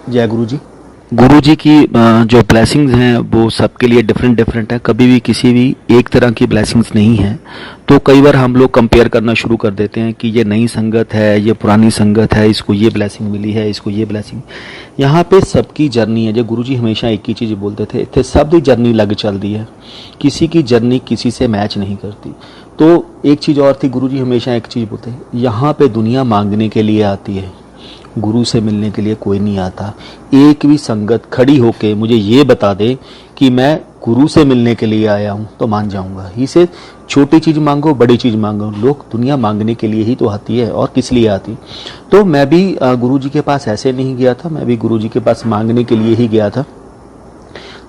जय गुरु जी। गुरु जी की जो ब्लेसिंग्स हैं वो सबके लिए डिफरेंट डिफरेंट है। कभी भी किसी भी एक तरह की ब्लेसिंग्स नहीं है। तो कई बार हम लोग कंपेयर करना शुरू कर देते हैं कि ये नई संगत है, ये पुरानी संगत है, इसको ये ब्लेसिंग मिली है, इसको ये ब्लेसिंग। यहाँ पे सबकी जर्नी है। जो गुरु जी हमेशा एक ही चीज़ बोलते थे, इतने सब दी जर्नी लग चलती है, किसी की जर्नी किसी से मैच नहीं करती। तो एक चीज़ और थी, गुरु जी हमेशा एक चीज़ बोलते हैं, यहाँ पे दुनिया मांगने के लिए आती है, गुरु से मिलने के लिए कोई नहीं आता। एक भी संगत खड़ी होके मुझे ये बता दे कि मैं गुरु से मिलने के लिए आया हूँ तो मान जाऊंगा। ही से छोटी चीज मांगो, बड़ी चीज मांगो, लोग दुनिया मांगने के लिए ही तो आती है और किस लिए आती। तो मैं भी गुरु जी के पास ऐसे नहीं गया था, मैं भी गुरु जी के पास मांगने के लिए ही गया था।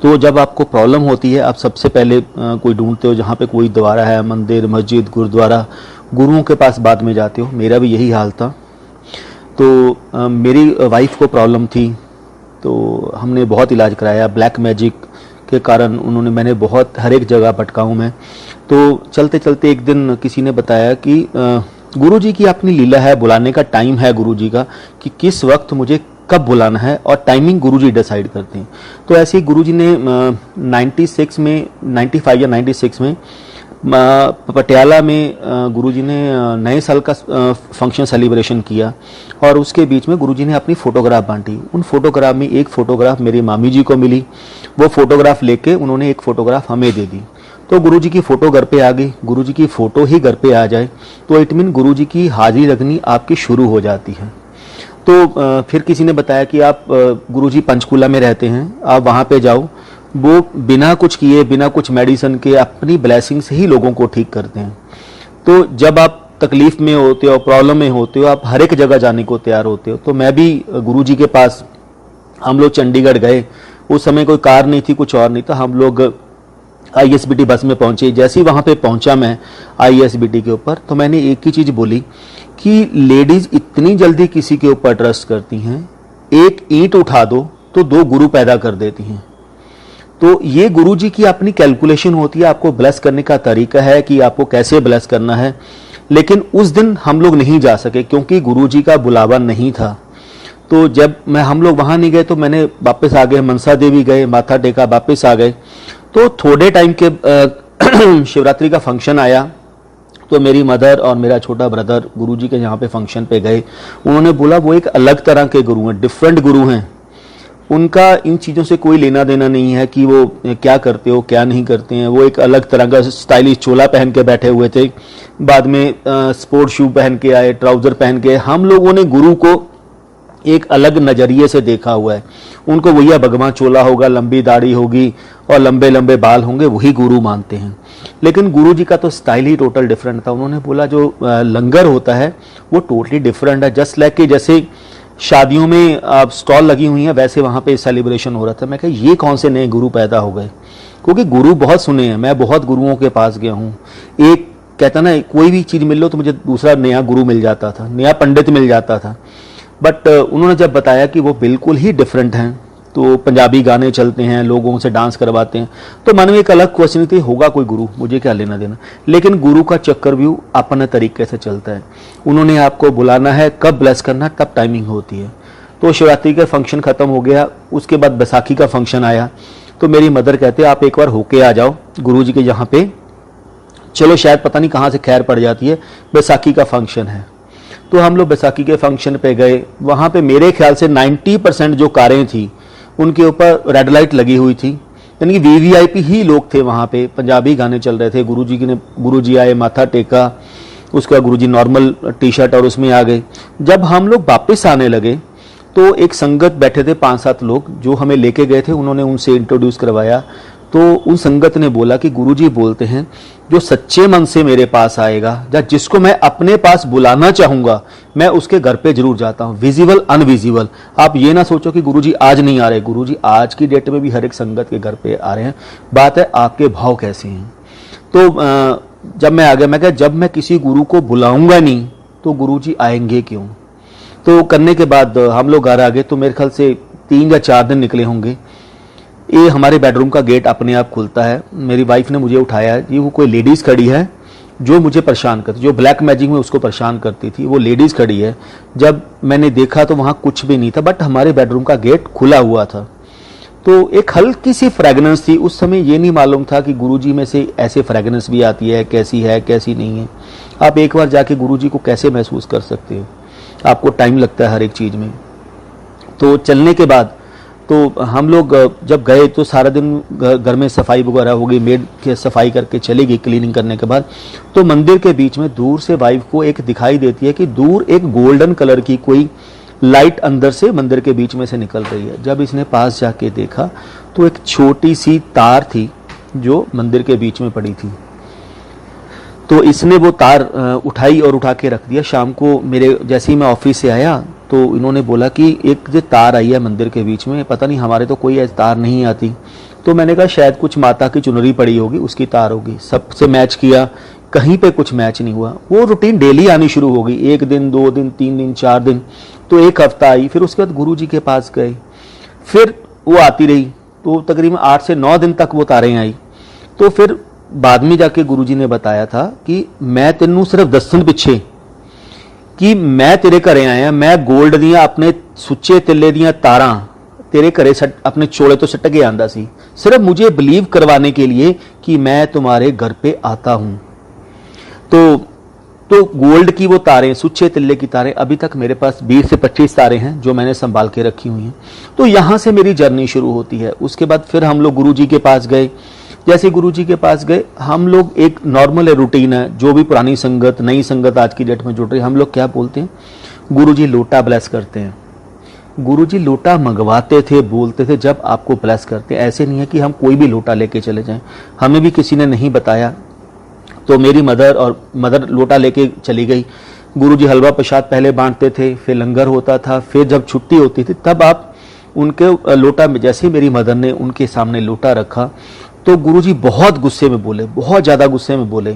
तो जब आपको प्रॉब्लम होती है, आप सबसे पहले कोई ढूंढते हो जहाँ पे कोई द्वारा है, मंदिर, मस्जिद, गुरुद्वारा, गुरुओं के पास बाद में जाते हो। मेरा भी यही हाल था। तो मेरी वाइफ को प्रॉब्लम थी, तो हमने बहुत इलाज कराया। ब्लैक मैजिक के कारण मैंने बहुत हर एक जगह भटका हूँ मैं। तो चलते चलते एक दिन किसी ने बताया कि गुरु जी की अपनी लीला है, बुलाने का टाइम है गुरु जी का, कि किस वक्त मुझे कब बुलाना है, और टाइमिंग गुरु जी डिसाइड करते हैं। तो ऐसे ही गुरु जी ने 96 में, 95 या 96 में पटियाला में गुरुजी ने नए साल का फंक्शन सेलिब्रेशन किया, और उसके बीच में गुरुजी ने अपनी फोटोग्राफ बांटी। उन फोटोग्राफ में एक फोटोग्राफ मेरी मामी जी को मिली। वो फोटोग्राफ लेके उन्होंने एक फोटोग्राफ हमें दे दी। तो गुरुजी की फोटो घर पे आ गई। गुरुजी की फोटो ही घर पे आ जाए तो इट मीन गुरुजी की हाजिरी लगनी आपकी शुरू हो जाती है। तो फिर किसी ने बताया कि आप गुरुजी पंचकूला में रहते हैं, आप वहाँ पे जाओ, वो बिना कुछ किए, बिना कुछ मेडिसिन के अपनी ब्लेसिंग से ही लोगों को ठीक करते हैं। तो जब आप तकलीफ में होते हो, प्रॉब्लम में होते हो, आप हर एक जगह जाने को तैयार होते हो। तो मैं भी गुरुजी के पास, हम लोग चंडीगढ़ गए। उस समय कोई कार नहीं थी, कुछ और नहीं था। हम लोग ISBT बस में पहुंचे। जैसे ही वहां पे पहुंचा मैं ISBT के ऊपर, तो मैंने एक ही चीज बोली कि लेडीज इतनी जल्दी किसी के ऊपर ट्रस्ट करती हैं, एक ईंट उठा दो तो दो गुरु पैदा कर देती हैं। तो ये गुरुजी की अपनी कैलकुलेशन होती है, आपको ब्लेस करने का तरीका है कि आपको कैसे ब्लेस करना है। लेकिन उस दिन हम लोग नहीं जा सके क्योंकि गुरुजी का बुलावा नहीं था। तो जब हम लोग वहां नहीं गए तो मैंने वापस आ गए, मनसा देवी गए, माथा टेका, वापस आ गए। तो थोड़े टाइम के शिवरात्रि का फंक्शन आया, तो मेरी मदर और मेरा छोटा ब्रदर गुरुजी के यहाँ पे फंक्शन पे गए। उन्होंने बोला वो एक अलग तरह के गुरु हैं, डिफरेंट गुरु हैं, उनका इन चीज़ों से कोई लेना देना नहीं है कि वो क्या करते हो क्या नहीं करते हैं। वो एक अलग तरह का स्टाइलिश चोला पहन के बैठे हुए थे, बाद में स्पोर्ट शू पहन के आए, ट्राउजर पहन के। हम लोगों ने गुरु को एक अलग नजरिए से देखा हुआ है। उनको वही भगवा चोला होगा, लंबी दाढ़ी होगी और लंबे लंबे बाल होंगे, वही गुरु मानते हैं। लेकिन गुरु जी का तो स्टाइल ही टोटल डिफरेंट था। उन्होंने बोला जो लंगर होता है वो टोटली डिफरेंट है, जस्ट लाइक कि जैसे शादियों में आप स्टॉल लगी हुई हैं वैसे वहां पे सेलिब्रेशन हो रहा था। मैं कहा ये कौन से नए गुरु पैदा हो गए, क्योंकि गुरु बहुत सुने हैं, मैं बहुत गुरुओं के पास गया हूँ। एक कहता ना, कोई भी चीज मिल लो तो मुझे दूसरा नया गुरु मिल जाता था, नया पंडित मिल जाता था। बट उन्होंने जब बताया कि वो बिल्कुल ही डिफरेंट हैं, तो पंजाबी गाने चलते हैं, लोगों से डांस करवाते हैं, तो मन में एक अलग क्वेश्चन थी, होगा कोई गुरु, मुझे क्या लेना देना। लेकिन गुरु का चक्कर भी अपने तरीके से चलता है। उन्होंने आपको बुलाना है, कब ब्लेस करना, तब टाइमिंग होती है। तो शिवरात्रि का फंक्शन खत्म हो गया, उसके बाद बैसाखी का फंक्शन आया। तो मेरी मदर कहते आप एक बार होके आ जाओ गुरु जी के यहाँ पे, चलो शायद पता नहीं कहाँ से खैर पड़ जाती है, बैसाखी का फंक्शन है। तो हम लोग बैसाखी के फंक्शन पे गए। वहाँ पे मेरे ख्याल से 90% जो कारें थी उनके ऊपर रेड लाइट लगी हुई थी, यानी कि VVIP ही लोग थे वहाँ पे। पंजाबी गाने चल रहे थे। गुरुजी आए, माथा टेका, उसके बाद गुरुजी नॉर्मल टी-शर्ट और उसमें आ गए। जब हम लोग वापस आने लगे तो एक संगत बैठे थे, 5-7 लोग जो हमें लेके गए थे, उन्होंने उनसे इंट्रोड्यूस करवाया। तो उन संगत ने बोला कि गुरुजी बोलते हैं जो सच्चे मन से मेरे पास आएगा या जिसको मैं अपने पास बुलाना चाहूंगा, मैं उसके घर पे जरूर जाता हूँ, विजिबल अनविजिबल। आप ये ना सोचो कि गुरुजी आज नहीं आ रहे, गुरुजी आज की डेट में भी हर एक संगत के घर पे आ रहे हैं। बात है आपके भाव कैसे हैं। तो जब मैं आ गया, मैं कहा जब मैं किसी गुरु को बुलाऊंगा नहीं तो गुरुजी आएंगे क्यों। तो करने के बाद हम लोग घर आ गए। तो मेरे ख्याल से 3 या 4 दिन निकले होंगे। ये हमारे बेडरूम का गेट अपने आप खुलता है। मेरी वाइफ ने मुझे उठाया, ये वो कोई लेडीज खड़ी है जो मुझे परेशान करती, जो ब्लैक मैजिक में उसको परेशान करती थी, वो लेडीज खड़ी है। जब मैंने देखा तो वहां कुछ भी नहीं था, बट हमारे बेडरूम का गेट खुला हुआ था। तो एक हल्की सी फ्रेगनेंस थी। उस समय ये नहीं मालूम था कि गुरुजी में से ऐसे फ्रेगनेंस भी आती है कैसी नहीं है। आप एक बार जाके गुरुजी को कैसे महसूस कर सकते हो, आपको टाइम लगता है हर एक चीज में। तो चलने के बाद तो हम लोग जब गए तो सारा दिन घर में सफाई वगैरह हो गई, मेड के सफाई करके चली गई क्लीनिंग करने के बाद। तो मंदिर के बीच में दूर से वाइफ को एक दिखाई देती है कि दूर एक गोल्डन कलर की कोई लाइट अंदर से मंदिर के बीच में से निकल रही है। जब इसने पास जाके देखा तो एक छोटी सी तार थी जो मंदिर के बीच में पड़ी थी। तो इसने वो तार उठाई और उठा के रख दिया। शाम को मेरे जैसे ही मैं ऑफिस से आया तो इन्होंने बोला कि एक जो तार आई है मंदिर के बीच में, पता नहीं, हमारे तो कोई ऐसी तार नहीं आती। तो मैंने कहा शायद कुछ माता की चुनरी पड़ी होगी, उसकी तार होगी। सबसे मैच किया, कहीं पे कुछ मैच नहीं हुआ। वो रूटीन डेली आनी शुरू हो गई, 1 दिन 2 दिन 3 दिन 4 दिन, तो 1 हफ्ता आई। फिर उसके बाद गुरुजी के पास गए, फिर वो आती रही। तो तकरीबन 8 से 9 दिन तक वो तारें आई। तो फिर बाद में जाके गुरुजी ने बताया था कि मैं तेनू सिर्फ दसन पिछे कि मैं तेरे घरे आया, मैं गोल्ड दियां अपने सुच्चे तिल्ले दियां तारां तेरे घरे अपने चोले तो सट के आंदा सी, सिर्फ मुझे बिलीव करवाने के लिए कि मैं तुम्हारे घर पे आता हूं। तो गोल्ड की वो तारें, सुच्चे तिल्ले की तारें, अभी तक मेरे पास 20 से 25 तारें हैं जो मैंने संभाल के रखी हुई हैं। तो यहां से मेरी जर्नी शुरू होती है। उसके बाद फिर हम लोग गुरुजी के पास गए। जैसे गुरुजी के पास गए, हम लोग एक नॉर्मल रूटीन है, जो भी पुरानी संगत नई संगत आज की डेट में जुड़ रही है, हम लोग क्या बोलते हैं, गुरुजी लोटा ब्लेस करते हैं। गुरुजी लोटा मंगवाते थे, बोलते थे जब आपको ब्लेस करते हैं। ऐसे नहीं है कि हम कोई भी लोटा लेके चले जाएं, हमें भी किसी ने नहीं बताया। तो मेरी मदर लोटा लेके चली गई। गुरुजी हलवा प्रसाद पहले बांटते थे, फिर लंगर होता था, फिर जब छुट्टी होती थी तब आप उनके लोटा में, जैसे मेरी मदर ने उनके सामने लोटा रखा तो गुरुजी बहुत गुस्से में बोले, बहुत ज्यादा गुस्से में बोले।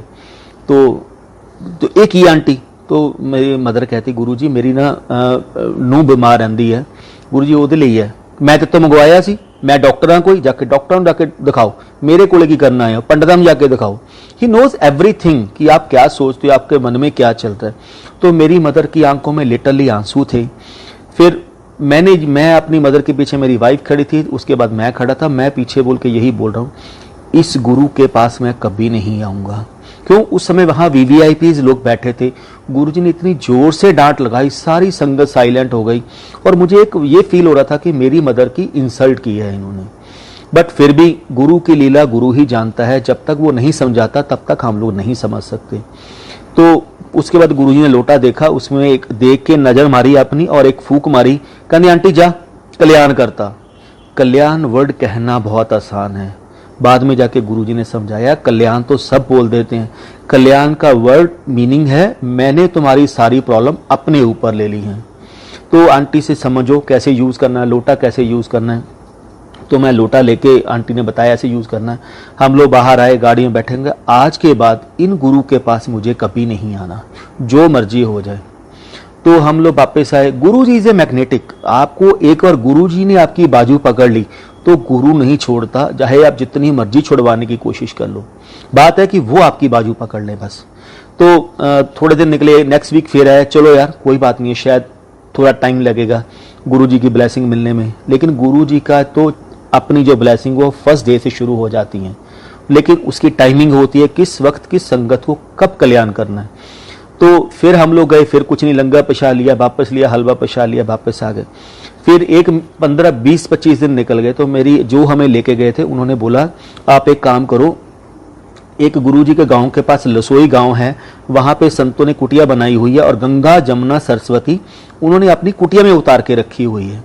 तो एक ही आंटी, तो मेरी मदर कहती गुरुजी मेरी ना नूह बीमार रहंदी है, गुरुजी ओदे ਲਈ है, मैं ते तो मंगवाया सी, मैं डॉक्टर हाँ, कोई जाके डॉक्टर ਨੂੰ जाके दिखाओ, मेरे कोले की करना है, पंडित में जाके दिखाओ। ही नोज एवरीथिंग कि आप क्या सोचते हो, आपके मन में क्या चल रहा है। तो मेरी मदर की आंखों में लिटरली आंसू थे। फिर मैं अपनी मदर के पीछे, मेरी वाइफ खड़ी थी, उसके बाद मैं खड़ा था। मैं पीछे बोल के यही बोल रहा हूँ, इस गुरु के पास मैं कभी नहीं आऊंगा। क्यों? उस समय वहां वीवीआईपीज लोग बैठे थे। गुरुजी ने इतनी जोर से डांट लगाई, सारी संगत साइलेंट हो गई और मुझे एक ये फील हो रहा था कि मेरी मदर की इंसल्ट की है इन्होंने। बट फिर भी गुरु की लीला गुरु ही जानता है, जब तक वो नहीं समझाता तब तक हम लोग नहीं समझ सकते। तो उसके बाद गुरुजी ने लोटा देखा, उसमें एक देख के नजर मारी अपनी और एक फूक मारी, कहनी आंटी जा कल्याण करता। कल्याण वर्ड कहना बहुत आसान है, बाद में जाके गुरुजी ने समझाया कल्याण तो सब बोल देते हैं, कल्याण का वर्ड मीनिंग है मैंने तुम्हारी सारी प्रॉब्लम अपने ऊपर ले ली है। तो आंटी से समझो कैसे यूज करना है, लोटा कैसे यूज करना है। तो मैं लोटा लेके, आंटी ने बताया ऐसे यूज करना है। हम लोग बाहर आए, गाड़ी में बैठेंगे। आज के बाद इन गुरु के पास मुझे कभी नहीं आना, जो मर्जी हो जाए। तो हम लोग वापस आए। गुरु जी इज ए मैग्नेटिक, आपको एक बार गुरु जी ने आपकी बाजू पकड़ ली तो गुरु नहीं छोड़ता, चाहे आप जितनी मर्जी छुड़वाने की कोशिश कर लो। बात है कि वो आपकी बाजू पकड़ ले बस। तो थोड़े दिन निकले, नेक्स्ट वीक फिर आए, चलो यार कोई बात नहीं है, शायद थोड़ा टाइम लगेगा गुरु जी की ब्लेसिंग मिलने में। लेकिन गुरु जी का तो अपनी जो ब्लेसिंग वो फर्स्ट डे से शुरू हो जाती है, लेकिन उसकी टाइमिंग होती है किस वक्त किस संगत को कब कल्याण करना है। तो फिर हम लोग गए, फिर कुछ नहीं, लंगर प्रसाद लिया, वापस लिया, हलवा प्रसाद लिया, वापस आ गए। फिर एक 15, 20, 25 दिन निकल गए। तो मेरी जो हमें लेके गए थे उन्होंने बोला आप एक काम करो, एक गुरुजी के गांव के पास लसोई गांव है, वहां पे संतों ने कुटिया बनाई हुई है और गंगा जमुना सरस्वती उन्होंने अपनी कुटिया में उतार के रखी हुई है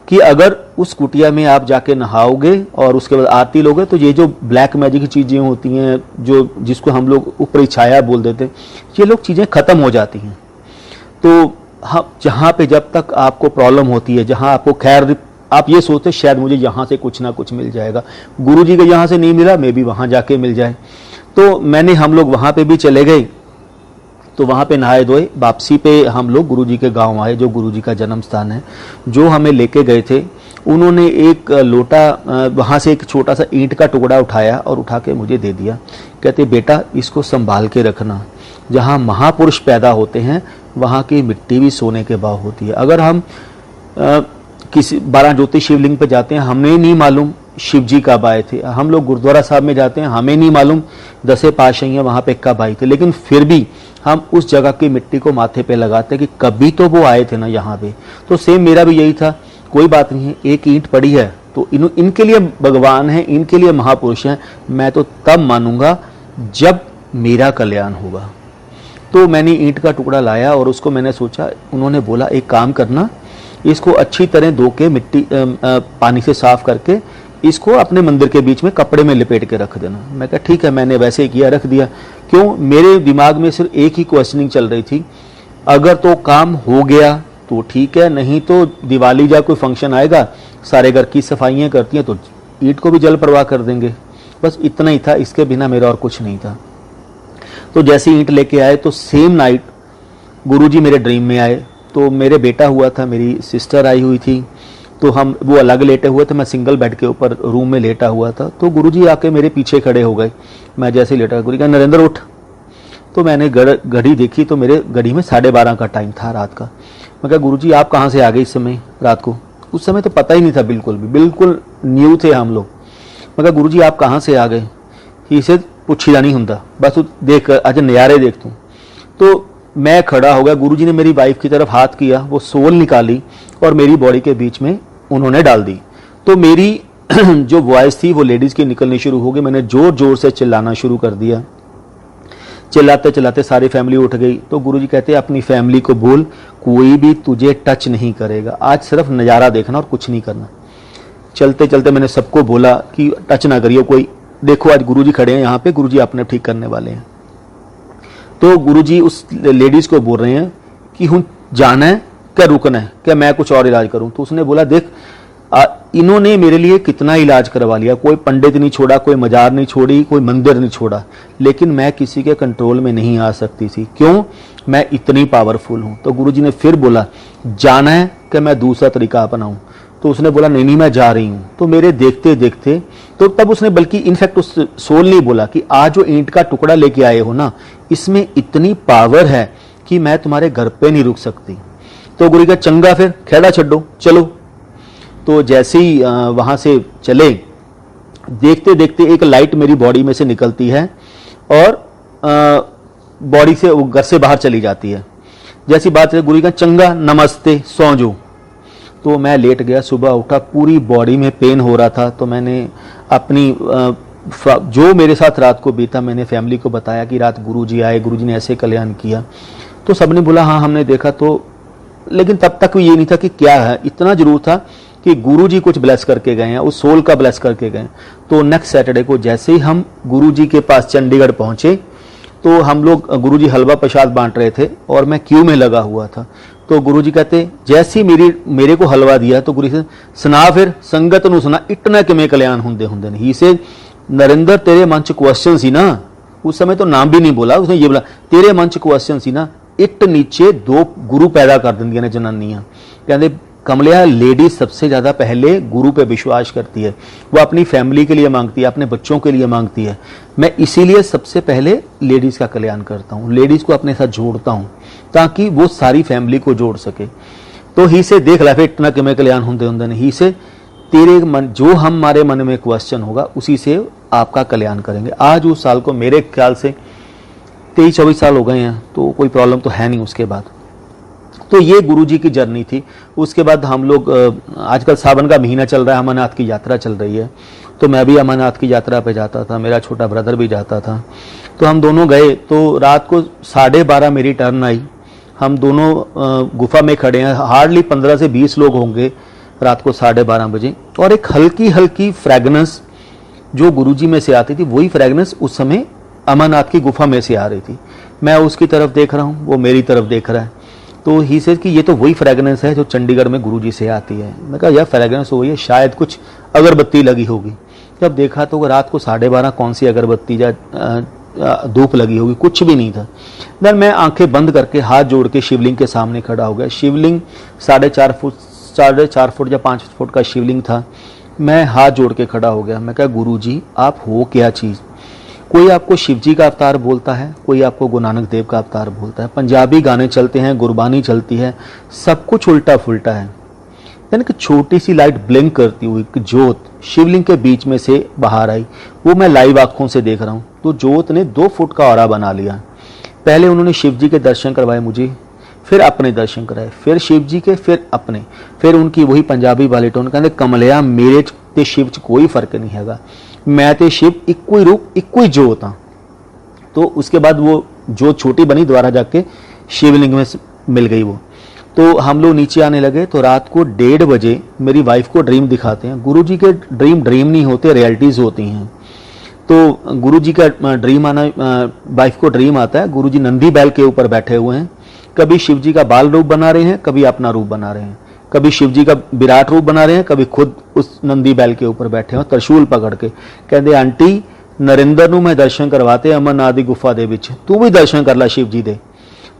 कि अगर उस कुटिया में आप जाके नहाओगे और उसके बाद आरती लोगे तो ये जो ब्लैक मैजिक की चीजें होती हैं, जो जिसको हम लोग ऊपरी छाया बोल देते हैं, ये लोग चीजें खत्म हो जाती हैं। तो हाँ, जहाँ पे जब तक आपको प्रॉब्लम होती है, जहाँ आपको खैर आप ये सोचते शायद मुझे यहाँ से कुछ ना कुछ मिल जाएगा, गुरुजी के यहाँ से नहीं मिला, मे भी वहाँ जाके मिल जाए। तो हम लोग वहाँ पे भी चले गए। तो वहाँ पे नहाए धोए, वापसी पे हम लोग गुरुजी के गांव आए, जो गुरुजी का जन्म स्थान है। जो हमें लेके गए थे उन्होंने एक लोटा वहाँ से एक छोटा सा ईंट का टुकड़ा उठाया और उठा के मुझे दे दिया। कहते बेटा इसको संभाल के रखना, जहाँ महापुरुष पैदा होते हैं वहाँ की मिट्टी भी सोने के भाव होती है। अगर हम किसी 12 ज्योति शिवलिंग पे जाते हैं, हमें नहीं मालूम शिव जी कब आए थे। हम लोग गुरुद्वारा साहब में जाते हैं, हमें नहीं मालूम 10 पातशाहियाँ वहाँ पे कब आई थे, लेकिन फिर भी हम उस जगह की मिट्टी को माथे पे लगाते हैं कि कभी तो वो आए थे ना यहाँ पे। तो सेम मेरा भी यही था, कोई बात नहीं है, एक ईंट पड़ी है तो इनके लिए भगवान है, इनके लिए महापुरुष हैं, मैं तो तब मानूंगा जब मेरा कल्याण होगा। तो मैंने ईंट का टुकड़ा लाया और उसको मैंने सोचा, उन्होंने बोला एक काम करना, इसको अच्छी तरह धो के मिट्टी पानी से साफ करके इसको अपने मंदिर के बीच में कपड़े में लिपेट के रख देना। मैं कहा ठीक है, मैंने वैसे ही किया, रख दिया। क्यों, मेरे दिमाग में सिर्फ एक ही क्वेश्चनिंग चल रही थी, अगर तो काम हो गया तो ठीक है, नहीं तो दिवाली या कोई फंक्शन आएगा, सारे घर की सफाइयाँ करती हैं तो ईंट को भी जल प्रवाह कर देंगे। बस इतना ही था, इसके बिना मेरा और कुछ नहीं था। तो जैसे ईंट लेके आए तो सेम नाइट गुरुजी मेरे ड्रीम में आए। तो मेरे बेटा हुआ था, मेरी सिस्टर आई हुई थी, तो हम वो अलग लेटे हुए थे, मैं सिंगल बेड के ऊपर रूम में लेटा हुआ था। तो गुरुजी आके मेरे पीछे खड़े हो गए। मैं जैसे ही लेटा, गुरुजी कहा नरेंद्र उठ। तो मैंने घड़ी देखी तो मेरे घड़ी में 12:30 का टाइम था रात का। मैं कहा गुरुजी आप कहाँ से आ गए इस समय रात को? उस समय तो पता ही नहीं था, बिल्कुल भी, बिल्कुल न्यू थे हम लोग। मैं कहा गुरुजी आप कहाँ से आ गए? ही से पुछीदा नहीं हुंदा, बस तू देख अज नज़ारे देख तू। तो मैं खड़ा हो गया, गुरुजी ने मेरी वाइफ की तरफ हाथ किया, वो सोल निकाली और मेरी बॉडी के बीच में उन्होंने डाल दी। तो मेरी जो वॉइस थी वो लेडीज की निकलनी शुरू हो गई। मैंने जोर जोर से चिल्लाना शुरू कर दिया। चिल्लाते चिल्लाते सारी फैमिली उठ गई। तो गुरुजी कहते अपनी फैमिली को बोल कोई भी तुझे टच नहीं करेगा, आज सिर्फ नज़ारा देखना और कुछ नहीं करना। चलते चलते मैंने सबको बोला कि टच ना करिए कोई, देखो आज गुरुजी खड़े हैं यहाँ पे, गुरुजी अपने ठीक करने वाले हैं। तो गुरुजी उस लेडीज को बोल रहे हैं कि हूँ जाना है क्या रुकना है, क्या मैं कुछ और इलाज करूं? तो उसने बोला देख इन्होंने मेरे लिए कितना इलाज करवा लिया, कोई पंडित नहीं छोड़ा, कोई मजार नहीं छोड़ी, कोई मंदिर नहीं छोड़ा, लेकिन मैं किसी के कंट्रोल में नहीं आ सकती थी। क्यों? मैं इतनी पावरफुल हूं। तो गुरुजी ने फिर बोला जाना है कि मैं दूसरा तरीका अपनाऊं? तो उसने बोला नहीं मैं जा रही हूं। तो मेरे देखते देखते, तो तब उसने बल्कि इनफैक्ट उस सोल नहीं बोला कि आज जो ईंट का टुकड़ा लेके आए हो ना, इसमें इतनी पावर है कि मैं तुम्हारे घर पे नहीं रुक सकती। तो गुरु का चंगा फिर खेड़ा छड्डो चलो। तो जैसे ही वहां से चले, देखते देखते एक लाइट मेरी बॉडी में से निकलती है और बॉडी से वो घर से बाहर चली जाती है। जैसी बात है गुरु का चंगा नमस्ते सौ जो। तो मैं लेट गया, सुबह उठा पूरी बॉडी में पेन हो रहा था। तो मैंने अपनी जो मेरे साथ रात को बीता मैंने फैमिली को बताया कि रात गुरुजी आए, गुरुजी ने ऐसे कल्याण किया। तो सबने बोला हाँ हमने देखा। तो लेकिन तब तक ये नहीं था कि क्या है, इतना जरूर था कि गुरुजी कुछ ब्लेस करके गए हैं, उस सोल का ब्लेस करके गए। तो नेक्स्ट सैटरडे को जैसे ही हम गुरुजी के पास चंडीगढ़ पहुंचे तो हम लोग गुरुजी हलवा प्रसाद बांट रहे थे और मैं क्यू में लगा हुआ था। तो गुरुजी कहते जैसे ही मेरे को हलवा दिया तो गुरु से सुना फिर संगत नूं सुना इतना किवें कल्याण हुंदे हुंदे ने। ही से नरेंद्र तेरे मन च क्वेश्चन सी ना, उस समय तो नाम भी नहीं बोला उसने, ये बोला तेरे मन च क्वेश्चन सी ना, इट नीचे 2 गुरु पैदा कर देंगे ने जनानियां। कहते कमलिया लेडीज सबसे ज्यादा पहले गुरु पे विश्वास करती है, वो अपनी फैमिली के लिए मांगती है, अपने बच्चों के लिए मांगती है। मैं इसीलिए सबसे पहले लेडीज का कल्याण करता हूँ, लेडीज को अपने साथ जोड़ता हूँ ताकि वो सारी फैमिली को जोड़ सके। तो ही से देख ला फिर इतना कि मैं कल्याण होंदे होंदे नहीं, ही से तेरे मन जो हमारे मन में क्वेश्चन होगा उसी से आपका कल्याण करेंगे। आज उस साल को मेरे ख्याल से 23-24 साल हो गए हैं, तो कोई प्रॉब्लम तो है नहीं उसके बाद। तो ये गुरुजी की जर्नी थी। उसके बाद हम लोग आजकल सावन का महीना चल रहा है, अमरनाथ की यात्रा चल रही है, तो मैं भी अमरनाथ की यात्रा पे जाता था, मेरा छोटा ब्रदर भी जाता था। तो हम दोनों गए। तो रात को 12:30 मेरी टर्न आई। हम दोनों गुफा में खड़े हैं, हार्डली 15 से 20 लोग होंगे रात को 12:30 बजे। और एक हल्की हल्की फ्रेगनेंस जो गुरुजी में से आती थी, वही फ्रेगनेंस उस समय अमरनाथ की गुफा में से आ रही थी। मैं उसकी तरफ देख रहा हूँ, वो मेरी तरफ देख रहा है। तो ही से कि ये तो वही फ्रेगनेंस है जो चंडीगढ़ में गुरुजी से आती है। मैं कहा यह फ्रेगनेंस हो गई है, शायद कुछ अगरबत्ती लगी होगी। जब देखा तो रात को 12:30 कौन सी अगरबत्ती या धूप लगी होगी, कुछ भी नहीं था। देन मैं आंखें बंद करके हाथ जोड़ के शिवलिंग के सामने खड़ा हो गया। शिवलिंग 4.5 फुट 4.5 फुट या 5 फुट का शिवलिंग था। मैं हाथ जोड़ के खड़ा हो गया। मैं कहा गुरु जी आप हो क्या चीज़। कोई आपको शिव जी का अवतार बोलता है, कोई आपको गुरु नानक देव का अवतार बोलता है, पंजाबी गाने चलते हैं, गुरबानी चलती है, सब कुछ उल्टा फुल्टा है। यानी कि छोटी सी लाइट ब्लिंक करती हुई ज्योत शिवलिंग के बीच में से बाहर आई, वो मैं लाइव आंखों से देख रहा हूँ। तो ज्योत ने 2 फुट का ऑरा बना लिया। पहले उन्होंने शिव जी के दर्शन करवाए मुझे, फिर अपने दर्शन कराए, फिर शिव जी के, फिर अपने, फिर उनकी वही पंजाबी वाली टोन, कहते कमलिया मेरे ते शिव च कोई फर्क नहीं हैगा, मैं ते शिव इक्को ही रूप इक्को ही जोत हाँ। तो उसके बाद वो जो छोटी बनी द्वारा जाके शिवलिंग में मिल गई वो। तो हम लोग नीचे आने लगे तो रात को 1:30 बजे मेरी वाइफ को ड्रीम दिखाते हैं। गुरुजी के ड्रीम नहीं होते, रियलिटीज होती हैं। तो गुरुजी का ड्रीम आना, वाइफ को ड्रीम आता है गुरुजी नंदी बैल के ऊपर बैठे हुए हैं, कभी शिव जी का बाल रूप बना रहे हैं, कभी अपना रूप बना रहे हैं, कभी शिव जी का विराट रूप बना रहे हैं, कभी खुद उस नंदी बैल के ऊपर बैठे हैं त्रिशूल पकड़ के। कहते आंटी नरेंद्र नू मैं दर्शन करवाते अमरनाथ दी गुफा दे विच, तू भी दर्शन कर ला शिव जी दे।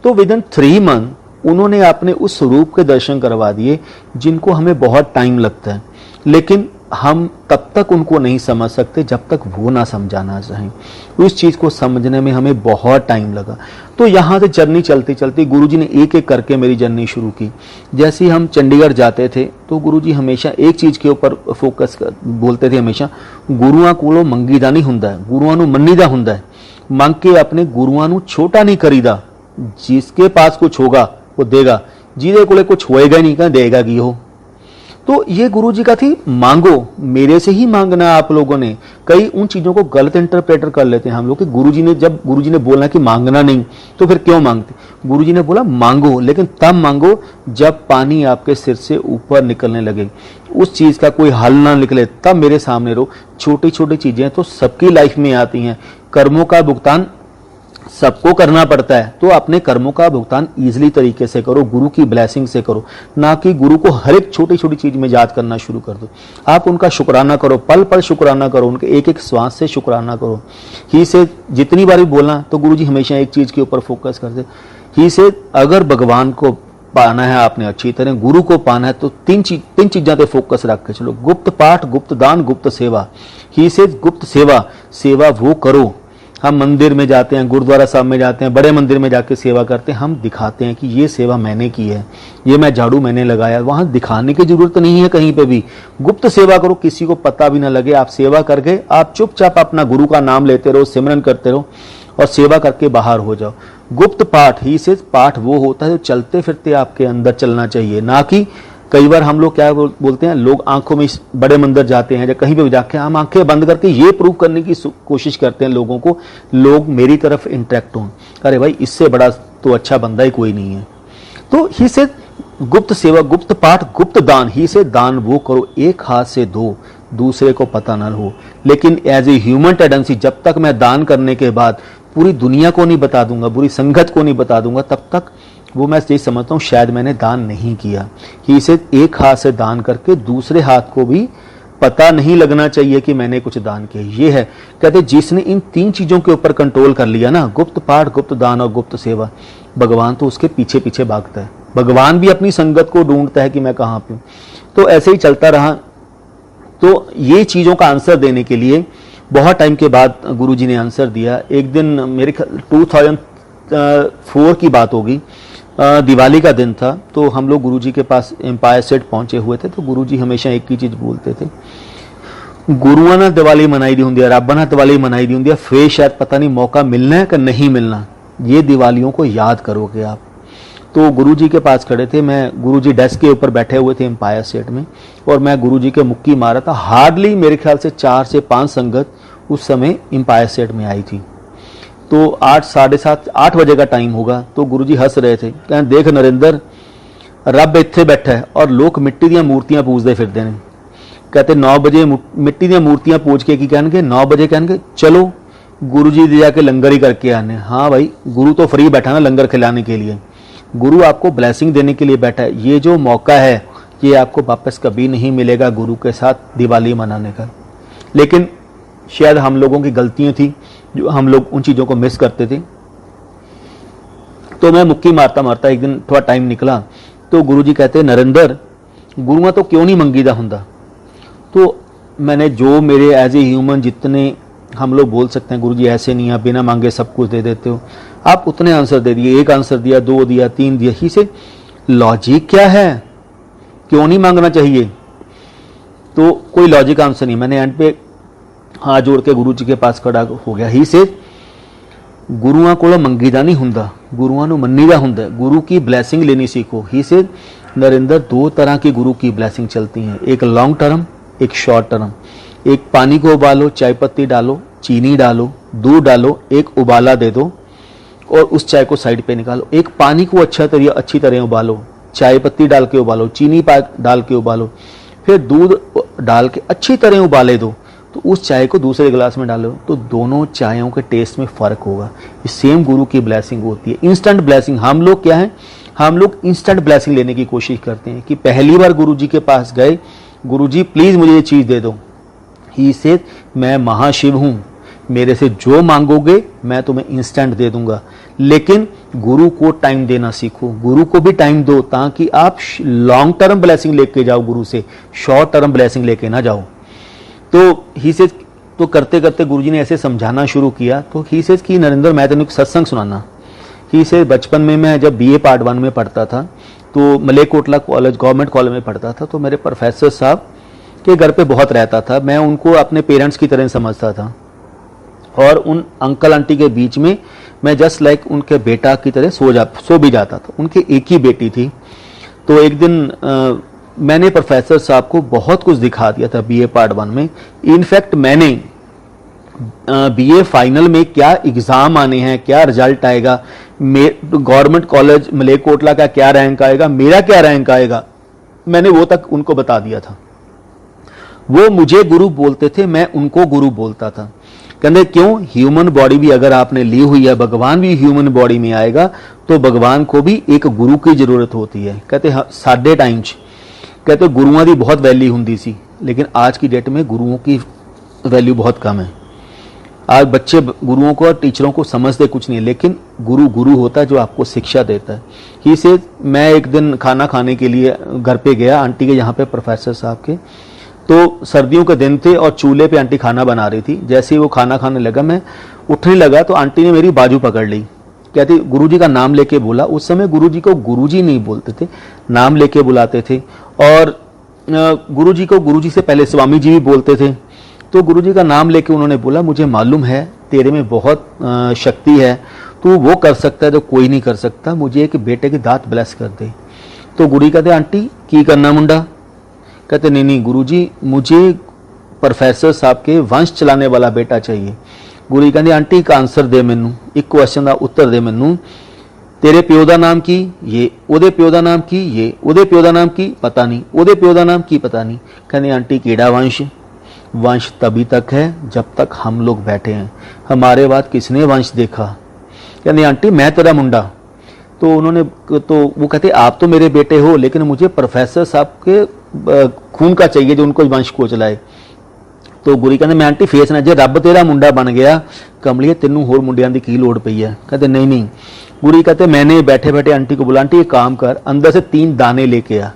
तो विद इन 3 मंथ उन्होंने अपने उस रूप के दर्शन करवा दिए जिनको हमें बहुत टाइम लगता है, लेकिन हम तब तक उनको नहीं समझ सकते जब तक वो ना समझाना चाहें। उस चीज को समझने में हमें बहुत टाइम लगा। तो यहाँ से जर्नी चलती चलती गुरुजी ने एक एक करके मेरी जर्नी शुरू की। जैसे ही हम चंडीगढ़ जाते थे तो गुरुजी हमेशा एक चीज के ऊपर फोकस बोलते थे, हमेशा गुरुआं कोलों मंगीदा नहीं हुंदा है, गुरुआं नूं मन्नीदा हुंदा है। मंग के अपने गुरुआं नूं छोटा नहीं करीदा, जिसके पास कुछ होगा वो देगा, जिहदे कोले कुछ होएगा ही नहीं कह देगा कि हो। तो ये गुरुजी का थी मांगो, मेरे से ही मांगना। आप लोगों ने कई उन चीजों को गलत इंटरप्रेटर कर लेते हैं हम लोग कि गुरुजी ने, जब गुरुजी ने बोला कि मांगना नहीं तो फिर क्यों मांगते। गुरुजी ने बोला मांगो, लेकिन तब मांगो जब पानी आपके सिर से ऊपर निकलने लगे, उस चीज का कोई हल ना निकले तब मेरे सामने रो। छोटी छोटी चीजें तो सबकी लाइफ में आती हैं, कर्मों का भुगतान सबको करना पड़ता है, तो अपने कर्मों का भुगतान इजीली तरीके से करो, गुरु की ब्लेसिंग से करो, ना कि गुरु को हर एक छोटी छोटी चीज में याद करना शुरू कर दो। आप उनका शुक्राना करो, पल पल शुक्राना करो, उनके एक एक श्वास से शुक्राना करो। ही से जितनी बार भी बोलना तो गुरु जी हमेशा एक चीज के ऊपर फोकस करते। ही से अगर भगवान को पाना है आपने अच्छी तरह, गुरु को पाना है, तो तीन चीजा पे फोकस रख के चलो, गुप्त पाठ, गुप्त दान, गुप्त सेवा। ही से गुप्त सेवा, सेवा वो करो। हम मंदिर में जाते हैं, गुरुद्वारा साहब में जाते हैं, बड़े मंदिर में जाके सेवा करते हैं, हम दिखाते हैं कि ये सेवा मैंने की है, ये मैं झाड़ू मैंने लगाया। वहां दिखाने की जरूरत नहीं है कहीं पे भी। गुप्त सेवा करो, किसी को पता भी ना लगे। आप सेवा करके आप चुपचाप अपना गुरु का नाम लेते रहो, सिमरन करते रहो और सेवा करके बाहर हो जाओ। गुप्त पाठ ही से पाठ वो होता है जो चलते फिरते आपके अंदर चलना चाहिए, ना कि कई बार हम लोग क्या बोलते हैं, लोग आंखों में बड़े मंदिर जाते हैं या कहीं पे जाके हम आंखें बंद करके ये प्रूव करने की कोशिश करते हैं लोगों को, लोग मेरी तरफ इंटरेक्ट हों। अरे भाई इससे बड़ा तो अच्छा बंदा ही कोई नहीं है। तो ही से गुप्त सेवा, गुप्त पाठ, गुप्त दान। ही से दान वो करो एक हाथ से दो, दूसरे को पता ना हो। लेकिन एज ए ह्यूमन टेंडेंसी, जब तक मैं दान करने के बाद पूरी दुनिया को नहीं बता दूंगा, बुरी संगत को नहीं बता दूंगा, तब तक वो मैं ये समझता हूँ शायद मैंने दान नहीं किया। कि इसे एक हाथ से दान करके दूसरे हाथ को भी पता नहीं लगना चाहिए कि मैंने कुछ दान किया। ये है, कहते जिसने इन 3 चीजों के ऊपर कंट्रोल कर लिया ना, गुप्त पाठ, गुप्त दान और गुप्त सेवा, भगवान तो उसके पीछे पीछे भागता है। भगवान भी अपनी संगत को ढूंढता है कि मैं कहाँ पे हूँ। तो ऐसे ही चलता रहा। तो ये चीजों का आंसर देने के लिए बहुत टाइम के बाद गुरुजी ने आंसर दिया। एक दिन मेरे 2004 की बात होगी, दिवाली का दिन था। तो हम लोग गुरुजी के पास एम्पायर स्टेट पहुंचे हुए थे। तो गुरुजी हमेशा एक ही चीज बोलते थे, गुरुआं ने दिवाली मनाई दी होंगी, रब ने दिवाली मनाई दी होंगी, फिर शायद पता नहीं मौका मिलना है कि नहीं मिलना, ये दिवालियों को याद करोगे आप। तो गुरुजी के पास खड़े थे, मैं गुरुजी डेस्क के ऊपर बैठे हुए थे एम्पायर स्टेट में, और मैं गुरुजी के मुक्की मारा था। हार्डली मेरे ख्याल से 4 से 5 संगत उस समय एम्पायर स्टेट में आई थी। तो 8, साढ़े 7, 8 बजे का टाइम होगा। तो गुरुजी हंस रहे थे, कहते देख नरेंद्र, रब इत्थे बैठा है और लोग मिट्टी दी मूर्तियां पूजते फिरते हैं। कहते 9 बजे मिट्टी दी मूर्तियां पूज के की कहणगे, 9 बजे कहणगे चलो गुरुजी दे जाके लंगर ही करके आने। हाँ भाई, गुरु तो फ्री बैठा ना लंगर खिलाने के लिए, गुरु आपको ब्लेसिंग देने के लिए बैठा है। ये जो मौका है ये आपको वापस कभी नहीं मिलेगा गुरु के साथ दिवाली मनाने का। लेकिन शायद हम लोगों की गलतियां थी जो हम लोग उन चीजों को मिस करते थे। तो मैं मुक्की मारता मारता एक दिन थोड़ा टाइम निकला तो गुरुजी कहते नरेंद्र, गुरुआ तो क्यों नहीं मंगीदा हुंदा। तो मैंने जो मेरे एज ए ह्यूमन जितने हम लोग बोल सकते हैं, गुरु जी ऐसे नहीं, आप बिना मांगे सब कुछ दे देते हो, आप उतने आंसर दे दिए, एक आंसर दिया, दो दिया, तीन दिया, ही से लॉजिक क्या है, क्यों नहीं मांगना चाहिए। तो कोई लॉजिक आंसर नहीं। मैंने एंड पे हाथ जोड़ के गुरु जी के पास खड़ा हो गया। ही से गुरुआ को मंगीदा नहीं हुंदा, गुरुआ नूं मन्नीदा हुंदा है। गुरु की ब्लैसिंग लेनी सीखो। ही से नरेंद्र, दो तरह की गुरु की ब्लैसिंग चलती हैं, एक लॉन्ग टर्म, एक शॉर्ट टर्म। एक पानी को उबालो, चाय पत्ती डालो, चीनी डालो, दूध डालो, एक उबाला दे दो और उस चाय को साइड पे निकालो। एक पानी को अच्छी तरह उबालो, चाय पत्ती डाल के उबालो, चीनी डाल के उबालो, फिर दूध डाल के अच्छी तरह उबाले दो, तो उस चाय को दूसरे गिलास में डालो, तो दोनों चायों के टेस्ट में फर्क होगा। ये सेम गुरु की ब्लेसिंग होती है, इंस्टेंट ब्लेसिंग। हम लोग क्या है, हम लोग इंस्टेंट ब्लेसिंग लेने की कोशिश करते हैं कि पहली बार गुरु जी के पास गए, गुरु जी प्लीज मुझे ये चीज दे दो। ही से मैं महाशिव हूं, मेरे से जो मांगोगे मैं तुम्हें इंस्टेंट दे दूंगा। लेकिन गुरु को टाइम देना सीखो, गुरु को भी टाइम दो, ताकि आप लॉन्ग टर्म ब्लेसिंग लेके जाओ गुरु से, शॉर्ट टर्म ब्लेसिंग लेके ना जाओ। तो ही से तो करते करते गुरुजी ने ऐसे समझाना शुरू किया। तो ही से कि नरेंद्र, मैं तेन एक सत्संग सुनाना। ही से बचपन में मैं जब BA पार्ट 1 में पढ़ता था, तो मलेरकोटला कॉलेज, गवर्नमेंट कॉलेज में पढ़ता था, तो मेरे प्रोफेसर साहब के घर पे बहुत रहता था। मैं उनको अपने पेरेंट्स की तरह समझता था और उन अंकल आंटी के बीच में मैं जस्ट लाइक उनके बेटा की तरह सो भी जाता था। उनकी एक ही बेटी थी। तो एक दिन मैंने प्रोफेसर साहब को बहुत कुछ दिखा दिया था BA पार्ट 1 में। इनफैक्ट मैंने BA फाइनल में क्या एग्जाम आने हैं, क्या रिजल्ट आएगा, गवर्नमेंट कॉलेज मलेरकोटला का क्या रैंक आएगा, मेरा क्या रैंक आएगा, मैंने वो तक उनको बता दिया था। वो मुझे गुरु बोलते थे, मैं उनको गुरु बोलता था। कहते क्यों, ह्यूमन बॉडी भी अगर आपने ली हुई है, भगवान भी ह्यूमन बॉडी में आएगा, तो भगवान को भी एक गुरु की जरूरत होती है। कहते साडे टाइम कहते गुरुओं की बहुत वैल्यू होंदी सी, लेकिन आज की डेट में गुरुओं की वैल्यू बहुत कम है। आज बच्चे गुरुओं को और टीचरों को समझते कुछ नहीं है, लेकिन गुरु गुरु होता है जो आपको शिक्षा देता है। ही से मैं एक दिन खाना खाने के लिए घर पे गया आंटी के, यहाँ पे प्रोफेसर साहब के। तो सर्दियों के दिन थे और चूल्हे पे आंटी खाना बना रही थी। जैसे ही वो खाना खाने लगा, मैं उठने लगा तो आंटी ने मेरी बाजू पकड़ ली। कहती गुरुजी का नाम लेके बोला। उस समय गुरुजी को गुरुजी नहीं बोलते थे, नाम लेके बुलाते थे। और गुरुजी को गुरुजी से पहले स्वामी जी भी बोलते थे। तो गुरुजी का नाम लेके उन्होंने बोला, मुझे मालूम है तेरे में बहुत शक्ति है, तू वो कर सकता है जो कोई नहीं कर सकता, मुझे एक बेटे की दात ब्लेस कर दे। तो गुरुजी कहते आंटी की करना मुंडा। कहते नहीं गुरुजी, मुझे प्रोफेसर साहब के वंश चलाने वाला बेटा चाहिए। गुरुजी कहते आंटी एक आंसर दे मैनू, एक क्वेश्चन का उत्तर दे मैनू, तेरे प्यो का नाम की, ये ओदे प्यो का नाम की, ये ओदे प्यो का नाम की, पता नहीं, ओदे प्यो का नाम की, पता नहीं। कहते आंटी केड़ा वंश? वंश तभी तक है जब तक हम लोग बैठे हैं, हमारे बाद किसने वंश देखा? कहते आंटी मैं तेरा मुंडा। तो उन्होंने, तो वो कहते आप तो मेरे बेटे हो, लेकिन मुझे प्रोफेसर साहब के खून का चाहिए जो उनको वंश को चलाए। तो गुरी कहते मैं आंटी फेस ना, जे रब तेरा मुंडा बन गया कमलिए, तेनू होर मुंडियां दी की लोड़ पई है। कहते नहीं। गुरी कहते मैंने बैठे बैठे आंटी को बोला, आंटी एक काम कर, अंदर से 3 दाने लेके आ,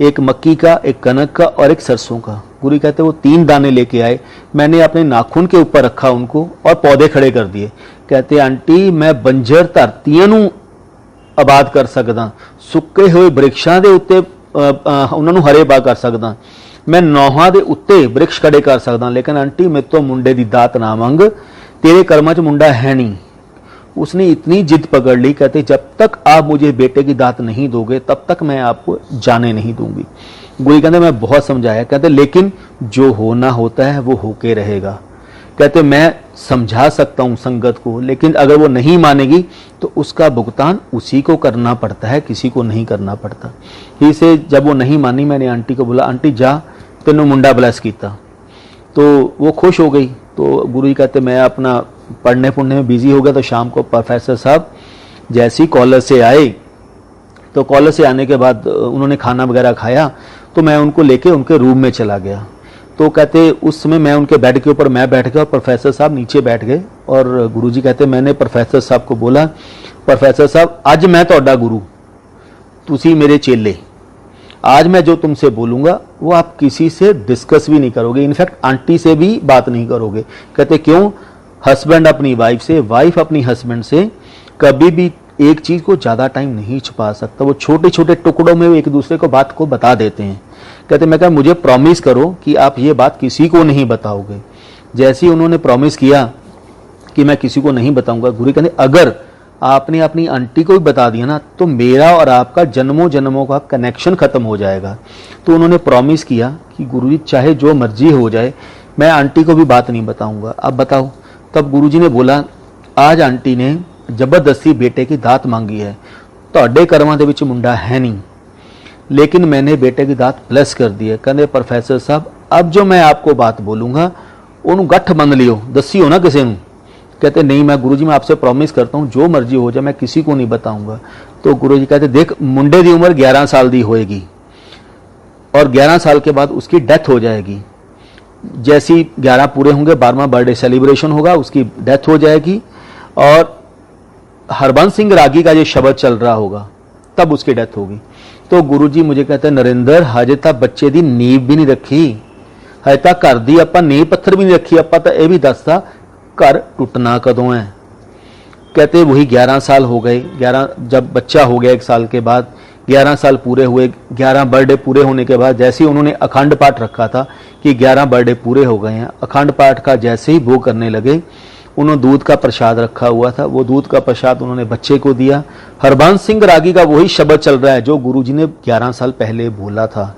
एक मक्की का, एक कनक का और एक सरसों का। गुरी कहते वो 3 दाने लेके आए, मैंने अपने नाखून के ऊपर रखा उनको और पौधे खड़े कर दिए। कहते आंटी मैं बंजर धरतियां नू आबाद कर सकदा, सुक्के हुए वृक्षां दे उत्ते उन्हां नू हरे भा कर सकदा, मैं नौहां दे उत्ते वृक्ष खड़े कर सकदा, लेकिन आंटी मेरे तो मुंडे दी दात ना मंग, तेरे कर्मां च मुंडा है नहीं। उसने इतनी जिद पकड़ ली, कहते जब तक आप मुझे बेटे की दात नहीं दोगे तब तक मैं आपको जाने नहीं दूंगी। गुरी कहते मैं बहुत समझाया, कहते लेकिन जो होना होता है वो होके रहेगा। कहते मैं समझा सकता हूं संगत को, लेकिन अगर वो नहीं मानेगी तो उसका भुगतान उसी को करना पड़ता है, किसी को नहीं करना पड़ता। ही से जब वो नहीं मानी, मैंने आंटी को बोला आंटी जा तेनों मुंडा ब्लेस किया। तो वो खुश हो गई। तो गुरु जी कहते मैं अपना पढ़ने पुढ़ने में बिजी हो गया। तो शाम को प्रोफेसर साहब जैसे ही कॉलेज से आए, तो कॉलेज से आने के बाद उन्होंने खाना वगैरह खाया, तो मैं उनको लेके उनके रूम में चला गया। तो कहते उस समय मैं उनके बेड के ऊपर मैं बैठ गया और प्रोफेसर साहब नीचे बैठ गए। और गुरुजी कहते मैंने प्रोफेसर साहब को बोला, प्रोफेसर साहब अज मैं तुहाडा गुरु, तुसी मेरे चेले, आज मैं जो तुमसे बोलूंगा वो आप किसी से डिस्कस भी नहीं करोगे, इनफैक्ट आंटी से भी बात नहीं करोगे। कहते क्यों? हस्बैंड अपनी वाइफ से, वाइफ अपनी हस्बैंड से कभी भी एक चीज को ज्यादा टाइम नहीं छुपा सकता। वो छोटे छोटे टुकड़ों में वो एक दूसरे को बात को बता देते हैं। कहते मैं कहा मुझे प्रॉमिस करो कि आप ये बात किसी को नहीं बताओगे। जैसे ही उन्होंने प्रॉमिस किया कि मैं किसी को नहीं बताऊंगा, गुरु कहते अगर आपने अपनी आंटी को भी बता दिया ना तो मेरा और आपका जन्मों जन्मों का कनेक्शन खत्म हो जाएगा। तो उन्होंने प्रॉमिस किया कि गुरुजी चाहे जो मर्जी हो जाए मैं आंटी को भी बात नहीं बताऊंगा। अब बताओ, तब गुरुजी ने बोला आज आंटी ने जबरदस्ती बेटे की दात मांगी है, ਤੁਹਾਡੇ ਕਰਮਾਂ ਦੇ ਵਿੱਚ मुंडा है नहीं, लेकिन मैंने बेटे की दात प्लस कर दी है। कहते प्रोफेसर साहब अब जो मैं आपको बात बोलूंगा उन्होंने गठ बन लियो, दसियो ना किसी को। कहते नहीं मैं गुरुजी मैं आपसे प्रॉमिस करता हूँ जो मर्जी हो जाए मैं किसी को नहीं बताऊंगा। तो गुरुजी कहते देख मुंडे की उम्र 11 साल की होएगी और 11 साल के बाद उसकी डेथ हो जाएगी। जैसी 11 पूरे होंगे 12वां बर्थडे सेलिब्रेशन होगा, उसकी डेथ हो जाएगी और हरबंस सिंह रागी का ये शब्द चल रहा होगा तब उसकी डेथ होगी। तो गुरुजी मुझे कहते हैं नरेंद्र हजे तक बच्चे की नींव भी नहीं रखी, हजे तक घर की आपां नींव पत्थर भी नहीं रखी, आपां तो यह भी दसता घर टुटना कदों है। कहते वही 11 साल हो गए, 11 जब बच्चा हो गया 1 साल के बाद 11 साल पूरे हुए, 11 बर्थडे पूरे होने के बाद जैसे ही उन्होंने अखंड पाठ रखा था कि 11 बर्थडे पूरे हो गए हैं, अखंड पाठ का जैसे ही भोग करने लगे उन्होंने दूध का प्रसाद रखा हुआ था, वो दूध का प्रसाद उन्होंने बच्चे को दिया। हरबंस सिंह रागी का वही शब्द चल रहा है जो गुरुजी ने 11 साल पहले बोला था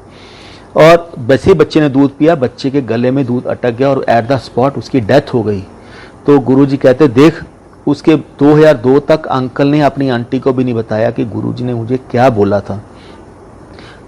और वैसे बच्चे ने दूध पिया, बच्चे के गले में दूध अटक गया और एट द स्पॉट उसकी डेथ हो गई। तो गुरुजी कहते देख उसके 2002 तक अंकल ने अपनी आंटी को भी नहीं बताया कि गुरुजी ने मुझे क्या बोला था।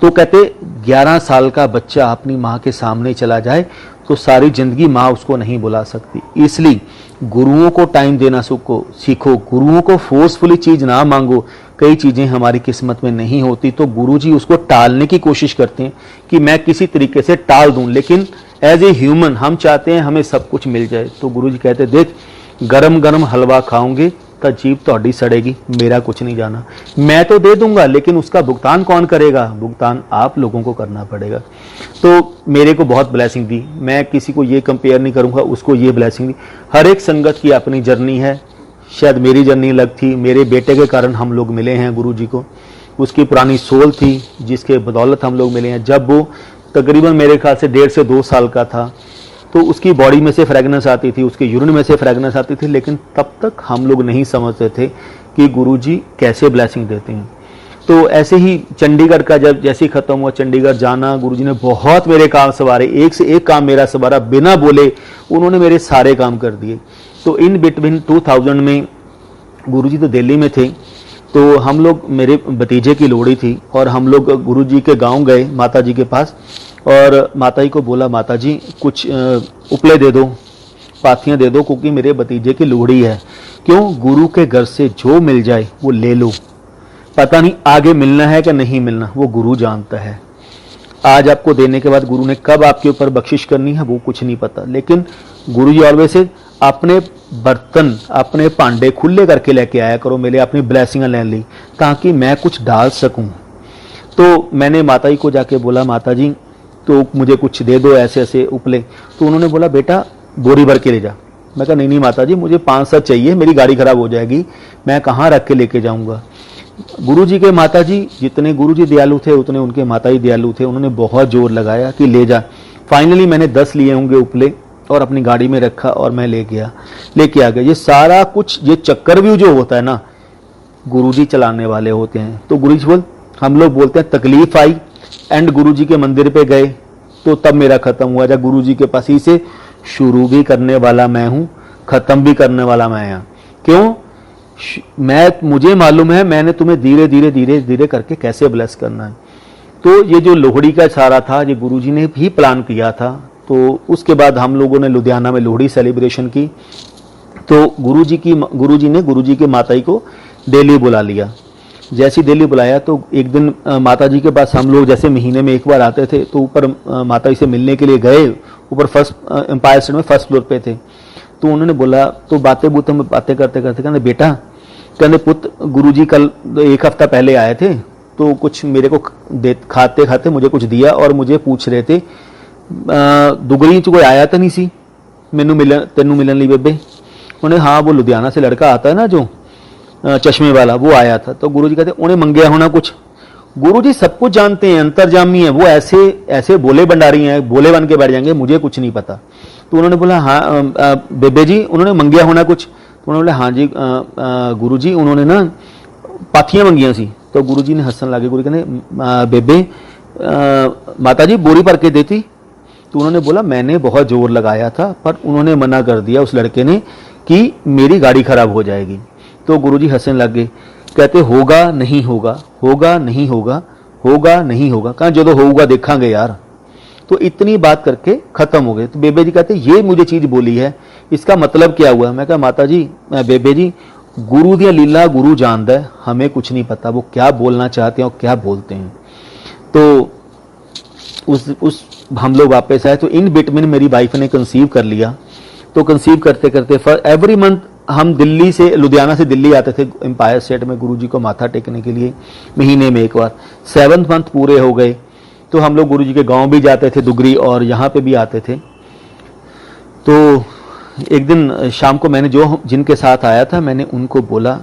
तो कहते 11 साल का बच्चा अपनी माँ के सामने चला जाए तो सारी जिंदगी माँ उसको नहीं बुला सकती। इसलिए गुरुओं को टाइम देना सीखो, गुरुओं को फोर्सफुली चीज ना मांगो। कई चीजें हमारी किस्मत में नहीं होती तो गुरुजी उसको टालने की कोशिश करते हैं कि मैं किसी तरीके से टाल दूं, लेकिन एज ए ह्यूमन हम चाहते हैं हमें सब कुछ मिल जाए। तो गुरुजी कहते देख गरम गरम हलवा खाओगे तो जीभ तोड़ी सड़ेगी, मेरा कुछ नहीं जाना, मैं तो दे दूंगा लेकिन उसका भुगतान कौन करेगा? भुगतान आप लोगों को करना पड़ेगा। तो मेरे को बहुत ब्लेसिंग दी, मैं किसी को ये कंपेयर नहीं करूंगा, उसको ये ब्लेसिंग दी। हर एक संगत की अपनी जर्नी है, शायद मेरी जर्नी अलग थी, मेरे बेटे के कारण हम लोग मिले हैं गुरुजी को, उसकी पुरानी सोल थी जिसके बदौलत हम लोग मिले हैं। जब वो तकरीबन मेरे ख्याल से 1.5 से 2 साल का था तो उसकी बॉडी में से फ्रेगनेंस आती थी, उसके यूरिन में से फ्रेगनेंस आती थी, लेकिन तब तक हम लोग नहीं समझते थे कि गुरुजी कैसे ब्लेसिंग देते हैं। तो ऐसे ही चंडीगढ़ का जब जैसे ही खत्म हुआ, चंडीगढ़ जाना, गुरुजी ने बहुत मेरे काम सवारे, एक से एक काम मेरा सवारा, बिना बोले उन्होंने मेरे सारे काम कर दिए। तो इन बिटवीन 2000 में गुरुजी तो दिल्ली में थे, तो हम लोग मेरे भतीजे की लोहड़ी थी और हम लोग गुरुजी के गांव गए माता जी के पास और माता जी को बोला माता जी कुछ उपले दे दो, पाथियां दे दो क्योंकि मेरे भतीजे की लोहड़ी है। क्यों? गुरु के घर से जो मिल जाए वो ले लो, पता नहीं आगे मिलना है कि नहीं मिलना, वो गुरु जानता है। आज आपको देने के बाद गुरु ने कब आपके ऊपर बख्शिश करनी है वो कुछ नहीं पता, लेकिन गुरु जी ऑलवेज से अपने बर्तन अपने भांडे खुले करके लेके आया करो, मेरे अपनी ब्लेसिंग ले ली ताकि मैं कुछ डाल सकूं। तो मैंने माता जी को जाके बोला माता जी तो मुझे कुछ दे दो ऐसे ऐसे उपले। तो उन्होंने बोला बेटा बोरी भर के ले जा। मैं कहा नहीं नहीं माता जी मुझे 5-7 चाहिए, मेरी गाड़ी खराब हो जाएगी, मैं कहाँ रख के लेके जाऊंगा। गुरुजी के माता जी जितने गुरुजी दयालु थे उतने उनके माता जी दयालु थे, उन्होंने बहुत जोर लगाया कि ले जा। फाइनली मैंने 10 लिए होंगे उपले और अपनी गाड़ी में रखा और मैं लेके आ गया। ये सारा कुछ ये चक्रव्यूह जो होता है ना गुरुजी चलाने वाले होते हैं। तो गुरुजी बोल हम लोग बोलते हैं तकलीफ आई एंड गुरुजी के मंदिर पे गए तो तब मेरा खत्म हुआ। जब गुरुजी के पास ही से शुरू भी करने वाला मैं हूं, खत्म भी करने वाला मैं हूं। क्यों? मुझे मालूम है मैंने तुम्हें धीरे धीरे धीरे धीरे करके कैसे ब्लेस करना है। तो ये जो लोहड़ी का सारा था ये गुरुजी ने भी प्लान किया था। तो उसके बाद हम लोगों ने लुधियाना में लोहड़ी सेलिब्रेशन की। तो गुरुजी ने गुरुजी के माता जी को दिल्ली बुला लिया। जैसे ही दिल्ली बुलाया तो एक दिन माता जी के पास हम लोग जैसे महीने में एक बार आते थे तो ऊपर माता जी से मिलने के लिए गए, ऊपर फर्स्ट एम्पायर स्टेट में फर्स्ट फ्लोर पे थे। तो उन्होंने बोला तो बातें करते करते कहते बेटा कहते पुत्र गुरुजी कल 1 हफ्ता पहले आए थे तो कुछ मेरे को खाते खाते मुझे कुछ दिया और मुझे पूछ रहे थे दुगरी च कोई आया तो नहीं सी मैनू मिलन तेनू मिलन ली बेबे। उन्हें हाँ वो लुधियाना से लड़का आता है ना जो चश्मे वाला, वो आया था। तो गुरुजी कहते उन्हें मंगया होना कुछ। गुरुजी सब कुछ जानते हैं, अंतर्जामी है, वो ऐसे ऐसे बोले भंडारी हैं, बोले बन के बैठ जाएंगे, मुझे कुछ नहीं पता। तो उन्होंने बोला हाँ बेबे जी उन्होंने मंगया होना कुछ। तो उन्होंने बोला हाँ जी गुरुजी उन्होंने ना पाथियां मंगिया सी। तो गुरुजी ने हंसन लगे। गुरु कहने बेबे माता जी बोरी भर के देती। तो उन्होंने बोला मैंने बहुत जोर लगाया था पर उन्होंने मना कर दिया उस लड़के ने कि मेरी गाड़ी खराब हो जाएगी। तो गुरुजी हंसने लग गए, कहते होगा नहीं होगा, होगा नहीं होगा, होगा नहीं होगा, कहा जो तो होगा देखांगे यार। तो इतनी बात करके खत्म हो गए। तो बेबे जी कहते ये मुझे चीज बोली है, इसका मतलब क्या हुआ? मैं कहा माता जी बेबे जी गुरु दी लीला गुरु जानदा है, हमें कुछ नहीं पता वो क्या बोलना चाहते हैं और क्या बोलते हैं। तो उस हम लोग वापस आए। तो इन बिटवीन मेरी वाइफ ने कंसीव कर लिया। तो कंसीव करते करते फॉर एवरी मंथ हम दिल्ली से लुधियाना से दिल्ली आते थे एम्पायर स्टेट में गुरुजी को माथा टेकने के लिए, महीने में एक बार। 7th मंथ पूरे हो गए तो हम लोग गुरुजी के गांव भी जाते थे दुगरी, और यहाँ पे भी आते थे। तो एक दिन शाम को मैंने जो जिनके साथ आया था मैंने उनको बोला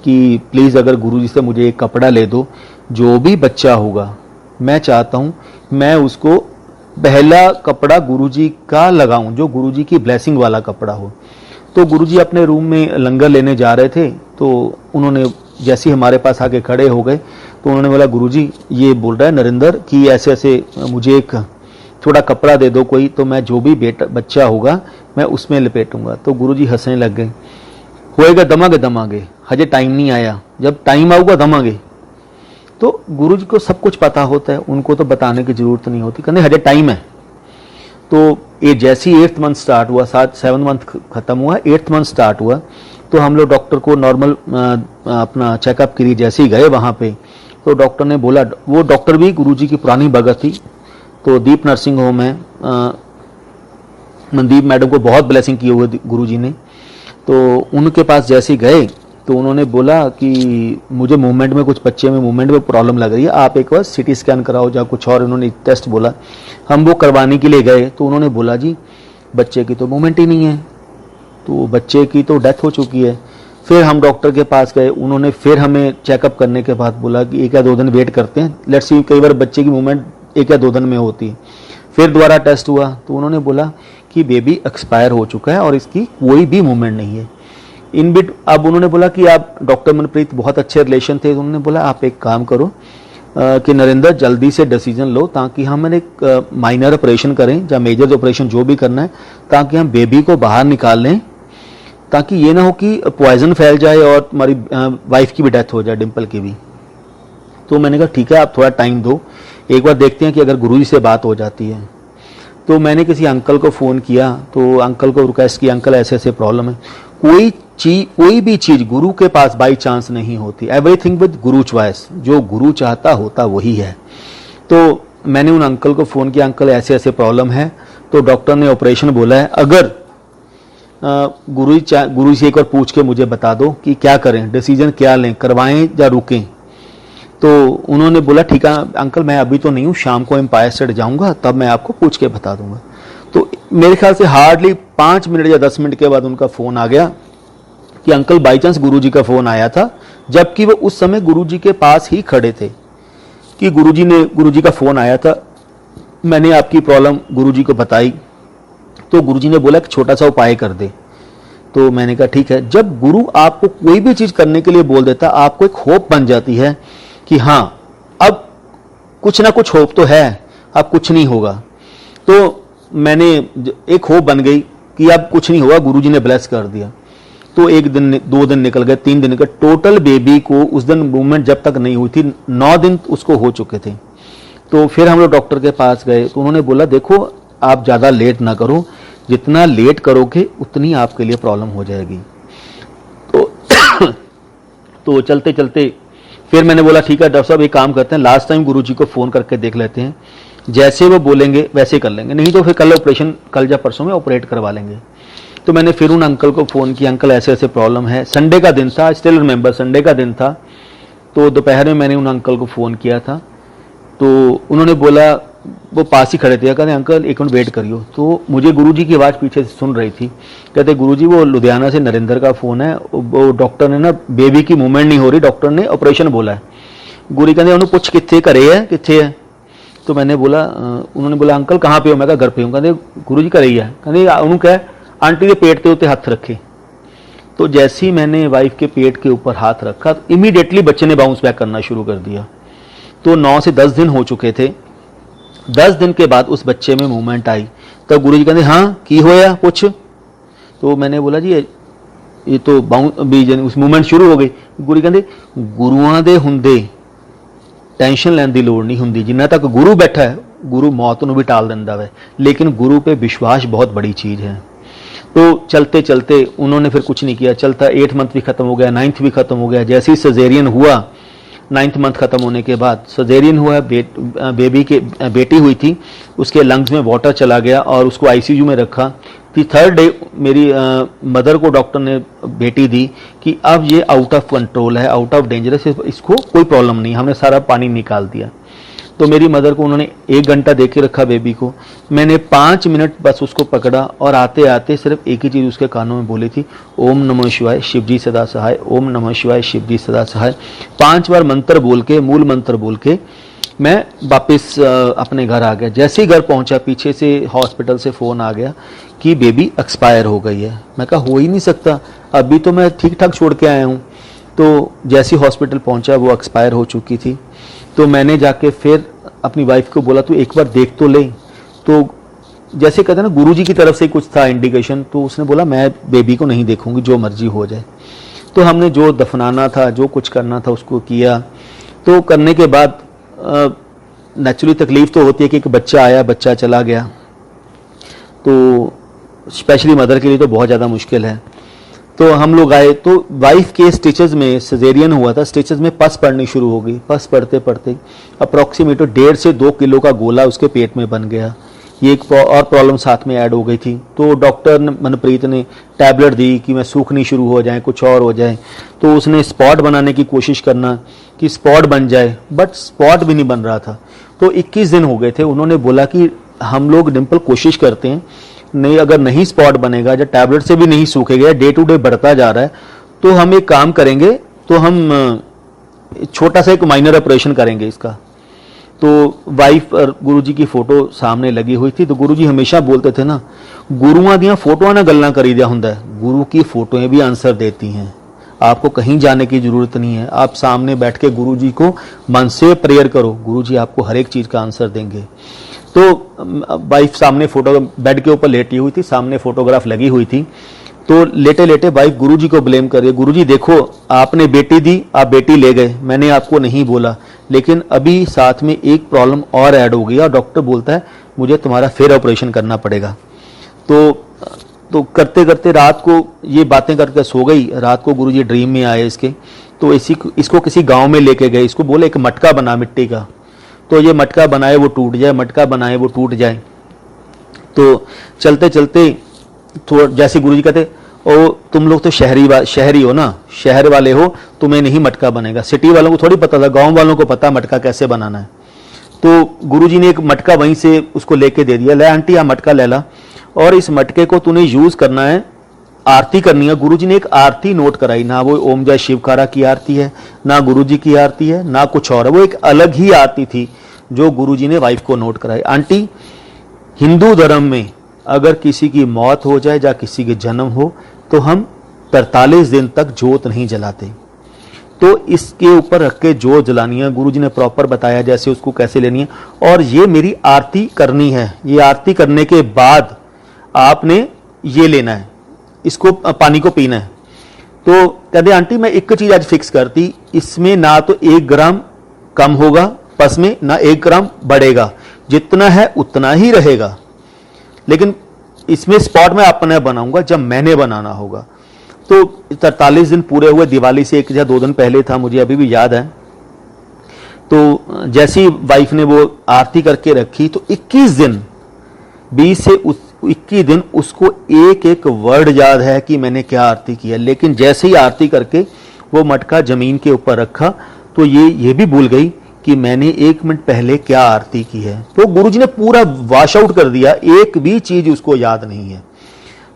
कि प्लीज़ अगर गुरुजी से मुझे एक कपड़ा ले दो, जो भी बच्चा होगा मैं चाहता हूँ मैं उसको पहला कपड़ा गुरुजी का लगाऊं, जो गुरुजी की ब्लेसिंग वाला कपड़ा हो। तो गुरुजी अपने रूम में लंगर लेने जा रहे थे। तो उन्होंने जैसे ही हमारे पास आके खड़े हो गए तो उन्होंने बोला गुरुजी ये बोल रहा है नरेंद्र कि ऐसे ऐसे मुझे एक थोड़ा कपड़ा दे दो कोई, तो मैं जो भी बेटा बच्चा होगा मैं उसमें लपेटूंगा। तो गुरुजी हंसने लग गए, होएगा दमागे दमागे, हजे टाइम नहीं आया, जब टाइम आऊगा दमागे। तो गुरुजी को सब कुछ पता होता है, उनको तो बताने की जरूरत नहीं होती, कहने हजे टाइम है। तो ये जैसे ही 8th मंथ स्टार्ट हुआ, 7 मंथ खत्म हुआ, 8th मंथ स्टार्ट हुआ, तो हम लोग डॉक्टर को नॉर्मल अपना चेकअप के लिए जैसे ही गए वहाँ पे, तो डॉक्टर ने बोला, वो डॉक्टर भी गुरुजी की पुरानी भगत थी, तो दीप नर्सिंग होम है, मनदीप मैडम को बहुत ब्लेसिंग की हुई गुरुजी ने। तो उनके पास जैसे ही गए तो उन्होंने बोला कि मुझे मूवमेंट में कुछ बच्चे में मूवमेंट में प्रॉब्लम लग रही है, आप एक बार सिटी स्कैन कराओ या कुछ और उन्होंने टेस्ट बोला। हम वो करवाने के लिए गए तो उन्होंने बोला जी बच्चे की तो मूवमेंट ही नहीं है, तो बच्चे की तो डेथ हो चुकी है। फिर हम डॉक्टर के पास गए, उन्होंने फिर हमें चेकअप करने के बाद बोला कि 1 या 2 दिन वेट करते हैं, लेट्स सी, कई बार बच्चे की मूवमेंट 1 या 2 दिन में होती है। फिर दोबारा टेस्ट हुआ तो उन्होंने बोला कि बेबी एक्सपायर हो चुका है और इसकी कोई भी मूवमेंट नहीं है। इन बिट अब उन्होंने बोला कि आप डॉक्टर मनप्रीत बहुत अच्छे रिलेशन थे, तो उन्होंने बोला आप एक काम करो कि नरेंद्र जल्दी से डिसीजन लो ताकि हम एक माइनर ऑपरेशन करें या मेजर ऑपरेशन जो भी करना है, ताकि हम बेबी को बाहर निकाल लें, ताकि ये ना हो कि पॉइजन फैल जाए और तुम्हारी वाइफ की भी डेथ हो जाए, डिम्पल की भी। तो मैंने कहा ठीक है आप थोड़ा टाइम दो, एक बार देखते हैं कि अगर गुरुजी से बात हो जाती है। तो मैंने किसी अंकल को फ़ोन किया, तो अंकल को रिक्वेस्ट की अंकल ऐसे ऐसे प्रॉब्लम है। कोई भी चीज गुरु के पास बाई चांस नहीं होती, एवरीथिंग विद गुरु चॉइस, जो गुरु चाहता होता वही है। तो मैंने उन अंकल को फ़ोन किया, अंकल ऐसे ऐसे प्रॉब्लम है, तो डॉक्टर ने ऑपरेशन बोला है, अगर गुरु से एक बार पूछ के मुझे बता दो कि क्या करें, डिसीजन क्या लें, करवाएं या रुकें। तो उन्होंने बोला ठीक है अंकल मैं अभी तो नहीं हूँ, शाम को एम्पायर स्टेट जाऊँगा तब मैं आपको पूछ के बता दूंगा। तो मेरे ख्याल से हार्डली 5 मिनट या 10 मिनट के बाद उनका फ़ोन आ गया कि अंकल बाई चांस गुरुजी का फ़ोन आया था, जबकि वो उस समय गुरुजी के पास ही खड़े थे, कि गुरुजी का फ़ोन आया था, मैंने आपकी प्रॉब्लम गुरुजी को बताई, तो गुरुजी ने बोला कि छोटा सा उपाय कर दे। तो मैंने कहा ठीक है। जब गुरु आपको कोई भी चीज़ करने के लिए बोल देता, आपको एक होप बन जाती है कि हाँ अब कुछ ना कुछ होप तो है, अब कुछ नहीं होगा। तो मैंने एक होप बन गई कि अब कुछ नहीं होगा, गुरुजी ने ब्लेस कर दिया। तो 1 दिन 2 दिन निकल गए, 3 दिन निकल, टोटल बेबी को उस दिन मूवमेंट जब तक नहीं हुई थी 9 दिन उसको हो चुके थे। तो फिर हम लोग डॉक्टर के पास गए, तो उन्होंने बोला देखो आप ज़्यादा लेट ना करो, जितना लेट करोगे उतनी आपके लिए प्रॉब्लम हो जाएगी। तो चलते चलते फिर मैंने बोला ठीक है डॉक्टर साहब एक काम करते हैं, लास्ट टाइम गुरुजी को फ़ोन करके देख लेते हैं, जैसे वो बोलेंगे वैसे कर लेंगे, नहीं तो फिर कल ऑपरेशन, कल या परसों में ऑपरेट करवा लेंगे। तो मैंने फिर उन अंकल को फ़ोन किया, अंकल ऐसे ऐसे प्रॉब्लम है। संडे का दिन था, स्टिल रिमेंबर संडे का दिन था, तो दोपहर में मैंने उन अंकल को फ़ोन किया था, तो उन्होंने बोला, वो पास ही खड़े थे, कहते अंकल एक मिनट वेट करियो। तो मुझे गुरुजी की आवाज़ पीछे से सुन रही थी। कहते गुरुजी वो लुधियाना से नरेंद्र का फ़ोन है, वो डॉक्टर ने ना बेबी की मूवमेंट नहीं हो रही, डॉक्टर ने ऑपरेशन बोला है। गुरुजी कहते उन्होंने पूछ कितने करे है, कितने है। तो मैंने बोला, उन्होंने बोला अंकल कहाँ पे हो, मैं कहा घर पे हूँ। कहते गुरुजी कर रही है, कहते उन्होंने कहा आंटी के पेट के ऊपर हाथ रखे। तो जैसे ही मैंने वाइफ के पेट के ऊपर हाथ रखा तो इमीडिएटली बच्चे ने बाउंस बैक करना शुरू कर दिया। तो 9 से 10 दिन हो चुके थे। 10 दिन के बाद उस बच्चे में मूवमेंट आई। तब गुरुजी कहते हाँ की होया कुछ। तो मैंने बोला जी ये तो उस मूवमेंट शुरू हो गई। गुरु कहते गुरुआं दे हुंदे टेंशन लैन दी लोड़ नहीं हुंदी, जिन्ना तक गुरु बैठा है गुरु मौत नूं भी टाल दिंदा है, लेकिन गुरु पे विश्वास बहुत बड़ी चीज़ है। तो चलते चलते उन्होंने फिर कुछ नहीं किया, चलता 8 मंथ भी खत्म हो गया, 9th भी खत्म हो गया। जैसे ही सजेरियन हुआ, 9th मंथ खत्म होने के बाद सजेरियन हुआ, बेबी के बेटी हुई थी, उसके लंग्स में वाटर चला गया और उसको आईसीयू में रखा। फिर 3rd डे मेरी मदर को डॉक्टर ने बेटी दी कि अब ये आउट ऑफ कंट्रोल है, आउट ऑफ डेंजरस, इसको कोई प्रॉब्लम नहीं। हमने सारा पानी निकाल दिया। तो मेरी मदर को उन्होंने 1 घंटा दे के रखा बेबी को। मैंने 5 मिनट बस उसको पकड़ा और आते आते सिर्फ एक ही चीज़ उसके कानों में बोली थी, ओम नमः शिवाय शिव जी सदा सहाय, ओम नमः शिवाय शिव जी सदा सहाय। 5 बार मंत्र बोल के, मूल मंत्र बोल के मैं वापस अपने घर आ गया। जैसे ही घर पहुंचा, पीछे से हॉस्पिटल से फ़ोन आ गया कि बेबी एक्सपायर हो गई है। मैं कहा हो ही नहीं सकता, अभी तो मैं ठीक ठाक छोड़ के आया हूँ। तो जैसे ही हॉस्पिटल पहुंचा वो एक्सपायर हो चुकी थी। तो मैंने जाके फिर अपनी वाइफ को बोला तू एक बार देख तो ले। तो जैसे कहते हैं ना गुरुजी की तरफ से कुछ था इंडिकेशन, तो उसने बोला मैं बेबी को नहीं देखूंगी, जो मर्जी हो जाए। तो हमने जो दफनाना था, जो कुछ करना था उसको किया। तो करने के बाद नेचुरली तकलीफ तो होती है कि एक बच्चा आया, बच्चा चला गया, तो स्पेशली मदर के लिए तो बहुत ज़्यादा मुश्किल है। तो हम लोग आए तो वाइफ के स्टिचेस में, सजेरियन हुआ था, स्टिचेस में पस पड़नी शुरू हो गई। पस पड़ते पड़ते अप्रॉक्सीमेट 1.5 से 2 किलो का गोला उसके पेट में बन गया। ये एक और प्रॉब्लम साथ में ऐड हो गई थी। तो डॉक्टर मनप्रीत ने टैबलेट दी कि मैं सूखनी शुरू हो जाए, कुछ और हो जाए। तो उसने स्पॉट बनाने की कोशिश करना कि स्पॉट बन जाए, बट स्पॉट भी नहीं बन रहा था। तो 21 दिन हो गए थे। उन्होंने बोला कि हम लोग डिम्पल कोशिश करते हैं, नहीं अगर नहीं स्पॉट बनेगा, जब टैबलेट से भी नहीं सूखेगा, डे टू डे बढ़ता जा रहा है, तो हम एक काम करेंगे, तो हम छोटा सा एक माइनर ऑपरेशन करेंगे इसका। तो वाइफ और गुरुजी की फोटो सामने लगी हुई थी। तो गुरुजी हमेशा बोलते थे ना, गुरुआं दियां फोटोआं ना गल्लां करी दिया हुंदा है, गुरु की फोटोएं भी आंसर देती हैं। आपको कहीं जाने की जरूरत नहीं है, आप सामने बैठ के गुरुजी को मन से प्रेयर करो, गुरुजी आपको हर एक चीज का आंसर देंगे। तो वाइफ सामने फोटो बेड के ऊपर लेटी हुई थी, सामने फोटोग्राफ लगी हुई थी। तो लेटे लेटे वाइफ गुरुजी को ब्लेम कर रही है, गुरुजी देखो आपने बेटी दी, आप बेटी ले गए, मैंने आपको नहीं बोला, लेकिन अभी साथ में एक प्रॉब्लम और ऐड हो गई और डॉक्टर बोलता है मुझे तुम्हारा फिर ऑपरेशन करना पड़ेगा। तो करते करते रात को ये बातें करके सो गई। रात को गुरुजी ड्रीम में आए इसके, तो इसको किसी गाँव में लेके गए। इसको बोले एक मटका बना मिट्टी का, तो ये मटका बनाए वो टूट जाए, मटका बनाए वो टूट जाए। तो चलते चलते तो जैसे गुरुजी कहते ओ तुम लोग तो शहरी हो ना, शहर वाले हो, तुम्हें नहीं मटका बनेगा। सिटी वालों को थोड़ी पता था, गांव वालों को पता मटका कैसे बनाना है। तो गुरुजी ने एक मटका वहीं से उसको लेके दे दिया, ले आंटी आप मटका ले ला और इस मटके को तूने यूज करना है, आरती करनी है। गुरुजी ने एक आरती नोट कराई, ना वो ओम जय शिवकारा की आरती है, ना गुरुजी की आरती है, ना कुछ और है, वो एक अलग ही आरती थी जो गुरुजी ने वाइफ को नोट कराई। आंटी हिंदू धर्म में अगर किसी की मौत हो जाए या किसी के जन्म हो तो हम 43 दिन तक जोत नहीं जलाते। तो इसके ऊपर रख के जोत जलानी है। गुरुजी ने प्रॉपर बताया जैसे उसको कैसे लेनी है, और ये मेरी आरती करनी है। ये आरती करने के बाद आपने ये लेना है, इसको पानी को पीना है। तो कहते आंटी मैं एक चीज आज फिक्स करती, इसमें ना तो 1 ग्राम कम होगा पस में, ना 1 ग्राम बढ़ेगा, जितना है उतना ही रहेगा, लेकिन इसमें स्पॉट में अपने बनाऊंगा जब मैंने बनाना होगा। तो 43 दिन पूरे हुए, दिवाली से 1 या 2 दिन पहले था, मुझे अभी भी याद है। तो जैसे ही वाइफ ने वो आरती करके रखी तो 21 दिन 20 से 21 दिन उसको एक एक वर्ड याद है कि मैंने क्या आरती किया। लेकिन जैसे ही आरती करके वो मटका जमीन के ऊपर रखा तो ये भी भूल गई कि मैंने 1 मिनट पहले क्या आरती की है। तो गुरुजी ने पूरा वॉश आउट कर दिया, एक भी चीज उसको याद नहीं है।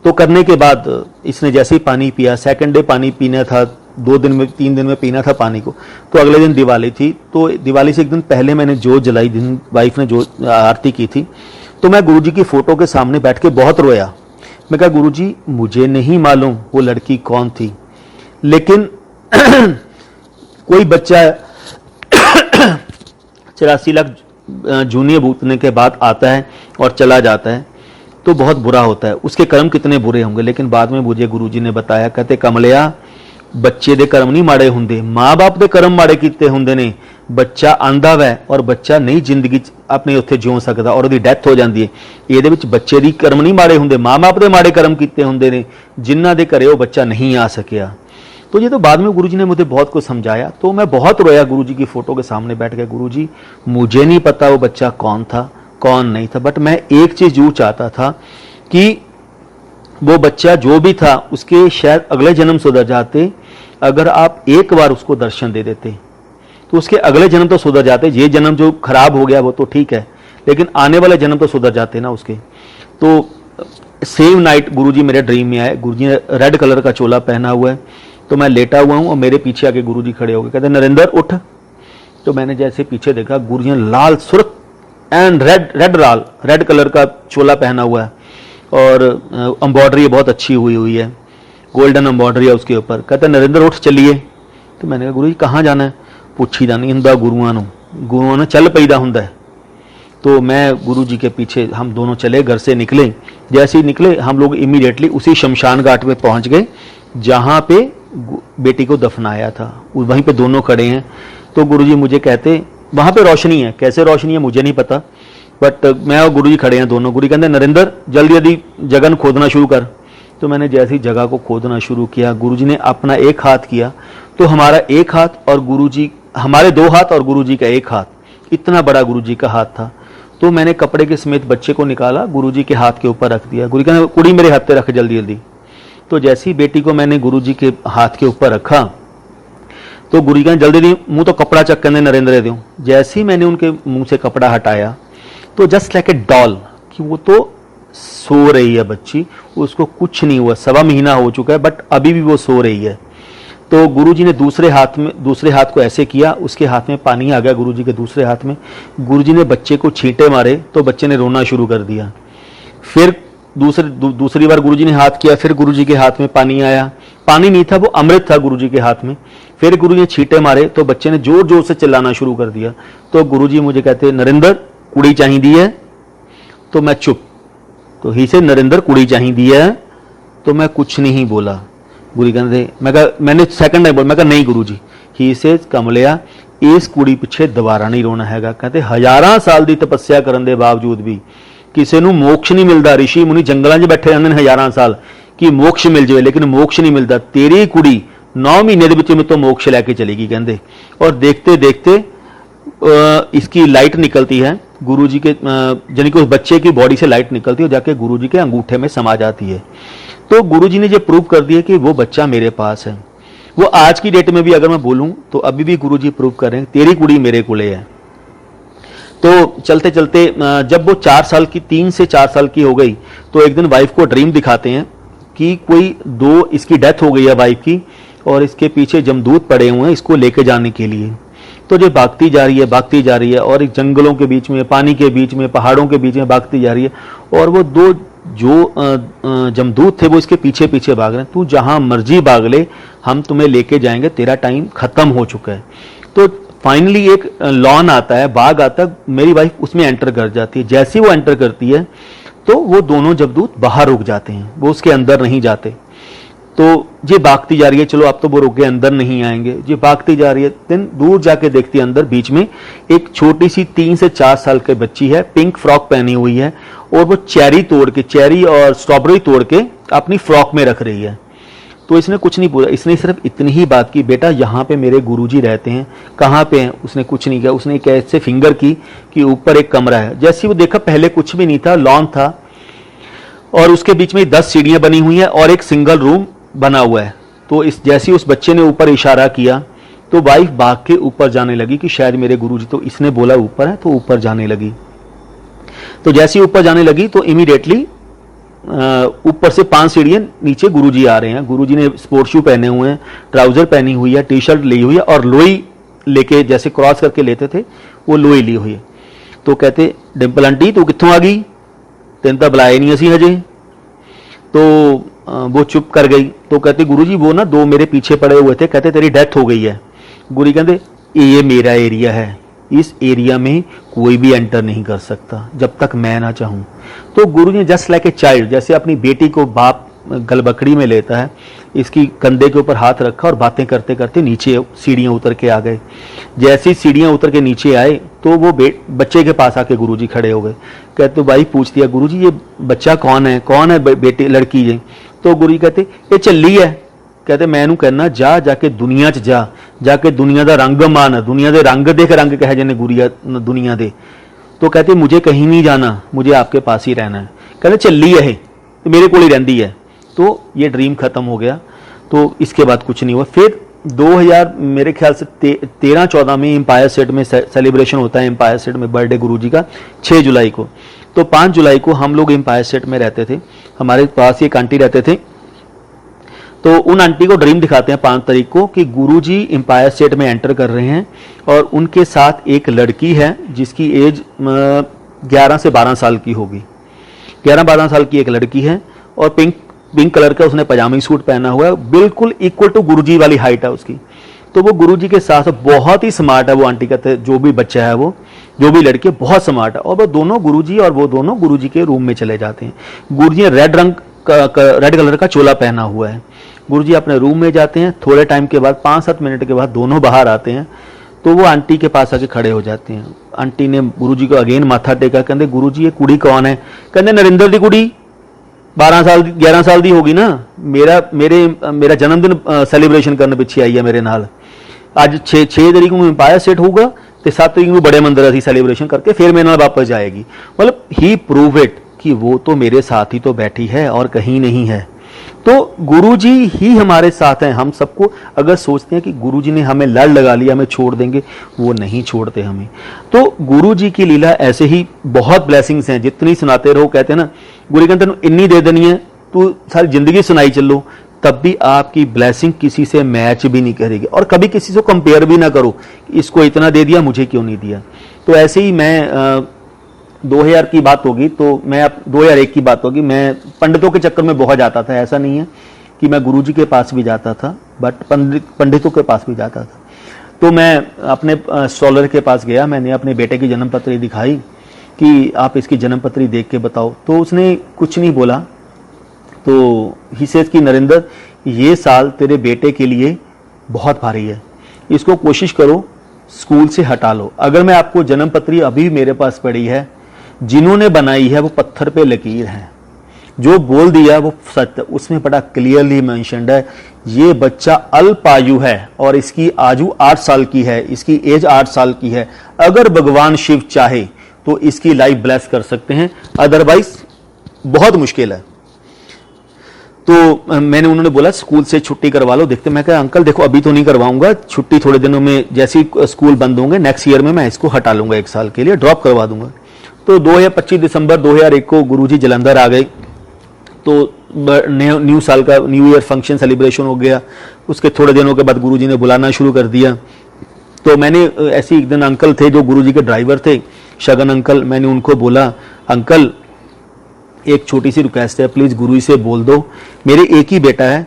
तो करने के बाद इसने जैसे ही पानी पिया, सेकंड डे पानी पीना था, 2 दिन में 3 दिन में पीना था पानी को। तो अगले दिन दिवाली थी, तो दिवाली से 1 दिन पहले मैंने जोत जलाई, दिन वाइफ ने जो आरती की थी। तो मैं गुरुजी की फोटो के सामने बैठ के बहुत रोया। मैं कहा गुरुजी मुझे नहीं मालूम वो लड़की कौन थी, लेकिन कोई बच्चा 84 लाख जूनियर भूतने के बाद आता है और चला जाता है तो बहुत बुरा होता है, उसके कर्म कितने बुरे होंगे। लेकिन बाद में मुझे गुरुजी ने बताया, कहते कमलिया ਬੱਚੇ ਦੇ ਕਰਮ ਨਹੀਂ ਮਾੜੇ ਹੁੰਦੇ, ਮਾਂ-ਬਾਪ ਦੇ ਕਰਮ ਮਾੜੇ ਕੀਤੇ ਹੁੰਦੇ ਨੇ। ਬੱਚਾ ਆਂਦਾ ਵੈ ਔਰ ਬੱਚਾ ਨਹੀਂ ਜ਼ਿੰਦਗੀ 'ਚ ਆਪਣੇ ਉੱਥੇ ਜਿਉ ਸਕਦਾ ਔਰ ਉਹਦੀ ਡੈਥ ਹੋ ਜਾਂਦੀ ਹੈ। ਇਹਦੇ ਵਿੱਚ ਬੱਚੇ ਦੀ ਕਰਮ ਨਹੀਂ ਮਾੜੇ ਹੁੰਦੇ, ਮਾਂ-ਬਾਪ ਦੇ ਮਾੜੇ ਕਰਮ ਕੀਤੇ ਹੁੰਦੇ ਨੇ ਜਿਨ੍ਹਾਂ ਦੇ ਘਰੇ ਉਹ ਬੱਚਾ नहीं आ सकिया। तो ये तो बाद में गुरुजी ने मुझे बहुत कुछ समझाया। तो मैं बहुत रोया गुरुजी की फोटो के सामने बैठ के, गुरुजी मुझे नहीं पता वो बच्चा कौन था कौन नहीं था, बट मैं एक चीज जरूर चाहता था कि वो बच्चा जो भी था उसके शायद अगले जन्म सुधर जाते। अगर आप एक बार उसको दर्शन दे देते तो उसके अगले जन्म तो सुधर जाते। ये जन्म जो खराब हो गया वो तो ठीक है, लेकिन आने वाले जन्म तो सुधर जाते ना उसके। तो सेम नाइट गुरुजी मेरे ड्रीम में आए। गुरुजी ने रेड कलर का चोला पहना हुआ है, तो मैं लेटा हुआ हूं और मेरे पीछे आके गुरुजी खड़े हो गए, कहते नरेंद्र उठ। तो मैंने जैसे पीछे देखा, गुरुजी ने लाल सुर्ख एंड रेड कलर का चोला पहना हुआ है और एम्ब्रॉयडरी बहुत अच्छी हुई है, गोल्डन एम्ब्रॉयडरी है उसके ऊपर। कहते नरेंद्र उठ चलिए। तो मैंने कहा गुरुजी कहाँ जाना है? पूछी दा नहीं हुंदा गुरुआं नूं चल पईदा हुंदा है। तो मैं गुरुजी के पीछे हम दोनों चले, घर से निकले। जैसे ही निकले हम लोग इमीडिएटली उसी शमशान घाट पे पहुंच गए जहां पे बेटी को दफनाया था। वहीं पे दोनों खड़े हैं। तो गुरुजी मुझे कहते वहां पे रोशनी है, कैसे रोशनी है मुझे नहीं पता, बट मैं और गुरुजी खड़े हैं दोनों। गुरुजी कहते नरेंद्र जल्दी जल्दी जगह खोदना शुरू कर। तो मैंने जैसे ही जगह को खोदना शुरू किया, गुरुजी ने अपना एक हाथ किया तो हमारा एक हाथ और गुरुजी, हमारे 2 हाथ और गुरुजी का एक हाथ, इतना बड़ा गुरुजी का हाथ था। तो मैंने कपड़े के समेत बच्चे को निकाला, गुरुजी के हाथ के ऊपर रख दिया। गुरुजी कहते कुड़ी मेरे हाथ पे रख जल्दी जल्दी। तो जैसी बेटी को मैंने गुरुजी के हाथ के ऊपर रखा तो गुरुजी कहते जल्दी दी मुंह तो कपड़ा चक कहते नरेंद्र दो। जैसे ही मैंने उनके मुंह से कपड़ा हटाया तो जस्ट लाइक ए डॉल कि वो तो सो रही है बच्ची, उसको कुछ नहीं हुआ, 1.25 महीना हो चुका है बट अभी भी वो सो रही है। तो गुरुजी ने दूसरे हाथ को ऐसे किया, उसके हाथ में पानी आ गया गुरुजी के दूसरे हाथ में। गुरुजी ने बच्चे को छींटे मारे तो बच्चे ने रोना शुरू कर दिया। फिर दूसरी बार गुरुजी ने हाथ किया, फिर गुरुजी के हाथ में पानी आया, पानी नहीं था वो अमृत था गुरुजी के हाथ में। फिर गुरुजी ने छींटे मारे तो बच्चे ने जोर जोर से चिल्लाना शुरू कर दिया। तो गुरुजी मुझे कहते नरेंद्र कुड़ी चाहिदी है। तो मैं चुप। तो ही से नरेंद्र कुड़ी चाहिदी है। तो मैं कुछ नहीं बोला। गुरु कहते मैंने सेकंड टाइम बोला, मैं कहा नहीं गुरुजी। ही से कमलिया इस कुड़ी पिछे दोबारा नहीं रोना हैगा। कहते 1000 साल की तपस्या करने के बावजूद भी किसी को मोक्ष नहीं मिलता। ऋषि मुनि जंगलों 'ਚ बैठे रहते हैं 1000 साल कि मोक्ष मिल जाए, लेकिन मोक्ष नहीं मिलता। तेरी कुड़ी 9 महीने में तो मोक्ष लैके चलेगी कहते। और देखते देखते इसकी लाइट निकलती है गुरुजी के, यानी कि उस बच्चे की बॉडी से लाइट निकलती है और जाके गुरुजी के अंगूठे में समा जाती है। तो गुरुजी ने ये प्रूव कर दिया कि वो बच्चा मेरे पास है। वो आज की डेट में भी अगर मैं बोलूं तो अभी भी गुरुजी प्रूव कर रहे हैं तेरी कुड़ी मेरे कुले है। तो चलते चलते जब वो 3 से 4 साल की हो गई तो एक दिन वाइफ को ड्रीम दिखाते हैं कि कोई 2 इसकी डेथ हो गई है वाइफ की और इसके पीछे जमदूत पड़े हुए हैं इसको लेके जाने के लिए। तो जो भागती जा रही है और एक जंगलों के बीच में, पानी के बीच में, पहाड़ों के बीच में भागती जा रही है और वो 2 जो जमदूत थे वो इसके पीछे पीछे भाग रहे हैं। तू जहां मर्जी भाग ले, हम तुम्हें लेके जाएंगे, तेरा टाइम खत्म हो चुका है। तो फाइनली एक लॉन आता है, बाग आता है, मेरी वाइफ उसमें एंटर कर जाती है। जैसे ही वो एंटर करती है तो वो दोनों जमदूत बाहर रुक जाते हैं, वो उसके अंदर नहीं जाते। तो ये भागती जा रही है, चलो अब तो वो रुक गए, अंदर नहीं आएंगे। ये भागती जा रही है, दिन दूर जाके देखती है अंदर बीच में एक छोटी सी 3 से 4 साल की बच्ची है, पिंक फ्रॉक पहनी हुई है और वो चेरी और स्ट्रॉबेरी तोड़ के अपनी फ्रॉक में रख रही है। तो इसने कुछ नहीं पूछा, इसने सिर्फ इतनी ही बात की, बेटा यहाँ पे मेरे गुरुजी रहते हैं, कहाँ पे हैं? उसने कुछ नहीं किया। उसने एक ऐसे फिंगर की कि ऊपर एक कमरा है। जैसे ही वो देखा पहले कुछ भी नहीं था, लॉन था और उसके बीच में 10 सीढ़ियां बनी हुई है और एक सिंगल रूम बना हुआ है। तो जैसे ही उस बच्चे ने ऊपर इशारा किया तो वाइफ भाग के ऊपर जाने लगी कि शायद मेरे गुरुजी, तो इसने बोला ऊपर है, तो ऊपर जाने लगी। तो जैसे ही ऊपर जाने लगी तो इमीडिएटली ऊपर से 5 सीढ़ियां नीचे गुरुजी आ रहे हैं। गुरुजी ने स्पोर्ट्स शू पहने हुए हैं, ट्राउजर पहनी हुई है, टी शर्ट ली हुई है और लोई लेके जैसे क्रॉस करके लेते थे वो लोई ली हुई है। तो कहते डिंपल आंटी तू कित्थों आ गई, तेन तो बुलाया नहीं असी हजे। तो वो चुप कर गई। तो कहते गुरुजी वो ना 2 मेरे पीछे पड़े हुए थे, कहते तेरी डेथ हो गई है। गुरुजी कहते ये मेरा एरिया है, इस एरिया में कोई भी एंटर नहीं कर सकता जब तक मैं ना चाहूं। तो गुरुजी जस्ट लाइक ए चाइल्ड, जैसे अपनी बेटी को बाप गलबकड़ी में लेता है, इसकी कंधे के ऊपर हाथ रखा और बातें करते करते नीचे सीढ़ियां उतर के आ गए। जैसी सीढ़ियां उतर के नीचे आए तो वो बच्चे के पास आके गुरुजी खड़े हो गए। कहते भाई पूछ दिया गुरुजी ये बच्चा कौन है बेटी लड़की ये? तो गुरुजी कहते ये चली है। कहते मैं इहनूं कहना जा जाके दुनिया च जाके दुनिया का रंग मान, दुनिया के रंग देख, रंग कह जाने गुरिया दुनिया दे। तो कहते मुझे कहीं नहीं जाना, मुझे आपके पास ही रहना है। कहते चली है तो मेरे को ही रहती है। तो ये ड्रीम खत्म हो गया। तो इसके बाद कुछ नहीं हुआ। फिर 2000 मेरे ख्याल से 13-14 में एम्पायर स्टेट में सेलिब्रेशन होता है, एम्पायर स्टेट में बर्थडे गुरुजी का 6 जुलाई को। तो 5 जुलाई को हम लोग एम्पायर स्टेट में रहते थे, हमारे पास एक आंटी रहते थे। तो उन आंटी को ड्रीम दिखाते हैं 5 तारीख को कि गुरुजी एम्पायर स्टेट में एंटर कर रहे हैं और उनके साथ एक लड़की है जिसकी एज 11 से 12 साल की होगी। 11-12 साल की एक लड़की है और पिंक कलर का उसने पजामी सूट पहना हुआ है, बिल्कुल इक्वल टू गुरुजी वाली हाइट है उसकी। तो वो गुरुजी के साथ बहुत ही स्मार्ट है वो आंटी, कहते जो भी बच्चा है वो, जो भी लड़की है बहुत स्मार्ट है। और वो दोनों गुरुजी और वो दोनों गुरुजी के रूम में चले जाते हैं। गुरुजी ने रेड कलर का चोला पहना हुआ है। गुरुजी अपने रूम में जाते हैं। थोड़े टाइम के बाद 5-7 मिनट के बाद दोनों बाहर आते हैं। तो वो आंटी के पास आके खड़े हो जाते हैं। आंटी ने गुरुजी को अगेन माथा टेका, कहते गुरुजी ये कुड़ी कौन है? कहते नरिंदर दी कुड़ी, 12 साल 11 साल दी होगी ना, मेरा जन्मदिन सेलिब्रेशन करने पिछे आई है मेरे नाल। अज 6 तारीख को एम्पायर स्टेट होगा तो 7 तारीख को बड़े मंदिर असी सेलिब्रेशन करके फिर मेरे नाल वापस जाएगी। मतलब ही प्रूव इट कि वो तो मेरे साथ ही तो बैठी है और कहीं नहीं है। तो गुरुजी ही हमारे साथ हैं। हम सबको अगर सोचते हैं कि गुरुजी ने हमें लड़ लगा लिया, हमें छोड़ देंगे, वो नहीं छोड़ते हमें। तो गुरुजी की लीला ऐसे ही बहुत ब्लेसिंग्स हैं, जितनी सुनाते रहो। कहते हैं ना गुरु कहते तेन इन्नी दे देनी है, तू सारी जिंदगी सुनाई चलो, तब भी आपकी ब्लेसिंग किसी से मैच भी नहीं करेगी। और कभी किसी से कंपेयर भी ना करो, इसको इतना दे दिया मुझे क्यों नहीं दिया। तो ऐसे ही मैं 2000 की बात होगी तो मैं 2001 की बात होगी, मैं पंडितों के चक्कर में बहुत जाता था। ऐसा नहीं है कि मैं गुरुजी के पास भी जाता था, बट पंडितों के पास भी जाता था। तो मैं अपने स्कॉलर के पास गया, मैंने अपने बेटे की जन्मपत्री दिखाई कि आप इसकी जन्मपत्री देख के बताओ। तो उसने कुछ नहीं बोला। तो ही सेज कि नरेंद्र ये साल तेरे बेटे के लिए बहुत भारी है, इसको कोशिश करो स्कूल से हटा लो। अगर मैं आपको जन्मपत्री अभी मेरे पास पड़ी है, जिन्होंने बनाई है वो पत्थर पे लकीर है, जो बोल दिया वो सत्य, उसमें बड़ा क्लियरली मेंशन्ड है ये बच्चा अल्पायु है और इसकी आयु 8 साल की है, इसकी एज 8 साल की है। अगर भगवान शिव चाहे तो इसकी लाइफ ब्लेस कर सकते हैं, अदरवाइज बहुत मुश्किल है। तो मैंने उन्होंने बोला स्कूल से छुट्टी करवा लो। देखते, मैं कहा अंकल देखो अभी तो नहीं करवाऊंगा, छुट्टी थोड़े दिनों में, जैसे ही स्कूल बंद होंगे नेक्स्ट ईयर में मैं इसको हटा लूंगा, 1 साल के लिए ड्रॉप करवा दूंगा। तो 25 दिसंबर 2001 को गुरुजी जलंधर आ गए। तो न्यू साल का न्यू ईयर फंक्शन सेलिब्रेशन हो गया। उसके थोड़े दिनों के बाद गुरुजी ने बुलाना शुरू कर दिया। तो मैंने ऐसे एक दिन अंकल थे जो गुरुजी के ड्राइवर थे, शगन अंकल, मैंने उनको बोला अंकल एक छोटी सी रिक्वेस्ट है, प्लीज गुरुजी से बोल दो, मेरे एक ही बेटा है।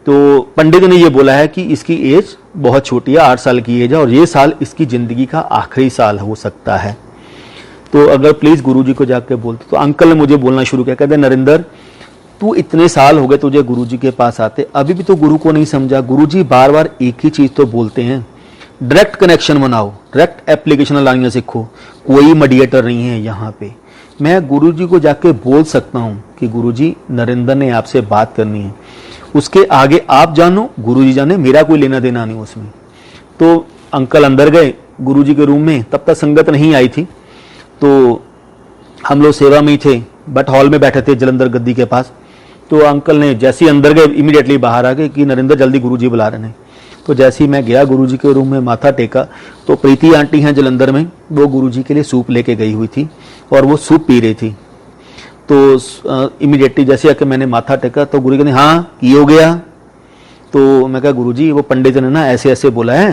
तो पंडित ने ये बोला है कि इसकी एज बहुत छोटी है, 8 साल की एज है और ये साल इसकी जिंदगी का आखिरी साल हो सकता है, तो अगर प्लीज गुरुजी को जाके बोलते। तो अंकल ने मुझे बोलना शुरू किया, कहते नरेंद्र तू इतने साल हो गए तुझे गुरुजी के पास आते, अभी भी तो गुरु को नहीं समझा। गुरुजी बार बार एक ही चीज तो बोलते हैं, डायरेक्ट कनेक्शन बनाओ, डायरेक्ट एप्लीकेशन लाना सीखो, कोई मीडिएटर नहीं है यहाँ पे। मैं गुरुजी को जाके बोल सकता हूँ कि गुरुजी नरेंद्र ने आपसे बात करनी है, उसके आगे आप जानो गुरुजी जाने, मेरा कोई लेना देना नहीं उसमें। तो अंकल अंदर गए गुरुजी के रूम में, तब तक संगत नहीं आई थी, तो हम लोग सेवा में ही थे बट हॉल में बैठे थे जलंधर गद्दी के पास। तो अंकल ने जैसे ही अंदर गए इमीडिएटली बाहर आ गए कि नरेंद्र जल्दी गुरुजी बुला रहे हैं। तो जैसे ही मैं गया गुरुजी के रूम में, माथा टेका, तो प्रीति आंटी हैं जलंधर में, वो गुरुजी के लिए सूप लेके गई हुई थी और वो सूप पी रही थी। तो इमीडिएटली जैसे आके मैंने माथा टेका तो गुरु कहते हाँ ये हो गया। तो मैं कहा गुरुजी वो पंडित ने ना ऐसे ऐसे बोला है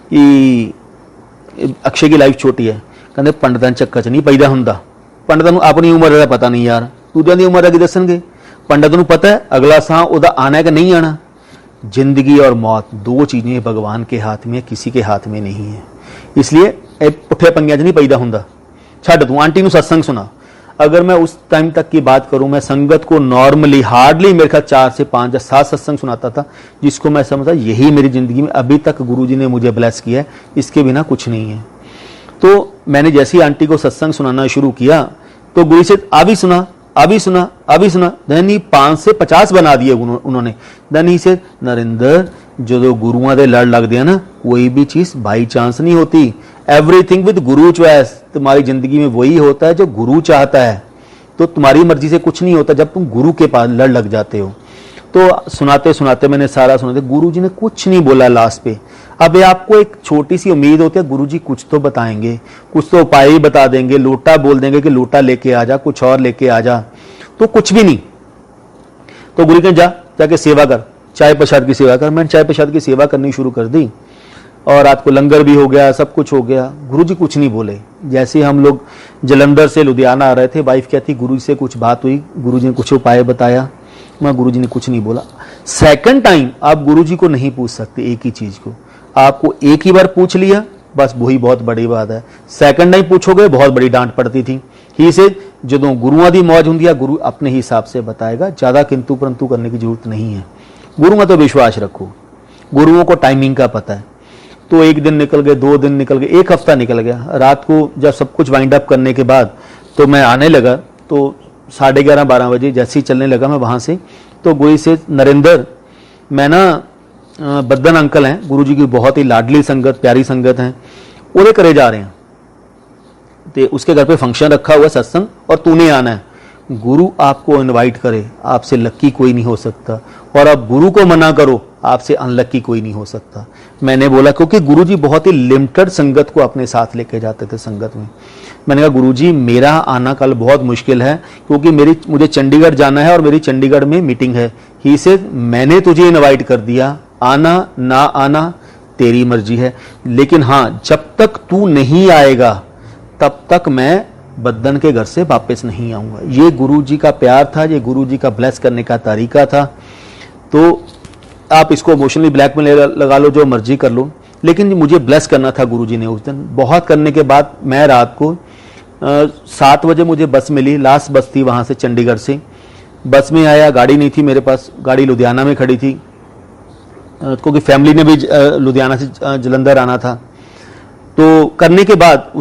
कि अक्षय की लाइफ छोटी है। कहते पंडितां चक्कर च नहीं पैदा हुंदा, पंडितां नूं अपनी उम्र का पता नहीं यार, दूजिਆਂ ਦੀ उम्र की दसणगे। पंडित नूं पता है अगला साह उहदा आना है कि नहीं आना। जिंदगी और मौत दो चीजें भगवान के हाथ में, किसी के हाथ में नहीं है। इसलिए पुठे पंगियां च नहीं पैदा हुंदा। छड्ड तूं आंटी नूं सत्संग सुना। अगर मैं उस टाइम तक की बात करूं, मैं संगत को नॉर्मली हार्डली मेरे ख्याल 4 से 5 या 7 सत्संग सुनाता था, जिसको मैं समझा यही मेरी जिंदगी में अभी तक गुरुजी ने मुझे ब्लेस किया है, इसके बिना कुछ नहीं है। तो मैंने जैसे ही आंटी को सत्संग सुनाना शुरू किया तो गुरु से अभी सुना, अभी सुना, अभी सुना, देन ही 5 से 50 बना दिए उन्होंने। देन ही से नरेंद्र जो गुरुआं दे लड़ लगते हैं ना, कोई भी चीज बाई चांस नहीं होती। Everything with Guru choice. तुम्हारी जिंदगी में वही होता है जो गुरु चाहता है, तो तुम्हारी मर्जी से कुछ नहीं होता जब तुम गुरु के पास लड़ लग जाते हो। तो सुनाते सुनाते मैंने सारा सुना, गुरुजी ने कुछ नहीं बोला लास्ट पे। अब आपको एक छोटी सी उम्मीद होती है गुरुजी कुछ तो बताएंगे, कुछ तो उपाय ही बता देंगे, लोटा बोल देंगे कि लोटा लेके आ जा, कुछ और लेके आ जा, तो कुछ भी नहीं। तो गुरु कहते जाके सेवा कर, चाय प्रसाद की सेवा कर। मैंने चाय प्रसाद की सेवा करनी शुरू कर दी और रात को लंगर भी हो गया, सब कुछ हो गया। गुरुजी कुछ नहीं बोले। जैसे हम लोग जलंधर से लुधियाना आ रहे थे, वाइफ कहती गुरुजी से कुछ बात हुई, गुरुजी ने कुछ उपाय बताया, मैं गुरुजी ने कुछ नहीं बोला। सेकंड टाइम आप गुरुजी को नहीं पूछ सकते एक ही चीज को, आपको एक ही बार पूछ लिया बस वही बहुत बड़ी बात है। सेकंड टाइम पूछोगे बहुत बड़ी डांट पड़ती थी। ही से जो गुरुआं दी मौज हुंदी है, गुरु अपने हिसाब से बताएगा, ज्यादा किंतु परंतु करने की जरूरत नहीं है। गुरु में तो विश्वास रखो, गुरुओं को टाइमिंग का पता है। तो एक दिन निकल गए, 2 दिन निकल गए, एक हफ्ता निकल गया। रात को जब सब कुछ वाइंड अप करने के बाद तो मैं आने लगा, तो 11:30-12 बजे जैसे ही चलने लगा मैं वहां से, तो गुरु से नरेंद्र मैं ना बद्दन अंकल हैं, गुरुजी की बहुत ही लाडली संगत, प्यारी संगत है, उरे करे जा रहे हैं, तो उसके घर पे फंक्शन रखा हुआ सत्संग और तूने आना है। गुरु आपको इनवाइट करे, आपसे लक्की कोई नहीं हो सकता, और आप गुरु को मना करो, आपसे अनलक्की कोई नहीं हो सकता। मैंने बोला क्योंकि गुरुजी बहुत ही लिमिटेड संगत को अपने साथ लेके जाते थे संगत में। मैंने कहा गुरुजी मेरा आना कल बहुत मुश्किल है क्योंकि मुझे चंडीगढ़ जाना है और मेरी चंडीगढ़ में मीटिंग है। ही से मैंने तुझे इनवाइट कर दिया, आना ना आना तेरी मर्जी है, लेकिन हाँ जब तक तू नहीं आएगा तब तक मैं बद्दन के घर से वापस नहीं आऊंगा। ये गुरुजी का प्यार था, ये गुरुजी का ब्लेस करने का तरीका था। तो आप इसको इमोशनली ब्लैकमेल लगा लो, जो मर्जी कर लो, लेकिन मुझे ब्लेस करना था गुरुजी ने उस दिन। बहुत करने के बाद मैं रात को 7 बजे मुझे बस मिली, लास्ट बस थी वहां से चंडीगढ़ से। बस में आया, गाड़ी नहीं थी मेरे पास, गाड़ी लुधियाना में खड़ी थी क्योंकि फैमिली ने भी लुधियाना से जलंधर आना था। तो करने के बाद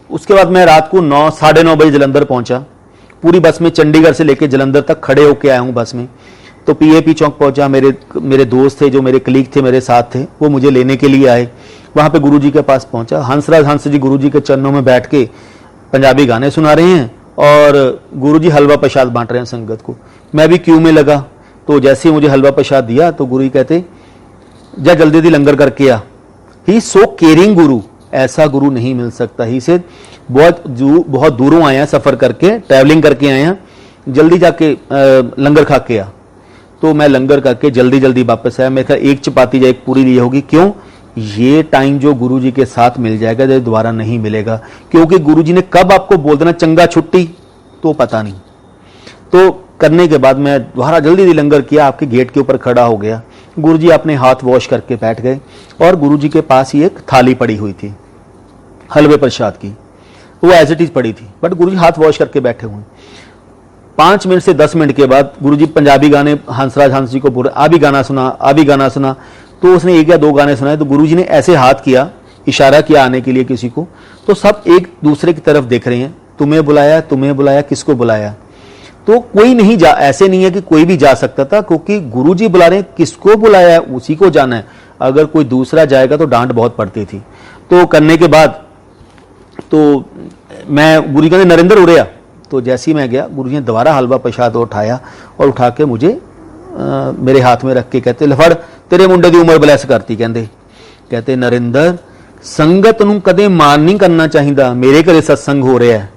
उसके बाद मैं रात को 9-9:30 बजे जलंधर पहुंचा। पूरी बस में चंडीगढ़ से लेकर जलंधर तक खड़े होके आया हूं बस में। तो पीएपी चौक पहुंचा, मेरे दोस्त थे, जो मेरे कलीग थे मेरे साथ थे, वो मुझे लेने के लिए आए। वहां पे गुरुजी के पास पहुंचा, हंस जी गुरुजी के चरणों में बैठ के पंजाबी गाने सुना रहे हैं और गुरुजी हलवा प्रसाद बांट रहे हैं संगत को। मैं भी क्यू में लगा, तो जैसे ही मुझे हलवा प्रसाद दिया तो गुरुजी कहते जा जल्दी लंगर करके आ। ही सो केयरिंग गुरु, ऐसा गुरु नहीं मिल सकता। ही से बहुत दूरों आए हैं, सफर करके ट्रैवलिंग करके आए हैं, जल्दी जाके लंगर खा के आ। तो मैं लंगर करके जल्दी वापस आया। मेरे ख्याल एक चपाती या एक पूरी ली होगी। क्यों? ये टाइम जो गुरुजी के साथ मिल जाएगा जो दोबारा नहीं मिलेगा, क्योंकि गुरुजी ने कब आपको बोल देना चंगा छुट्टी तो पता नहीं। तो करने के बाद मैं दोबारा जल्दी लंगर किया, आपके गेट के ऊपर खड़ा हो गया। गुरुजी अपने हाथ वॉश करके बैठ गए और गुरुजी के पास ही एक थाली पड़ी हुई थी हलवे प्रसाद की, वो एज इट इज पड़ी थी, बट गुरुजी हाथ वॉश करके बैठे हुए। 5 मिनट से 10 मिनट के बाद गुरुजी पंजाबी गाने हंस जी को बोल रहे, अभी गाना सुना। तो उसने 1 या 2 गाने सुनाए, तो गुरुजी ने ऐसे हाथ किया, इशारा किया आने के लिए किसी को। तो सब एक दूसरे की तरफ देख रहे हैं, तुम्हें बुलाया, किसको बुलाया। तो कोई नहीं जा, ऐसे नहीं है कि कोई भी जा सकता था, क्योंकि गुरुजी बुला रहे हैं, किसको बुलाया है उसी को जाना है। अगर कोई दूसरा जाएगा तो डांट बहुत पड़ती थी। तो करने के बाद तो मैं गुरुजी कहते नरेंद्र उड़े आ। तो जैसे ही मैं गया, गुरुजी ने दोबारा हलवा प्रसाद उठाया और उठा के मुझे मेरे हाथ में रख के कहते लफड़ तेरे मुंडे की उम्र ब्लैस करती। कहते नरिंदर संगत नूं कदे मान नहीं करना चाहिए। मेरे घरे सत्संग हो रहा है,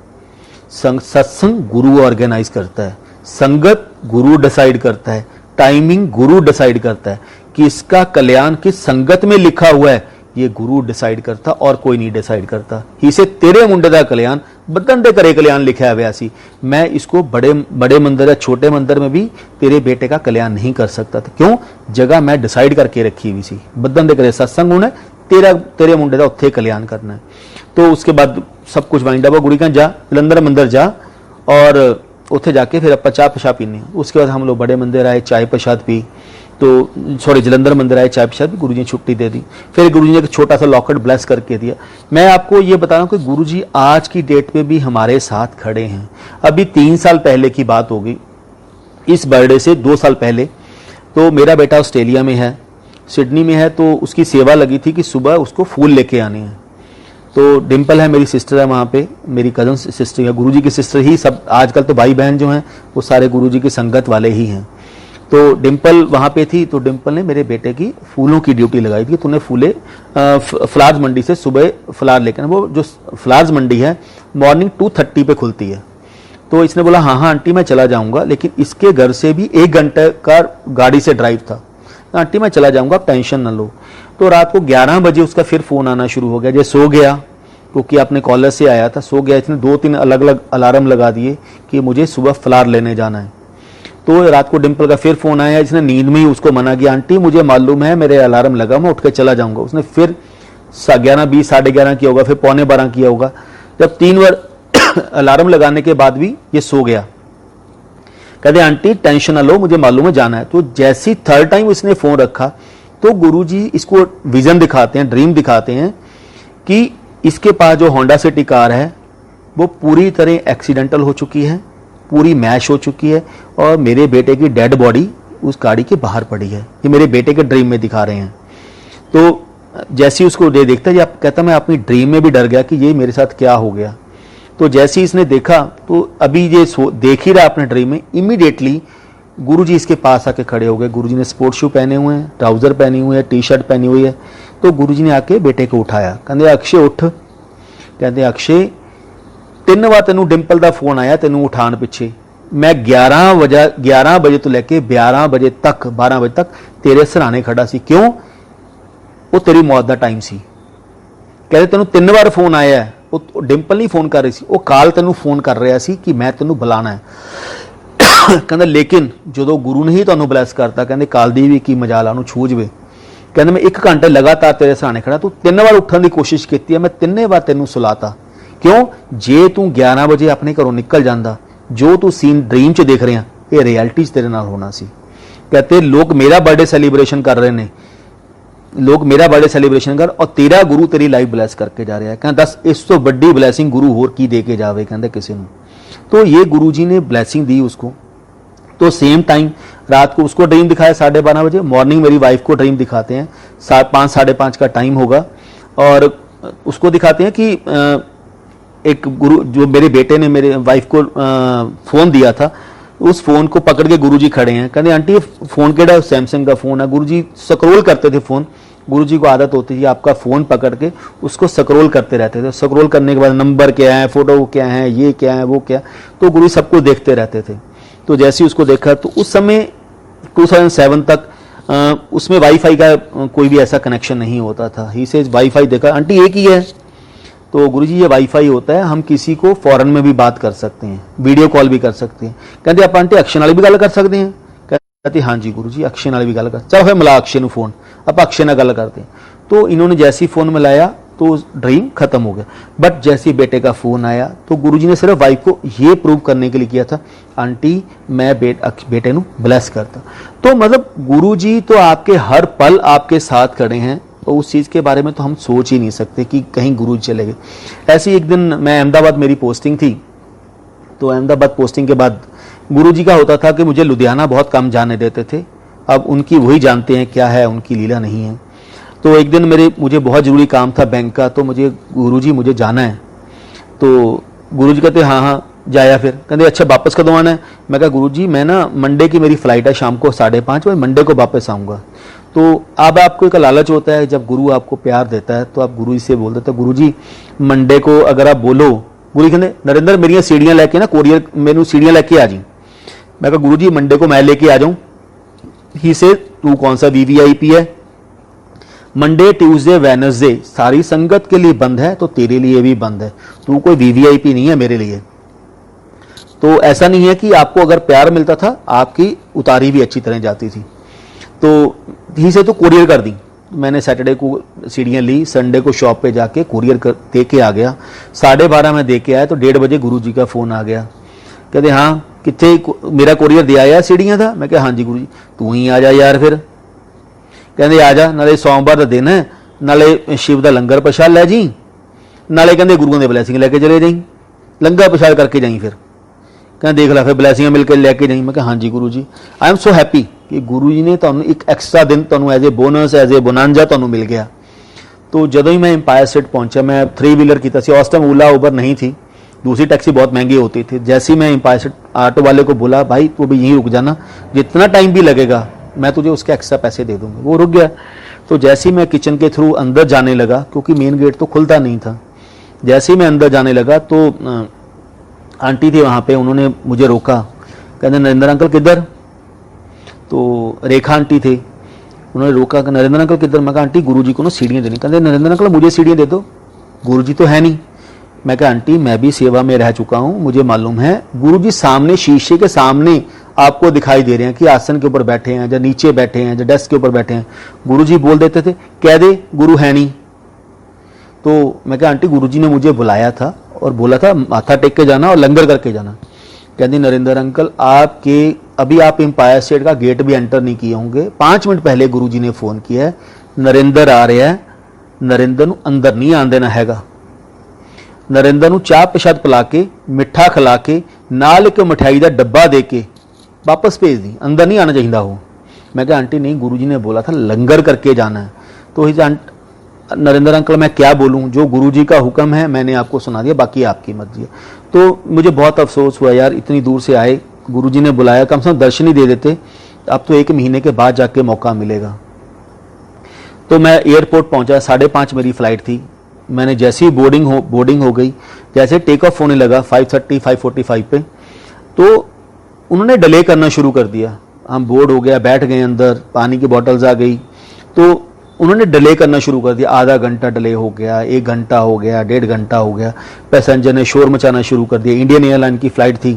सत्संग गुरु ऑर्गेनाइज करता है, संगत गुरु डिसाइड करता है, टाइमिंग गुरु डिसाइड करता है कि इसका कल्याण किस संगत में लिखा हुआ है, ये गुरु डिसाइड करता और कोई नहीं डिसाइड करता। इसे तेरे मुंडे का कल्याण बदन दे करे कल्याण लिखा हुआ सी। मैं इसको बड़े बड़े मंदिर या छोटे मंदिर में भी तेरे बेटे का कल्याण नहीं कर सकता था। क्यों? जगह मैं डिसाइड करके रखी हुई सी, बदन दे करे सत्संग होना, तेरे मुंडे का उत्थे कल्याण करना है। तो उसके बाद सब कुछ वाइंड अप, गुड़ी का जा जलंधर मंदिर जा और उत्थे जाके फिर आप चाह पेशाब पीने। उसके बाद हम लोग बड़े मंदिर आए, चाय प्रसाद पी, तो सॉरी जलंधर मंदिर आए, चाय प्रसाद, गुरु जी ने छुट्टी दे दी। फिर गुरु जी ने एक छोटा सा लॉकेट ब्लेस करके दिया। मैं आपको ये बता रहा हूँ कि गुरु जी आज की डेट पे भी हमारे साथ खड़े हैं। अभी 3 साल पहले की बात होगी, इस बर्थडे से 2 साल पहले, तो मेरा बेटा ऑस्ट्रेलिया में है, सिडनी में है, तो उसकी सेवा लगी थी कि सुबह उसको फूल लेके आने हैं। तो डिम्पल है, मेरी सिस्टर है वहाँ पे, मेरी कजन सिस्टर है, गुरुजी की सिस्टर ही सब। आजकल तो भाई बहन जो हैं वो सारे गुरुजी की संगत वाले ही हैं। तो डिम्पल वहाँ पे थी, तो डिम्पल ने मेरे बेटे की फूलों की ड्यूटी लगाई थी। तूने फूले फ्लावर्स मंडी से सुबह फ्लावर लेकर, वो जो फ्लावर्स मंडी है मॉर्निंग 2:30 पे खुलती है। तो इसने बोला हाँ हाँ आंटी मैं चला जाऊँगा, लेकिन इसके घर से भी 1 घंटे का गाड़ी से ड्राइव था। आंटी मैं चला जाऊँगा, आप टेंशन ना लो। तो रात को 11 बजे उसका फिर फ़ोन आना शुरू हो गया। जो सो गया, क्योंकि अपने कॉलेज से आया था, सो गया। इसने 2-3 अलग अलग अलार्म लगा दिए कि मुझे सुबह फ्लावर लेने जाना है। तो रात को डिम्पल का फिर फ़ोन आया, इसने नींद में ही उसको मना किया, आंटी मुझे मालूम है मेरे अलार्म लगा, मैं उठ के चला जाऊँगा। उसने फिर 11:20 11:30 किया होगा, फिर 11:45 किया होगा। जब 3 बार अलार्म लगाने के बाद भी ये सो गया। कहते आंटी टेंशन ना लो, मुझे मालूम है जाना है। तो जैसी 3rd टाइम इसने फ़ोन रखा तो गुरुजी इसको विजन दिखाते हैं, ड्रीम दिखाते हैं कि इसके पास जो होंडा सिटी कार है वो पूरी तरह एक्सीडेंटल हो चुकी है, पूरी मैश हो चुकी है, और मेरे बेटे की डेड बॉडी उस गाड़ी के बाहर पड़ी है। ये मेरे बेटे के ड्रीम में दिखा रहे हैं। तो जैसे ही उसको देखता है, कहता मैं अपनी ड्रीम में भी डर गया कि ये मेरे साथ क्या हो गया। तो जैसे ही इसने देखा, तो अभी ये देख ही रहा अपने ड्रीम में, इमीडिएटली गुरुजी इसके पास आके खड़े हो गए। गुरुजी ने स्पोर्ट्स शू पहने हुए हैं, ट्राउजर पहनी हुई है, टी-शर्ट पहनी हुई है। तो गुरुजी ने आके बेटे को उठाया, कहते अक्षय उठ। कहते अक्षय 3 बार तेनू डिम्पल का फोन आया तेनू उठाने पिछे, मैं 11 बजे तो लेके 12 बजे तक 12 बजे तक तेरे सराने खड़ा सी। क्यों? वो तेरी मौत का टाइम सी। कहते तेनू 3 बार फोन आया है, वो डिम्पल नहीं फोन कर रही सी, वो काल तेनू फोन कर रहा सी कि मैं तेनू बुलाना है। कहते लेकिन जो गुरु ने ही तुहानू ब्लैस करता, कहते काल दी भी की मजाल आ छू जवे। कहते मैं 1 घंटे लगातार तेरे सराने खड़ा, तू 3 बार उठने की कोशिश की है, मैं 3 बार तेनू सुलाता। क्यों? जे तू 11 बजे अपने घरों निकल जाता, जो तू सीन ड्रीम च देख रहे हैं ये रियलिटी तेरे नाल होना सी। कहते लोग मेरा बर्थडे सेलिब्रेशन कर रहे हैं, लोग मेरा बर्थडे सेलिब्रेशन कर, और तेरा गुरु तेरी लाइफ ब्लैस करके जा रहा है। कहते दस इस तो बड़ी ब्लैसिंग गुरु होर की दे के जावे, कहते किसी ने। तो ये गुरु जी ने ब्लैसिंग दी उसको। तो सेम टाइम रात को उसको ड्रीम दिखाया 12:30 बजे, मॉर्निंग मेरी वाइफ को ड्रीम दिखाते हैं 5 साढ़े 5 का टाइम होगा, और उसको दिखाते हैं कि एक गुरु जो मेरे बेटे ने मेरे वाइफ को फ़ोन दिया था, उस फ़ोन को पकड़ के गुरुजी खड़े हैं। कहते आंटी ये फ़ोन केड़ा? सैमसंग का फ़ोन है। गुरुजी स्क्रॉल करते थे फ़ोन, गुरुजी को आदत होती थी आपका फ़ोन पकड़ के उसको स्क्रॉल करते रहते थे। स्क्रॉल करने के बाद नंबर क्या है, फ़ोटो क्या है, ये क्या है, वो क्या, तो गुरुजी सबको देखते रहते थे। तो जैसे ही उसको देखा, तो उस समय 2007 तक उसमें वाईफाई का कोई भी ऐसा कनेक्शन नहीं होता था। ही से वाईफाई देखा, आंटी एक ही है। तो गुरुजी ये वाईफाई होता है, हम किसी को फॉरेन में भी बात कर सकते हैं, वीडियो कॉल भी कर सकते हैं। कहते आप आंटी अक्षय नाल भी गल कर सकते हैं? कहते हाँ जी गुरुजी अक्षय नाल भी गल कर। चलो फिर मिला अक्षय फोन, आप अक्षय नाल गल करते हैं। तो इन्होंने जैसे ही फोन मिलाया तो ड्रीम खत्म हो गया। बट जैसे ही बेटे का फोन आया तो गुरुजी ने सिर्फ वाइफ को ये प्रूव करने के लिए किया था, आंटी मैं बेटे नू ब्लेस करता। तो मतलब गुरुजी तो आपके हर पल आपके साथ खड़े हैं, तो उस चीज़ के बारे में तो हम सोच ही नहीं सकते कि कहीं गुरु चले गए। ऐसे ही एक दिन मैं अहमदाबाद, मेरी पोस्टिंग थी, तो अहमदाबाद पोस्टिंग के बाद गुरुजी का होता था कि मुझे लुधियाना बहुत कम जाने देते थे। अब उनकी वही जानते हैं क्या है, उनकी लीला नहीं है। तो एक दिन मुझे बहुत ज़रूरी काम था बैंक का, तो मुझे जाना है। तो गुरुजी कहते हाँ हाँ जाया। फिर कहते अच्छा वापस कदों आना है? मैं कहा गुरुजी मैं ना मंडे की मेरी फ़्लाइट है शाम को 5:30 बजे, मंडे को वापस आऊँगा। तो अब आपको एक लालच होता है, जब गुरु आपको प्यार देता है तो आप गुरु जी से बोल देते हो, गुरु जी मंडे को अगर आप बोलो, गुरु जी कहते नरेंद्र मेरी सीढ़ियां लेके ना कोरियर मेनू सीढ़ियां लेके आ जी। मैं कहा गुरु जी मंडे को मैं लेके आ जाऊं। ही से तू कौन सा वीवीआईपी है, मंडे ट्यूसडे वेडनेसडे सारी संगत के लिए बंद है तो तेरे लिए भी बंद है, तू कोई वीवीआईपी नहीं है मेरे लिए। तो ऐसा नहीं है कि आपको अगर प्यार मिलता था आपकी उतारी भी अच्छी तरह जाती थी। तो ही से तो कोरियर कर दी मैंने, सैटरडे को सीढ़ियाँ ली, संडे को शॉप पे जाके कोरियर दे के आ गया। 12:30 में दे के आया तो 1:30 बजे गुरु जी का फोन आ गया, कहते हाँ कितने मेरा कोरियर दे आया सीढ़ियाँ था। मैं कहा हाँ जी गुरु जी, तू ही आ जा यार फिर। कहते आ जा, नाले सोमवार का दिन है, नाले शिव का लंगर प्रशाद लै जी, नाले कहते गुरुओं के ब्लैसिंग लैके चले जाई, लंगर प्रशाद करके जाई। फिर कहते देख ला फिर ब्लैसिंग मिलकर लैके जाई। मैं कहा हाँ जी गुरु जी, आई एम सो हैप्पी कि गुरु जी ने तुहानू एक एक्स्ट्रा दिन तुहानू as a bonus as a bonanza तुहानू मिल गया। तो जदों ही मैं एम्पायर स्टेट पहुंचा, मैं 3 व्हीलर किया सी, उस टाइम ओला उबर नहीं थी, दूसरी टैक्सी बहुत महंगी होती थी। जैसे ही मैं एम्पायर स्टेट ऑटो वाले को बोला भाई तू भी यहीं रुक जाना, जितना टाइम भी लगेगा मैं तुझे उसके एक्स्ट्रा पैसे दे दूंगा, वो रुक गया। तो जैसे ही मैं किचन के थ्रू अंदर जाने लगा, क्योंकि मेन गेट तो खुलता नहीं था, जैसे ही मैं अंदर जाने लगा तो आंटी थी वहाँ पे, उन्होंने मुझे रोका, कहते नरेंद्र अंकल किधर। तो रेखा आंटी थे, उन्होंने रोका कि नरेंद्र अंकल किधर। मैं कहा आंटी गुरुजी को ना सीढ़ियाँ देनी। कहते नरेंद्र अंकल मुझे सीढ़ियाँ दे दो, गुरुजी तो है नहीं। मैं कहा आंटी मैं भी सेवा में रह चुका हूँ, मुझे मालूम है, गुरुजी सामने शीशे के सामने आपको दिखाई दे रहे हैं कि आसन के ऊपर बैठे हैं या नीचे बैठे हैं या डेस्क के ऊपर बैठे हैं। गुरुजी बोल देते थे कह दे गुरु है नहीं। तो मैं कहा आंटी गुरुजी ने मुझे बुलाया था और बोला था माथा टेक के जाना और लंगर करके जाना। कहती नरेंद्र अंकल आपके अभी आप एम्पायर स्टेट का गेट भी एंटर नहीं किए होंगे, 5 मिनट पहले गुरुजी ने फोन किया है, नरेंद्र आ रहा है, नरेंद्र नू अंदर नहीं आन देना हैगा, नरेंद्र नू चाह प्रशाद पिला के मिठा खिला के नाल एक मिठाई का डब्बा दे के वापस भेज दी, अंदर नहीं आना चाहिए हो। मैं कहा आंटी नहीं गुरुजी ने बोला था लंगर करके जाना है। तो ही नरेंद्र अंकल मैं क्या बोलूं, जो गुरुजी का हुक्म है मैंने आपको सुना दिया, बाकी आपकी मर्जी है। तो मुझे बहुत अफसोस हुआ यार, इतनी दूर से आए, गुरुजी ने बुलाया, कम से कम दर्शन ही दे देते, अब तो 1 महीने के बाद जाके मौका मिलेगा। तो मैं एयरपोर्ट पहुंचा, 5:30 मेरी फ्लाइट थी। मैंने जैसे ही बोर्डिंग हो गई, जैसे टेक ऑफ होने लगा 5:30 5:45 पे, तो उन्होंने डिले करना शुरू कर दिया। हम बोर्ड हो गया, बैठ गए अंदर, पानी की बॉटल्स आ गई, तो उन्होंने डिले करना शुरू कर दिया। आधा घंटा डिले हो गया, 1 घंटा हो गया, 1.5 घंटा हो गया। पैसेंजर ने शोर मचाना शुरू कर दिया, इंडियन एयरलाइन की फ्लाइट थी,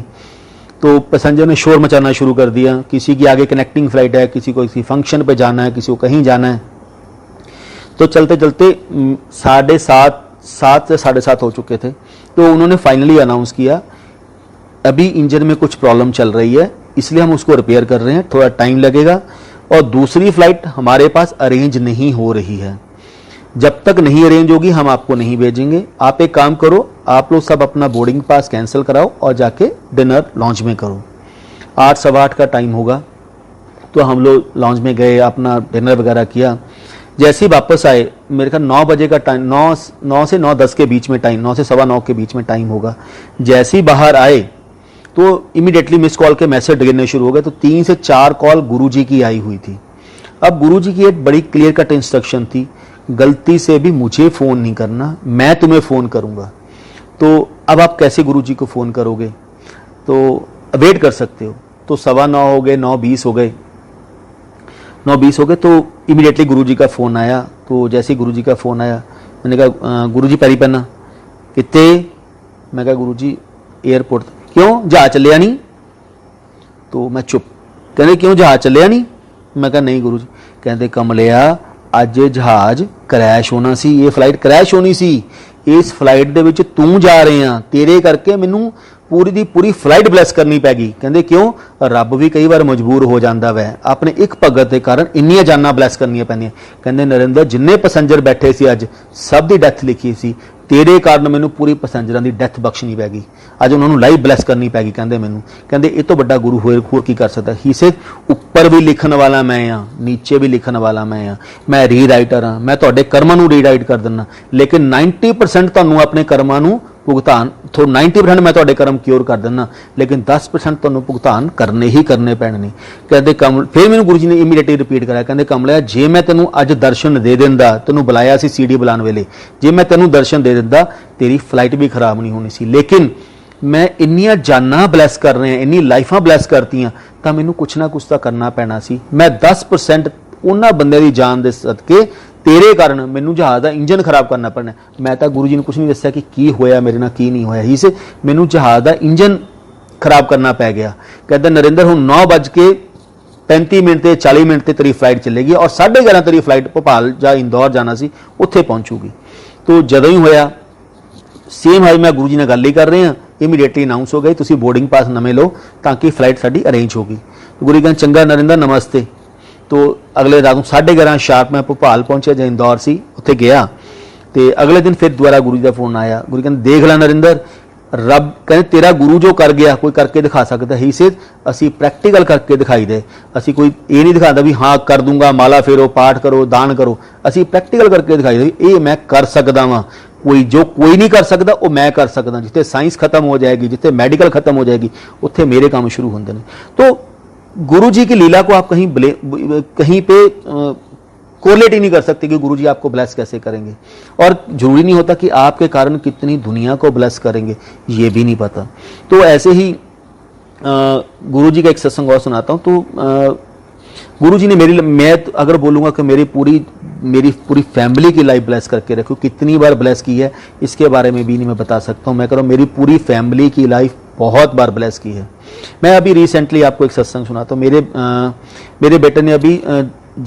तो पैसेंजर ने शोर मचाना शुरू कर दिया। किसी की आगे कनेक्टिंग फ्लाइट है, किसी को किसी फंक्शन पे जाना है, किसी को कहीं जाना है। तो चलते चलते 7:30 से 7:30 हो चुके थे। तो उन्होंने फाइनली अनाउंस किया अभी इंजन में कुछ प्रॉब्लम चल रही है, इसलिए हम उसको रिपेयर कर रहे हैं, थोड़ा टाइम लगेगा और दूसरी फ्लाइट हमारे पास अरेंज नहीं हो रही है, जब तक नहीं अरेंज होगी हम आपको नहीं भेजेंगे। आप एक काम करो, आप लोग सब अपना बोर्डिंग पास कैंसिल कराओ और जाके डिनर लॉन्च में करो। 8 सवा 8 का टाइम होगा। तो हम लोग लॉन्च में गए, अपना डिनर वगैरह किया। जैसे ही वापस आए, मेरे ख्याल 9 बजे का टाइम, 9 से 9:10 के बीच में टाइम, 9 से सवा 9 के बीच में टाइम होगा। जैसे ही बाहर आए तो इमीडिएटली मिस कॉल के मैसेज गिरने शुरू हो गए। तो 3 से 4 कॉल गुरुजी की आई हुई थी। अब गुरुजी की एक बड़ी क्लियर कट इंस्ट्रक्शन थी, गलती से भी मुझे फोन नहीं करना, मैं तुम्हें फोन करूंगा। तो अब आप कैसे गुरुजी को फोन करोगे, तो वेट कर सकते हो। तो 9:15 हो गए, 9:20 हो गए, 9:20 हो गए, तो इमीडिएटली गुरुजी का फोन आया। तो जैसे ही गुरुजी का फोन आया, मैंने कहा गुरुजी पैरी पन्ना कितने। मैं कहा गुरुजी एयरपोर्ट। क्यों जहाज चलिया नहीं। तो मैं चुप। कहते क्यों जहाज चलिया नहीं। मैं कहा नहीं गुरुजी। कहते कमलिया अज जहाज क्रैश होना सी, ये फ्लाइट क्रैश होनी सी, इस फ्लाइट दे विच तू जा रहे हैं, तेरे करके मैनू पूरी दी पूरी फ्लाइट ब्लैस करनी पैगी। कहते क्यों, रब भी कई बार मजबूर हो जाता वै, अपने एक भगत के कारण इन्नियां जाना ब्लैस करनियां पैंदियां। कहते नरेंद्र जिन्ने पैसेंजर बैठे सी अज सब की डेथ लिखी सी, तेरे कारण मैनू पूरी पैसेंजर की डेथ बख्शनी पैगी, अज उन्होंने लाइव ब्लैस करनी पैगी। कहते मैनू, कहते इस तो बड़ा गुरु होर की कर सकता। ही से उपर भी लिखण वाला मैं हाँ, नीचे भी लिखण वाला मैं हाँ, मैं रीराइटर हाँ, मैं तुहाडे कर्मां नू रीराइट कर दिना, लेकिन 90% तुहानू अपने कर्मां नू ਭੁਗਤਾਨ ਥੋ 90% ਮੈਂ ਤੁਹਾਡੇ ਕਰਮ ਕਿਉਰ ਕਰ ਦਿੰਦਾ, ਲੇਕਿਨ 10% ਤੁਹਾਨੂੰ ਭੁਗਤਾਨ ਕਰਨੇ ਹੀ ਕਰਨੇ ਪੈਣੇ ਨੇ। ਕਹਿੰਦੇ ਕਮਲ, ਫਿਰ ਮੈਨੂੰ ਗੁਰੂ ਜੀ ਨੇ ਇਮੀਡੀਏਟਲੀ ਰਿਪੀਟ ਕਰਾਇਆ, ਕਹਿੰਦੇ ਕਮਲਿਆ ਜੇ ਮੈਂ ਤੈਨੂੰ ਅੱਜ ਦਰਸ਼ਨ ਦੇ ਦਿੰਦਾ, ਤੈਨੂੰ ਬੁਲਾਇਆ ਸੀ ਸੀਡੀ ਬੁਲਾਉਣ ਵੇਲੇ, ਜੇ ਮੈਂ ਤੈਨੂੰ ਦਰਸ਼ਨ ਦੇ ਦਿੰਦਾ ਤੇਰੀ ਫਲਾਈਟ ਵੀ ਖਰਾਬ ਨਹੀਂ ਹੋਣੀ ਸੀ, ਲੇਕਿਨ ਮੈਂ ਇੰਨੀਆਂ ਜਾਨਾਂ ਬਲੈਸ ਕਰ ਰਿਹਾ, ਇੰਨੀ ਲਾਈਫਾਂ ਬਲੈਸ ਕਰਤੀਆਂ, ਤਾਂ ਮੈਨੂੰ ਕੁਛ ਨਾ ਕੁਛ ਤਾਂ ਕਰਨਾ ਪੈਣਾ ਸੀ। ਮੈਂ 10% ਉਹਨਾਂ ਬੰਦੇ ਦੀ ਜਾਨ ਦੇ ਸਦਕੇ तेरे कारण मैनू जहाज़ का इंजन खराब करना पड़ना। मैं तो गुरु जी ने कुछ नहीं दस्या कि की होया मेरे नाल की नहीं होया, ही से मैनू जहाज़ का इंजन खराब करना पै गया। कहता नरेंद्र हुण 9:35 ते 40 मिनट ते तेरी फ्लाइट चलेगी और 11:30 तेरी फ्लाइट भोपाल या इंदौर जाना सी, उत्थे पहुंचूगी। तो जदों ही होया सेम हाई मैं गुरु जी नाल गल ही कर रहे हैं, इमीडिएटली अनाउंस हो गई तुसीं बोर्डिंग पास नवें लो ताकि फ्लाइट साडी अरेंज होगी। गुरु जी कहते चंगा नरेंद्र नमस्ते। तो अगले रात 11:30 शार्प मैं भोपाल पहुंचा, जो इंदौर सी उत्थे गया। तो अगले दिन फिर दोबारा गुरु जी का फोन आया, गुरु कहते देख ला नरेंद्र, रब कहते तेरा गुरु जो कर गया कोई करके दिखा सकता ही से, असी प्रैक्टिकल करके दिखाई दे। असी कोई ये नहीं दिखाता भी हाँ कर दूंगा, माला फेरो, पाठ करो, दान करो, असी प्रैक्टिकल करके दिखाई दे ये मैं कर सकदा वां। कोई जो कोई नहीं कर सकता वो मैं कर सकदा। जिथे साइंस खत्म हो जाएगी, जिथे मेडिकल खत्म हो जाएगी, उत्थे मेरे काम शुरू होंदे ने। तो गुरु जी की लीला को आप कहीं पे कोरिलेट ही नहीं कर सकते कि गुरु जी आपको ब्लेस कैसे करेंगे, और जरूरी नहीं होता कि आपके कारण कितनी दुनिया को ब्लेस करेंगे, ये भी नहीं पता। तो ऐसे ही गुरु जी का एक सत्संग और सुनाता हूँ। तो गुरु जी ने मैं अगर बोलूँगा कि मेरी पूरी फैमिली की लाइफ ब्लेस करके रखी, कितनी बार ब्लेस की है इसके बारे में भी नहीं मैं बता सकता हूँ। मैं कह रहा हूँ मेरी पूरी फैमिली की लाइफ बहुत बार ब्लेस की है। मैं अभी रिसेंटली आपको एक सत्संग सुनाता हूँ। मेरे बेटे ने अभी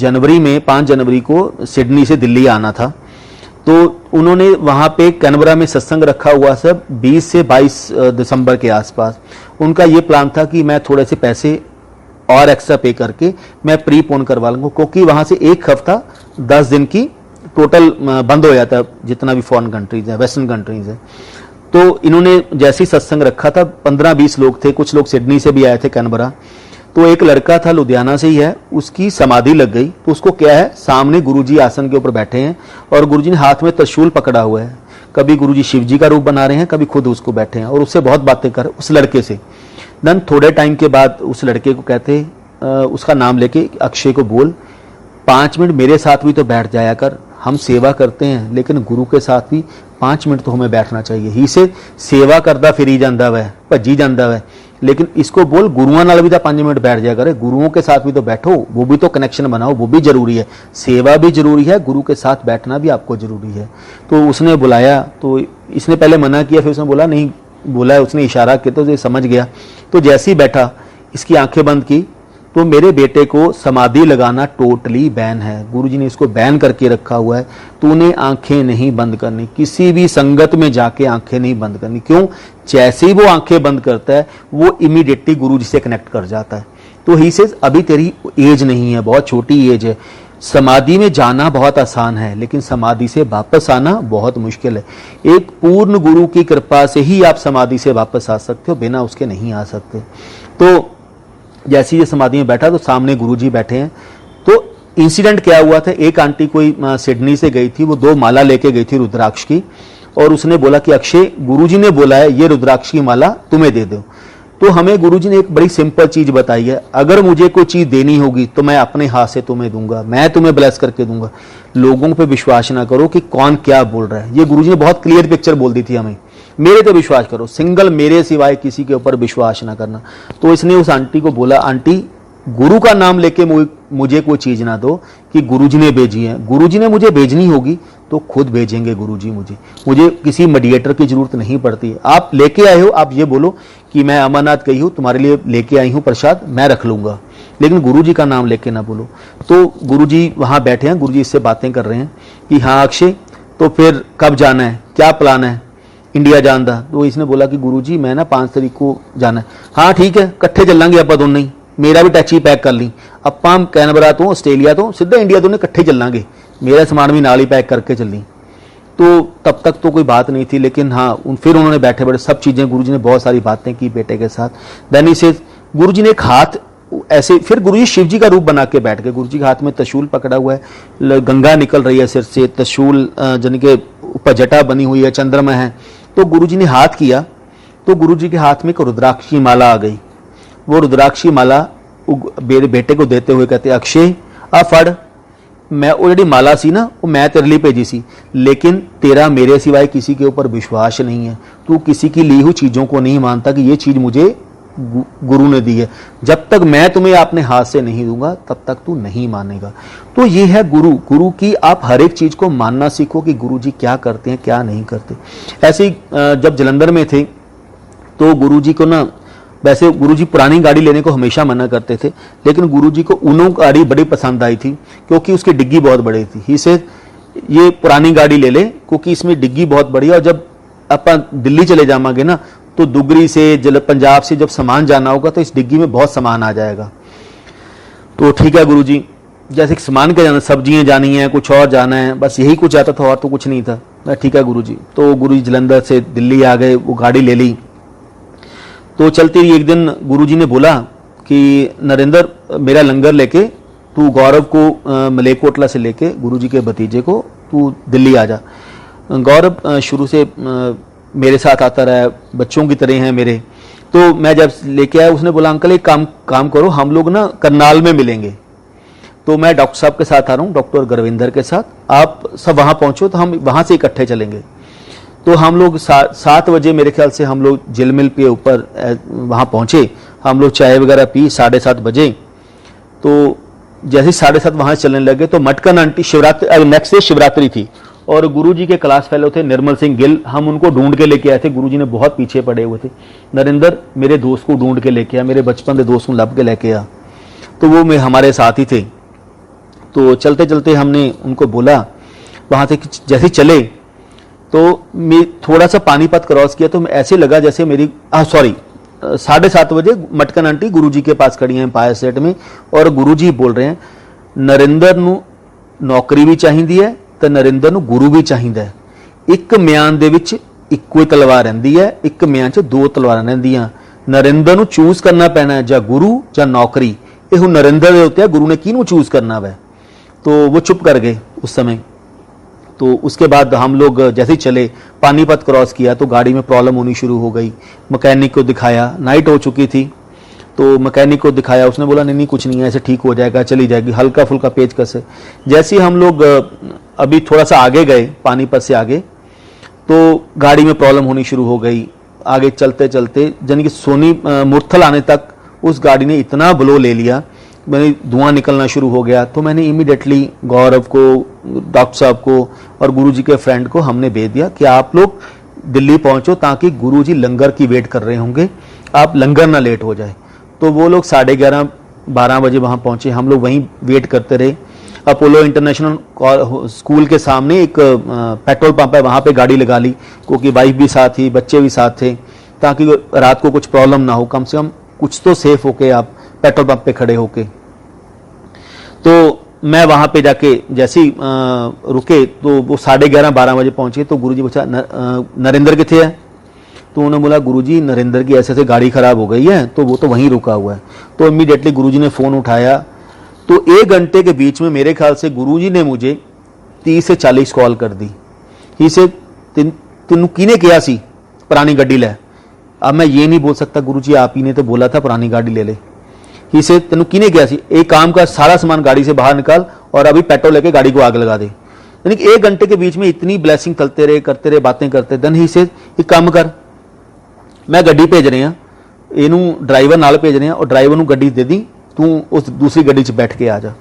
जनवरी में 5 जनवरी को सिडनी से दिल्ली आना था, तो उन्होंने वहाँ पे कैनबरा में सत्संग रखा हुआ सब 20 से 22 दिसंबर के आसपास। उनका ये प्लान था कि मैं थोड़े से पैसे और एक्स्ट्रा पे करके मैं प्री पोन करवा लूँगा, क्योंकि वहाँ से एक हफ्ता 10 दिन की टोटल बंद हो जाता है जितना भी फॉरेन कंट्रीज है, वेस्टर्न कंट्रीज है। तो इन्होंने जैसे ही सत्संग रखा था, 15-20 लोग थे, कुछ लोग सिडनी से भी आए थे कैनबरा। तो एक लड़का था लुधियाना से ही है, उसकी समाधि लग गई। तो उसको क्या है, सामने गुरुजी आसन के ऊपर बैठे हैं और गुरुजी ने हाथ में त्रिशूल पकड़ा हुआ है। कभी गुरुजी शिव जी का रूप बना रहे हैं, कभी खुद उसको बैठे हैं और उससे बहुत बातें कर उस लड़के से। देन थोड़े टाइम के बाद उस लड़के को कहते उसका नाम लेके अक्षय को बोल 5 मिनट मेरे साथ भी तो बैठ जाया कर, हम सेवा करते हैं लेकिन गुरु के साथ भी 5 मिनट तो हमें बैठना चाहिए। ही से सेवा करता फिरी जाता वै, भजी जाता वै, लेकिन इसको बोल गुरुओं नाल भी तो 5 मिनट बैठ जाया करे, गुरुओं के साथ भी तो बैठो, वो भी तो कनेक्शन बनाओ, वो भी जरूरी है, सेवा भी जरूरी है, गुरु के साथ बैठना भी आपको जरूरी है। तो उसने बुलाया, तो इसने पहले मना किया, फिर उसने बोला नहीं, बोला उसने इशारा किया तो ये समझ गया। तो जैसे ही बैठा, इसकी आंखें बंद की, तो मेरे बेटे को समाधि लगाना टोटली बैन है, गुरुजी ने इसको बैन करके रखा हुआ है। तूने आंखें नहीं बंद करनी, किसी भी संगत में जाके आंखें नहीं बंद करनी। क्यों? जैसे ही वो आंखें बंद करता है वो इमीडिएटली गुरुजी से कनेक्ट कर जाता है। तो ही सेज अभी तेरी एज नहीं है, बहुत छोटी एज है, समाधि में जाना बहुत आसान है लेकिन समाधि से वापस आना बहुत मुश्किल है। एक पूर्ण गुरु की कृपा से ही आप समाधि से वापस आ सकते हो, बिना उसके नहीं आ सकते। तो जैसे ये समाधि में बैठा तो सामने गुरुजी बैठे हैं। तो इंसिडेंट क्या हुआ था, एक आंटी कोई सिडनी से गई थी, वो 2 माला लेके गई थी रुद्राक्ष की, और उसने बोला कि अक्षय गुरुजी ने बोला है ये रुद्राक्ष की माला तुम्हें दे दो। तो हमें गुरुजी ने एक बड़ी सिंपल चीज बताई है, अगर मुझे कोई चीज देनी होगी तो मैं अपने हाथ से तुम्हें दूंगा, मैं तुम्हें ब्लेस करके दूंगा। लोगों पे विश्वास ना करो कि कौन क्या बोल रहा है, ये गुरुजी ने बहुत क्लियर पिक्चर बोल दी थी हमें, मेरे पे विश्वास करो, सिंगल मेरे सिवाय किसी के ऊपर विश्वास ना करना। तो इसने उस आंटी को बोला, आंटी गुरु का नाम लेके मुझे कोई चीज ना दो कि गुरुजी ने भेजी है, गुरुजी ने मुझे भेजनी होगी तो खुद भेजेंगे गुरुजी, मुझे किसी मीडिएटर की जरूरत नहीं पड़ती। आप लेके आए हो, आप ये बोलो कि मैं अमरनाथ गई हूँ, तुम्हारे लिए लेके आई हूँ प्रसाद, मैं रख लूंगा, लेकिन गुरुजी का नाम लेके ना बोलो। तो गुरुजी वहां बैठे हैं, गुरुजी इससे बातें कर रहे हैं कि हाँ अक्षय तो फिर कब जाना है, क्या प्लान है, इंडिया जान दा। तो इसने बोला कि गुरुजी मैं ना 5 तारीख को जाना है। हाँ ठीक है, कट्ठे चलांगे आप दोनों ही, मेरा भी टैक्सी पैक कर ली, ਆਪਾਂ कैनबरा तो आस्ट्रेलिया तो सीधा इंडिया दोनों इकट्ठे चलांगे, मेरा सामान भी नाल ही पैक करके चली। तो तब तक तो कोई बात नहीं थी, लेकिन हाँ फिर उन्होंने बैठे बैठे सब चीजें, गुरुजी ने बहुत सारी बातें की बेटे के साथ। देन से गुरुजी ने एक हाथ ऐसे, फिर गुरुजी शिव जी का रूप बना के बैठ गए, गुरुजी के हाथ में त्रिशूल पकड़ा हुआ है, गंगा निकल रही है सिर से, त्रिशूल यानी के ऊपर जटा बनी हुई है, चंद्रमा है, तो गुरुजी ने हाथ किया तो गुरुजी के हाथ में एक रुद्राक्षी माला आ गई। वो रुद्राक्षी माला मेरे बेटे को देते हुए कहते, अक्षय आ फड़, मैं वो जी माला सी ना वो मैं तेरे लिए भेजी सी, लेकिन तेरा मेरे सिवाय किसी के ऊपर विश्वास नहीं है, तू किसी की ली हुई चीज़ों को नहीं मानता कि ये चीज़ मुझे गुरु ने दी है, जब तक मैं तुम्हें अपने हाथ से नहीं दूंगा तब तक तू नहीं मानेगा। तो ये है गुरु। गुरु की आप हर एक चीज़ को मानना सीखो कि गुरु जी क्या करते हैं क्या नहीं करते। ऐसे ही जब जलंधर में थे तो गुरु जी को ना, वैसे गुरुजी पुरानी गाड़ी लेने को हमेशा मना करते थे, लेकिन गुरुजी को उनो गाड़ी बड़ी पसंद आई थी क्योंकि उसकी डिग्गी बहुत बड़ी थी। ही से ये पुरानी गाड़ी ले ले क्योंकि इसमें डिग्गी बहुत बड़ी है, और जब अपन दिल्ली चले जावांगे ना तो दुगरी से पंजाब से जब सामान जाना होगा तो इस डिग्गी में बहुत सामान आ जाएगा। तो ठीक है गुरुजी, जैसे सामान क्या जाना, सब्जियां जानी है, कुछ और जाना है, बस यही कुछ आता था और तो कुछ नहीं था। ठीक है गुरुजी। तो गुरुजी जलंधर से दिल्ली आ गए, वो गाड़ी ले ली। तो चलती रही, एक दिन गुरुजी ने बोला कि नरेंद्र मेरा लंगर लेके तू गौरव को मलेरकोटला से लेके गुरुजी के भतीजे को तू दिल्ली आ जा। गौरव शुरू से मेरे साथ आता रहा है, बच्चों की तरह है मेरे। तो मैं जब लेके आया उसने बोला अंकल एक काम करो, हम लोग ना करनाल में मिलेंगे। तो मैं डॉक्टर साहब के साथ आ रहा हूँ, डॉक्टर गुरविंदर के साथ, आप सब वहाँ पहुँचो तो हम वहाँ से इकट्ठे चलेंगे। तो हम लोग 7 बजे मेरे ख्याल से हम लोग जेल मिल पे ऊपर वहाँ पहुँचे। हम लोग चाय वगैरह पी 7:30 बजे। तो जैसे 7:30 वहाँ चलने लगे तो मटकन aunty Shivratri, next day Shivratri थी और गुरुजी के क्लास फेलो थे निर्मल सिंह गिल, हम उनको ढूंढ के लेके आए थे। गुरुजी ने बहुत पीछे पड़े हुए थे, नरेंद्र मेरे दोस्त को ढूंढ के लेके आ, मेरे बचपन के दोस्त को लब के लेके आ। तो वो मैं हमारे साथ ही थे। तो चलते चलते हमने उनको बोला, वहाँ से जैसे चले तो मैं थोड़ा सा पानीपत क्रॉस किया तो ऐसे लगा जैसे मेरी 7:30 बजे मटकन आंटी गुरुजी के पास खड़ी हैं एम्पायर स्टेट में, और गुरुजी बोल रहे हैं नरेंद्र नू नौकरी भी चाहिदी है तो नरेंद्र नू गुरु भी चाहिदा है। एक म्यान दे विच इक्को ही तलवार रहिंदी है, एक म्यान च 2 तलवारां रहिंदियां। नरेंद्र नू चूज करना पैना है, जां गुरु जां नौकरी। ये हुण नरेंद्र दे उत्ते गुरु ने किहनू चूज करना वै। तो वो चुप कर गए उस समय। तो उसके बाद हम लोग जैसे ही चले, पानीपत क्रॉस किया तो गाड़ी में प्रॉब्लम होनी शुरू हो गई। मैकेनिक को दिखाया, नाइट हो चुकी थी, तो मैकेनिक को दिखाया, उसने बोला नहीं कुछ नहीं है, ऐसे ठीक हो जाएगा, चली जाएगी, हल्का फुल्का पेचकस है। जैसे ही हम लोग अभी थोड़ा सा आगे गए, पानीपत से आगे, तो गाड़ी में प्रॉब्लम होनी शुरू हो गई। आगे चलते चलते यानी कि सोनी मुरथल आने तक उस गाड़ी ने इतना ब्लो ले लिया, मैंने धुआं निकलना शुरू हो गया। तो मैंने इमीडिएटली गौरव को, डॉक्टर साहब को और गुरुजी के फ्रेंड को हमने भेज दिया कि आप लोग दिल्ली पहुंचो ताकि गुरुजी लंगर की वेट कर रहे होंगे, आप लंगर ना लेट हो जाए। तो वो लोग 11:30-12 बजे वहां पहुंचे, हम लोग वहीं वेट करते रहे। अपोलो इंटरनेशनल स्कूल के सामने एक पेट्रोल पंप है, वहां पे गाड़ी लगा ली क्योंकि वाइफ भी साथ थी, बच्चे भी साथ थे, ताकि रात को कुछ प्रॉब्लम ना हो, कम से कम कुछ तो सेफ होके आप पेट्रोल पंप पे खड़े होके। तो मैं वहां पे जाके जैसे ही रुके तो वो 11:30-12 बजे पहुंचे। तो गुरुजी पूछा नरेंद्र किथे है? तो उन्होंने बोला गुरुजी नरेंद्र की ऐसे ऐसे गाड़ी खराब हो गई है, तो वो तो वहीं रुका हुआ है। तो इमीडिएटली गुरुजी ने फोन उठाया। तो 1 घंटे के बीच में मेरे ख्याल से गुरुजी ने मुझे 30 से 40 कॉल कर दी। ही से तेनू किने किया सी पुरानी गड्डी ले? अब मैं ये नहीं बोल सकता गुरुजी आप ही ने तो बोला था पुरानी गाड़ी ले ले। ही से तेनू किने किया सी, एक काम का सारा सामान गाड़ी से बाहर निकाल और अभी पेट्रोल लेके गाड़ी को आग लगा दे। यानी कि 1 घंटे के बीच में इतनी ब्लेसिंग करते रहे बातें करते। देन ही से एक काम कर, मैं गड्डी भेज रहे हैं, इनू ड्राइवर नाल भेज रहे हैं और ड्राइवर नू गड्डी दे दी, तू उस दूसरी गड्डी च बैठ के आ जा।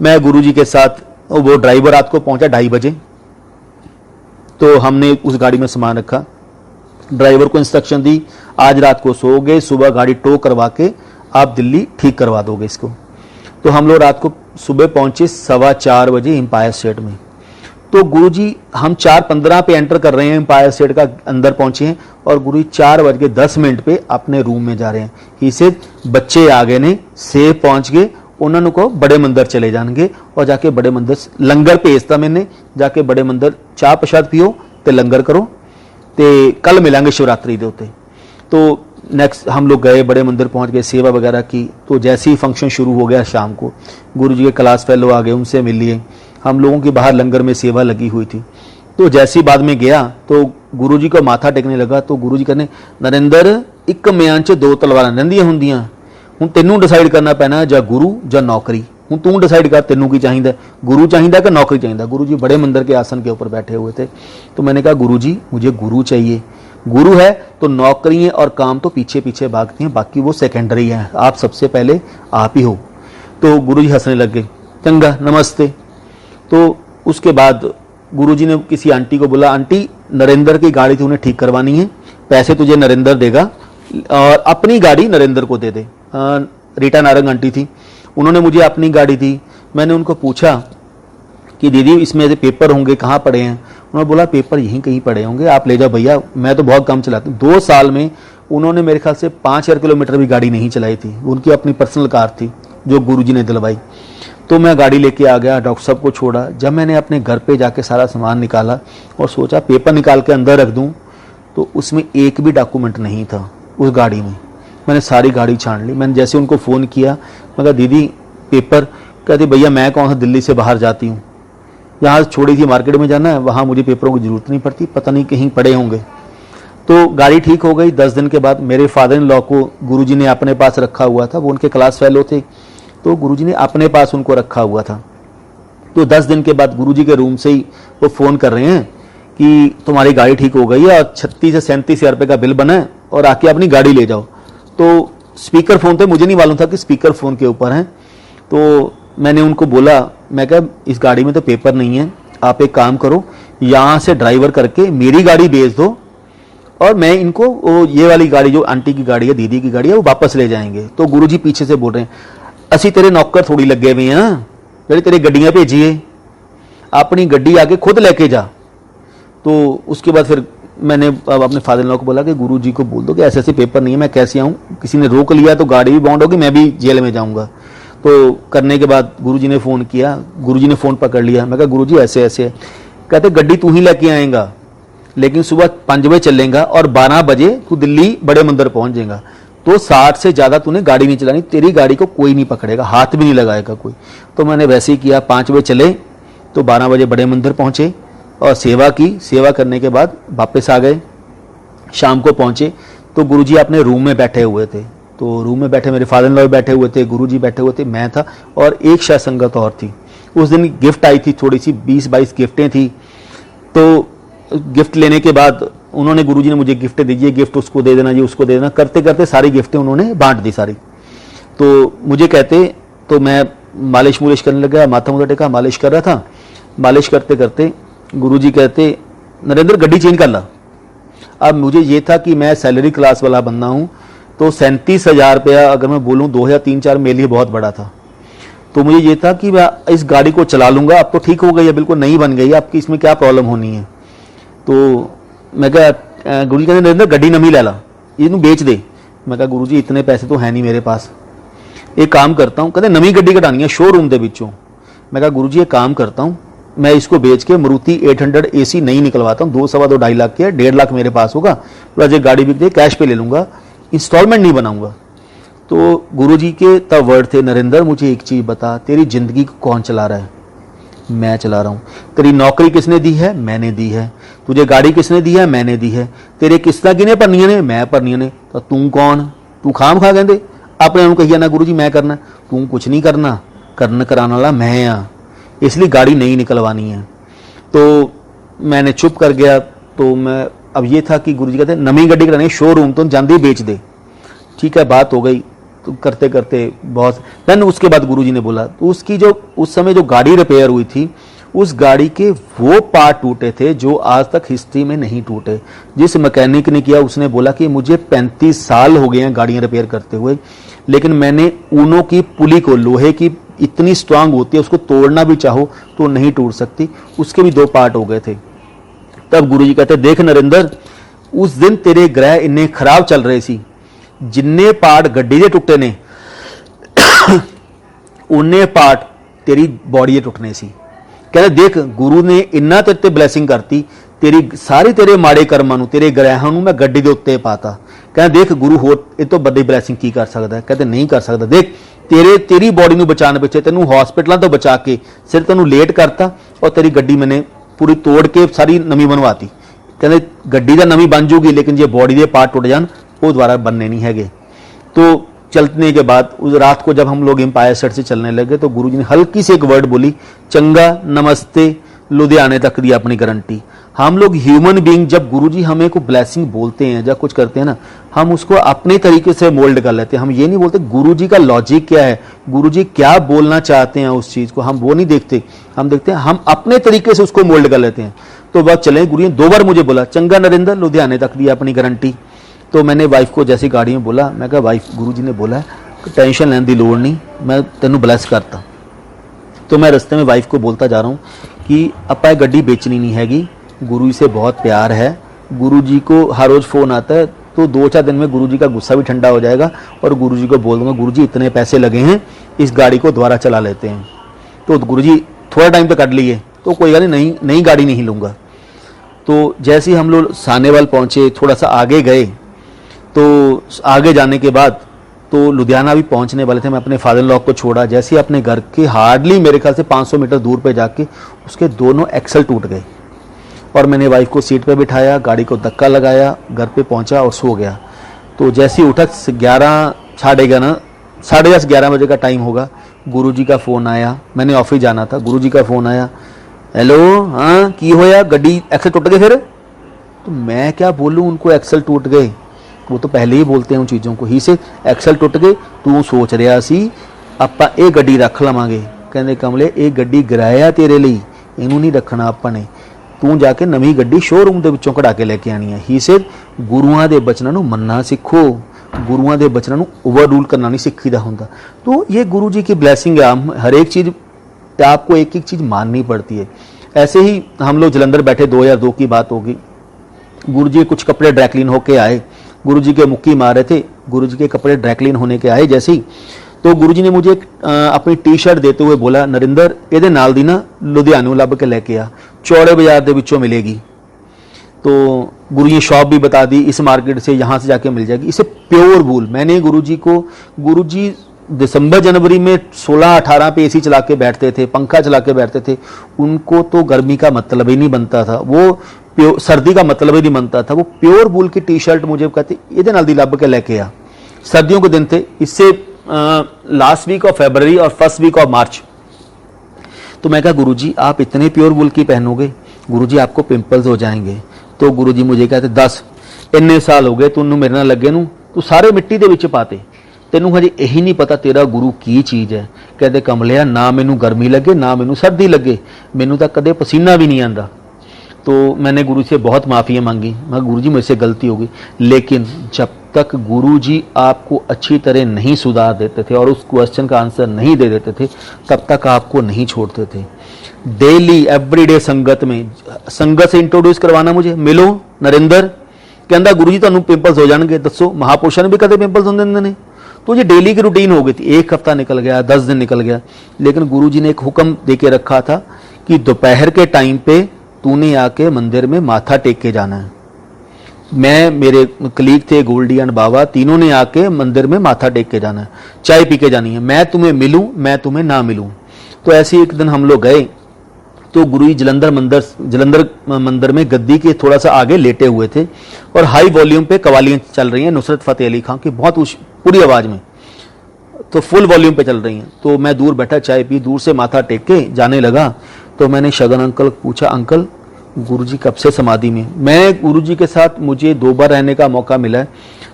मैं गुरुजी के साथ, वो ड्राइवर रात को पहुंचा 2:30 बजे। तो हमने उस गाड़ी में सामान रखा, ड्राइवर को इंस्ट्रक्शन दी आज रात को सो गए, सुबह गाड़ी टो करवा के आप दिल्ली ठीक करवा दोगे इसको। तो हम लोग रात को सुबह पहुंचे 4:15 बजे एम्पायर स्टेट में। तो गुरुजी हम 4:15 पे एंटर कर रहे हैं, एम्पायर स्टेट का अंदर पहुंचे हैं और गुरुजी 4:10 पे अपने रूम में जा रहे हैं। ही से बच्चे आ गए ने, सेफ पहुंच गए, उन्होंने को बड़े मंदिर चले जाएंगे और जाके बड़े मंदिर लंगर भेजता मैंने, जाके बड़े मंदिर चाह प्रसाद पियो ते लंगर करो ते कल मिलेंगे शिवरात्रि दे उत्ते। तो नेक्स्ट हम लोग गए, बड़े मंदिर पहुंच गए, सेवा वगैरह की। तो जैसे ही फंक्शन शुरू हो गया शाम को, गुरुजी के क्लास फेलो आ गए, उनसे मिल लिए। हम लोगों की बाहर लंगर में सेवा लगी हुई थी। तो जैसी बाद में गया तो गुरुजी को माथा टेकने लगा तो गुरुजी कहने नरेंद्र एक म्यान च दो तलवारां रहिंदियां हुंदियां हुण तैनूं डिसाइड करना पैना जां गुरु जां नौकरी हुण तू डिसाइड कर तैनूं की चाहिए गुरु चाहिए कि नौकरी चाहिए। गुरुजी बड़े मंदिर के आसन के ऊपर बैठे हुए थे तो मैंने कहा गुरुजी मुझे गुरु चाहिए, गुरु है तो नौकरियां और काम तो पीछे पीछे भागती हैं, बाकी वो सेकेंडरी हैं, आप सबसे पहले आप ही हो। तो गुरुजी हंसने लग गए, चंगा नमस्ते। तो उसके बाद गुरुजी ने किसी आंटी को बोला आंटी नरेंद्र की गाड़ी तूने ठीक करवानी है, पैसे तुझे नरेंद्र देगा और अपनी गाड़ी नरेंद्र को दे दे। रीटा नारंग आंटी थी, उन्होंने मुझे अपनी गाड़ी दी। मैंने उनको पूछा कि दीदी इसमें ऐसे पेपर होंगे कहाँ पड़े हैं, उन्होंने बोला पेपर यहीं कहीं पड़े होंगे, आप ले जाओ भैया, मैं तो बहुत कम चलाती हूँ। 2 साल में उन्होंने मेरे ख्याल से 5000 किलोमीटर भी गाड़ी नहीं चलाई थी, उनकी अपनी पर्सनल कार थी जो गुरुजी ने दिलवाई। तो मैं गाड़ी लेके आ गया, डॉक्टर साहब को छोड़ा। जब मैंने अपने घर पे जाके सारा सामान निकाला और सोचा पेपर निकाल के अंदर रख दूं तो उसमें एक भी डॉक्यूमेंट नहीं था उस गाड़ी में। मैंने सारी गाड़ी छान ली। मैंने जैसे उनको फ़ोन किया, मैं कहा दीदी पेपर, कहती भैया मैं कौन सा दिल्ली से बाहर जाती हूँ, यहाँ छोड़ी थी मार्केट में जाना है, वहाँ मुझे पेपरों की जरूरत नहीं पड़ती, पता नहीं कहीं पड़े होंगे। तो गाड़ी ठीक हो गई। 10 दिन के बाद मेरे फादर इन लॉ को गुरुजी ने अपने पास रखा हुआ था, वो उनके क्लास फेलो थे, तो गुरुजी ने अपने पास उनको रखा हुआ था। तो 10 दिन के बाद गुरुजी के रूम से ही वो फ़ोन कर रहे हैं कि तुम्हारी गाड़ी ठीक हो गई है और 36 से 37 हज़ार रुपये का बिल बना है और आके अपनी गाड़ी ले जाओ। तो स्पीकर फ़ोन पे, मुझे नहीं मालूम था कि स्पीकर फ़ोन के ऊपर हैं। तो मैंने उनको बोला, मैं कहा इस गाड़ी में तो पेपर नहीं है, आप एक काम करो यहाँ से ड्राइवर करके मेरी गाड़ी भेज दो और मैं इनको वो ये वाली गाड़ी जो आंटी की गाड़ी है, दीदी की गाड़ी है, वो वापस ले जाएंगे। तो गुरुजी पीछे से बोल रहे हैं असी तेरे नौकर थोड़ी लगे हुए हैं जेडे तेरे गड्डियां भेजिए, अपनी गड्डी आके खुद लेके जा। तो उसके बाद फिर मैंने अपने फादर इन लॉ को बोला कि गुरुजी को बोल दो कि ऐसे ऐसे पेपर नहीं है, मैं कैसे आऊँ, किसी ने रोक लिया तो गाड़ी भी बाउंड होगी, मैं भी जेल में जाऊँगा। तो करने के बाद गुरुजी ने फ़ोन किया, गुरुजी ने फ़ोन पकड़ लिया। मैं कहा गुरुजी ऐसे ऐसे, कहते गड्डी तू ही लेके आएगा लेकिन सुबह 5 बजे चलेगा और 12 बजे तू दिल्ली बड़े मंदिर पहुंच जाएगा, तो 60 से ज़्यादा तूने गाड़ी नहीं चलानी, तेरी गाड़ी को कोई नहीं पकड़ेगा, हाथ भी नहीं लगाएगा कोई। तो मैंने वैसे ही किया, 5 बजे चले तो 12 बजे बड़े मंदिर पहुंचे और सेवा की। सेवा करने के बाद वापस आ गए, शाम को पहुंचे तो गुरुजी अपने रूम में बैठे हुए थे। तो रूम में बैठे मेरे फादर इन लॉ बैठे हुए थे, गुरुजी बैठे हुए थे, मैं था और एक शायद संगत और थी। उस दिन गिफ्ट आई थी, थोड़ी सी 20-22 गिफ्टें थी। तो गिफ्ट लेने के बाद उन्होंने, गुरुजी ने मुझे गिफ्ट दीजिए, गिफ्ट उसको दे देना, ये उसको दे देना, करते करते सारी गिफ्टें उन्होंने बांट दी सारी। तो मुझे कहते, तो मैं मालिश मुलिश करने लगा, माथा मुथा टेका, मालिश कर रहा था। मालिश करते करते गुरुजी कहते नरेंद्र गड्डी चेंज कर ला। अब मुझे ये था कि मैं सैलरी क्लास वाला बंदा हूँ, तो 37,000 रुपया अगर मैं बोलूँ 2003-4 मेरे लिए बहुत बड़ा था। तो मुझे ये था कि मैं इस गाड़ी को चला लूँगा, अब तो ठीक हो गई है, बिल्कुल नई बन गई है, आपकी इसमें क्या प्रॉब्लम होनी है। तो मैं कहा गुरुजी कहते नरेंद्र गड्डी नवी ले ला, इनू बेच दे। मैं कहा गुरुजी इतने पैसे तो है नहीं मेरे पास, एक काम करता हूँ, कहते नवी गड्डी कटानी है शोरूम के विचों। मैं कहा गुरुजी एक काम करता हूँ, मैं इसको बेच के मारुति 800 AC नहीं निकलवाता हूँ, 2-2.5 लाख की है, 1.5 लाख मेरे पास होगा, प्लस एक गाड़ी बिक दे, कैश पे ले लूँगा, इंस्टॉलमेंट नहीं बनाऊंगा। तो गुरुजी के तब वर्ड थे, नरेंद्र मुझे एक चीज़ बता, तेरी जिंदगी को कौन चला रहा है? मैं चला रहा हूँ। तेरी नौकरी किसने दी है? मैंने दी है। तुझे गाड़ी किसने दी है? मैंने दी है। तेरे किस्ता किने भरनियां ने? मैं भरनियां ने। तो तू कौन? तू खाम खा कहते अपने उन्होंने कही ना गुरुजी मैं करना, तू कुछ नहीं करना, करना कराने वाला मैं हाँ, इसलिए गाड़ी नहीं निकलवानी है। तो मैंने चुप कर गया। तो मैं अब ये था कि गुरुजी कहते नवी गड्डी करानी शोरूम तो जाते बेच दे। ठीक है, बात हो गई। तो करते करते बहुत देन उसके बाद गुरुजी ने बोला, तो उसकी जो उस समय जो गाड़ी रिपेयर हुई थी, उस गाड़ी के वो पार्ट टूटे थे जो आज तक हिस्ट्री में नहीं टूटे। जिस मैकेनिक ने किया उसने बोला कि मुझे 35 साल हो गए हैं गाड़ियां रिपेयर करते हुए, लेकिन मैंने ऊनो की पुली को, लोहे की इतनी स्ट्रांग होती है, उसको तोड़ना भी चाहो तो नहीं टूट सकती, उसके भी 2 पार्ट हो गए थे। तब गुरुजी कहते देख नरेंद्र, उस दिन तेरे ग्रह इन्ने खराब चल रहे सी, जिन्ने पार्ट गड्डी दे टुटे ने उन्ने पार्ट तेरी बॉडी दे टुटने सी। कहते देख गुरु ने इन्ना तेरे ते ब्लैसिंग करती, तेरी सारी तेरे माड़े कर्मां नूं, तेरे ग्रहां नूं मैं गड्डी दे उत्ते पाता। कहते देख गुरु होर इस तो बड़ी ब्लैसिंग की कर सकदा है? कहते नहीं कर सकदा। देख तेरी बॉडी नूं बचाने पिछे तैनूं हॉस्पिटलों तो बचा के सिर्फ तैनूं लेट करता और तेरी गड्डी मैंने पूरी तोड़ के सारी नवी बनवाती। कहते गड्डी का नवी बन जूगी लेकिन जो बॉडी के पार्ट टुट जान वो दोबारा बनने नहीं है। तो चलने के बाद उस रात को जब हम लोग एम्पायर सेट से चलने लगे तो गुरुजी ने हल्की सी एक वर्ड बोली, चंगा नमस्ते, लुधियाने तक दी अपनी गारंटी। हम लोग ह्यूमन बीइंग जब गुरुजी हमें को ब्लेसिंग बोलते हैं या कुछ करते हैं ना, हम उसको अपने तरीके से मोल्ड कर लेते हैं। हम ये नहीं बोलते गुरुजी का लॉजिक क्या है, गुरुजी क्या बोलना चाहते हैं उस चीज को, हम वो नहीं देखते। हम देखते हैं हम अपने तरीके से उसको मोल्ड कर लेते हैं। तो बस चले, गुरु ने 2 बार मुझे बोला, चंगा नरेंद्र, लुधियाने तक दी अपनी गारंटी। तो मैंने वाइफ को जैसी गाड़ी में बोला, मैं कहा वाइफ गुरुजी ने बोला कि टेंशन लेने की लोड़ नहीं, मैं तेन ब्लैस करता। तो मैं रस्ते में वाइफ को बोलता जा रहा हूँ कि अपा गड्डी बेचनी नहीं हैगी, गुरु जी से बहुत प्यार है, गुरु जी को हर रोज फोन आता है, तो 2-4 दिन में गुरु जी का गुस्सा भी ठंडा हो जाएगा और गुरु जी को बोल दूंगा गुरु जी इतने पैसे लगे हैं, इस गाड़ी को दोबारा चला लेते हैं। तो गुरु जी थोड़ा टाइम पे कट लिए, तो कोई गाड़ी नहीं, नई गाड़ी नहीं लूँगा। तो जैसे ही हम लोग सानेवाल पहुँचे, थोड़ा सा आगे गए, तो आगे जाने के बाद तो लुधियाना भी पहुंचने वाले थे। मैं अपने फादर लॉ को छोड़ा, जैसे ही अपने घर के हार्डली मेरे ख्याल से 500 मीटर दूर पे जाके उसके दोनों एक्सल टूट गए और मैंने वाइफ को सीट पे बिठाया, गाड़ी को धक्का लगाया, घर पे पहुंचा और सो गया। तो जैसे ही उठा 11 साढ़े 10 11 बजे का टाइम होगा, गुरुजी का फ़ोन आया। मैंने ऑफिस जाना था, गुरुजी का फ़ोन आया, हेलो हाँ की होया, गड्डी एक्सल टूट गए फिर। तो मैं क्या बोलूँ उनको, एक्सल टूट गए, वो तो पहले ही बोलते हैं उन चीज़ों को। ही से एक्सल टुट गए, तू सोच रहा सी ਆਪਾਂ ਇਹ ਗੱਡੀ ਰੱਖ ਲਵਾਂਗੇ। ਕਹਿੰਦੇ ਕਮਲੇ ਇਹ ਗੱਡੀ ਕਿਰਾਇਆ ਤੇਰੇ ਲਈ, ਇਹਨੂੰ ਨਹੀਂ ਰੱਖਣਾ ਆਪਾਂ ਨੇ, ਤੂੰ ਜਾ ਕੇ ਨਵੀਂ ਗੱਡੀ ਸ਼ੋਰੂਮ ਦੇ ਵਿੱਚੋਂ ਕਢਾ ਕੇ ਲੈ ਕੇ ਆਣੀ ਹੈ। ਹੀ ਸੇ ਗੁਰੂਆਂ ਦੇ ਬਚਨਾਂ ਨੂੰ ਮੰਨਣਾ ਸਿੱਖੋ, गुरुओं के बचनों ਨੂੰ ओवर रूल करना नहीं सीखीदा होंदा। तो ये गुरु जी की ब्लैसिंग है, हर एक चीज़ आपको एक एक चीज़ माननी पड़ती है। ऐसे ही हम लोग जलंधर बैठे, 2002 की बात होगी, गुरु जी कुछ कपड़े ड्रैकलीन होके आए, गुरु जी के मुक्की मारे थे, गुरु जी के कपड़े ड्रैकलीन होने के आए जैसे ही, तो गुरु जी ने मुझे अपनी टी शर्ट देते हुए बोला, नरिंदर ਇਹਦੇ ਨਾਲ ਦੀ ना लुधियानों ਲੱਭ के लेके आ, चौड़े बाजार ਦੇ ਵਿੱਚੋਂ मिलेगी। तो गुरु जी शॉप भी बता दी, इस मार्केट से यहाँ से जाके मिल जाएगी, इसे प्योर वूल। मैंने गुरु जी को, गुरु जी दिसंबर जनवरी में 16-18 पे एसी चला के बैठते थे, पंखा चला के बैठते थे, उनको तो गर्मी का मतलब ही नहीं बनता था, वो सर्दी का मतलब ही नहीं बनता था। वो प्योर वूल की टी शर्ट मुझे कहते ये नाल दी लभ के लेके आ, सर्दियों के दिन थे, इससे लास्ट वीक ऑफ फरवरी और फर्स्ट वीक ऑफ मार्च। तो मैं कहा गुरु जी आप इतने प्योर वूल की पहनोगे, गुरु जी आपको पिंपल्स हो जाएंगे। तो गुरु जी मुझे कहते 10 इन्ने साल हो गए तैनूं मेरे नाल लगे नूं, तू सारे मिट्टी दे विच पाते, तैनूं हजे यही नहीं पता तेरा गुरु की चीज़ है। कहते कमलिया ना मैनू गर्मी लगे ना मैनू सर्दी लगे, मैनू तो कदे पसीना भी नहीं आंदा। तो मैंने गुरु से बहुत माफ़ियाँ मांगी, मैं गुरु जी मुझसे गलती हो गई, लेकिन जब तक गुरु जी आपको अच्छी तरह नहीं सुधार देते थे और उस क्वेश्चन का आंसर नहीं दे देते थे, तब तक आपको नहीं छोड़ते थे। डेली एवरीडे संगत में, संगत से इंट्रोड्यूस करवाना मुझे, मिलो नरिंदर, कहता गुरु जी तुहानूं पिंपल्स हो जाएंगे, दसो महापुरुषों ने भी कदे पिंपल्स होंदे ने। तो ये डेली की रूटीन हो गई थी। 1 हफ्ता निकल गया, 10 दिन निकल गया, लेकिन गुरु जी ने एक हुक्म दे के रखा था कि दोपहर के टाइम पे तूने आके मंदिर में माथा टेक के जाना है। मैं, मेरे कलीग थे गोल्डी एंड बाबा, तीनों ने आके मंदिर में माथा टेक के जाना है, चाय पी के जानी है, मैं तुम्हें मिलूं मैं तुम्हें ना मिलूं। तो ऐसे एक दिन हम लोग गए, तो गुरु जी जलंधर मंदिर में गद्दी के थोड़ा सा आगे लेटे हुए थे और हाई वॉल्यूम पे कवालियाँ चल रही हैं नुसरत फतेह अली खां की, बहुत पूरी आवाज़ में, तो फुल वॉल्यूम पे चल रही हैं। तो मैं दूर बैठा, चाय पी, दूर से माथा टेक के जाने लगा। तो मैंने शगन अंकल को पूछा, अंकल गुरुजी कब से समाधि में? मैं गुरुजी के साथ मुझे 2 बार रहने का मौका मिला है,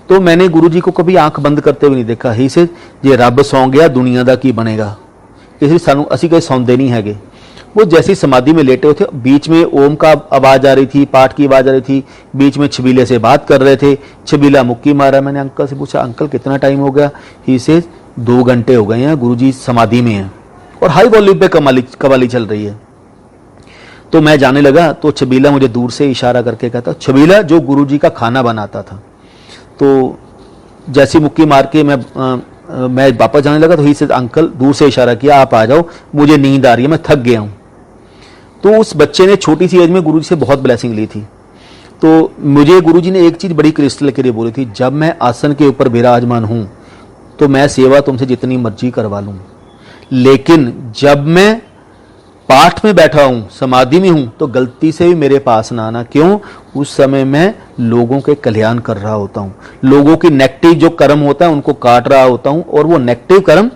तो मैंने गुरुजी को कभी आंख बंद करते हुए नहीं देखा। ही से जे रब सौ गया दुनिया का की बनेगा, इसलिए सानू असी कहीं सौंदे नहीं हैगे। वो जैसी समाधि में लेटे हुए थे, बीच में ओम का आवाज आ रही थी, पाठ की आवाज आ रही थी, बीच में छबीले से बात कर रहे थे, छबीला मुक्की मारा। मैंने अंकल से पूछा, अंकल कितना टाइम हो गया? ही से 2 घंटे हो गए हैं, गुरुजी समाधि में हैं और हाई वॉल्यूम पे कवाली चल रही है। तो मैं जाने लगा, तो छबीला मुझे दूर से इशारा करके कहता, छबीला जो गुरुजी का खाना बनाता था। तो जैसी मुक्की मार के मैं वापस जाने लगा, तो ही से अंकल दूर से इशारा किया, आप आ जाओ, मुझे नींद आ रही है, मैं थक गया हूँ। तो उस बच्चे ने छोटी सी एज में गुरुजी से बहुत ब्लेसिंग ली थी। तो मुझे गुरुजी ने एक चीज़ बड़ी क्रिस्टल के लिए बोली थी, जब मैं आसन के ऊपर विराजमान हूँ तो मैं सेवा तुमसे जितनी मर्जी करवा लूँ, लेकिन जब मैं पाठ में बैठा हूं, समाधि में हूं, तो गलती से भी मेरे पास ना आना। क्यों? उस समय मैं लोगों के कल्याण कर रहा होता हूं, लोगों की नेगेटिव जो कर्म होता है उनको काट रहा होता हूं, और वो नेगेटिव कर्म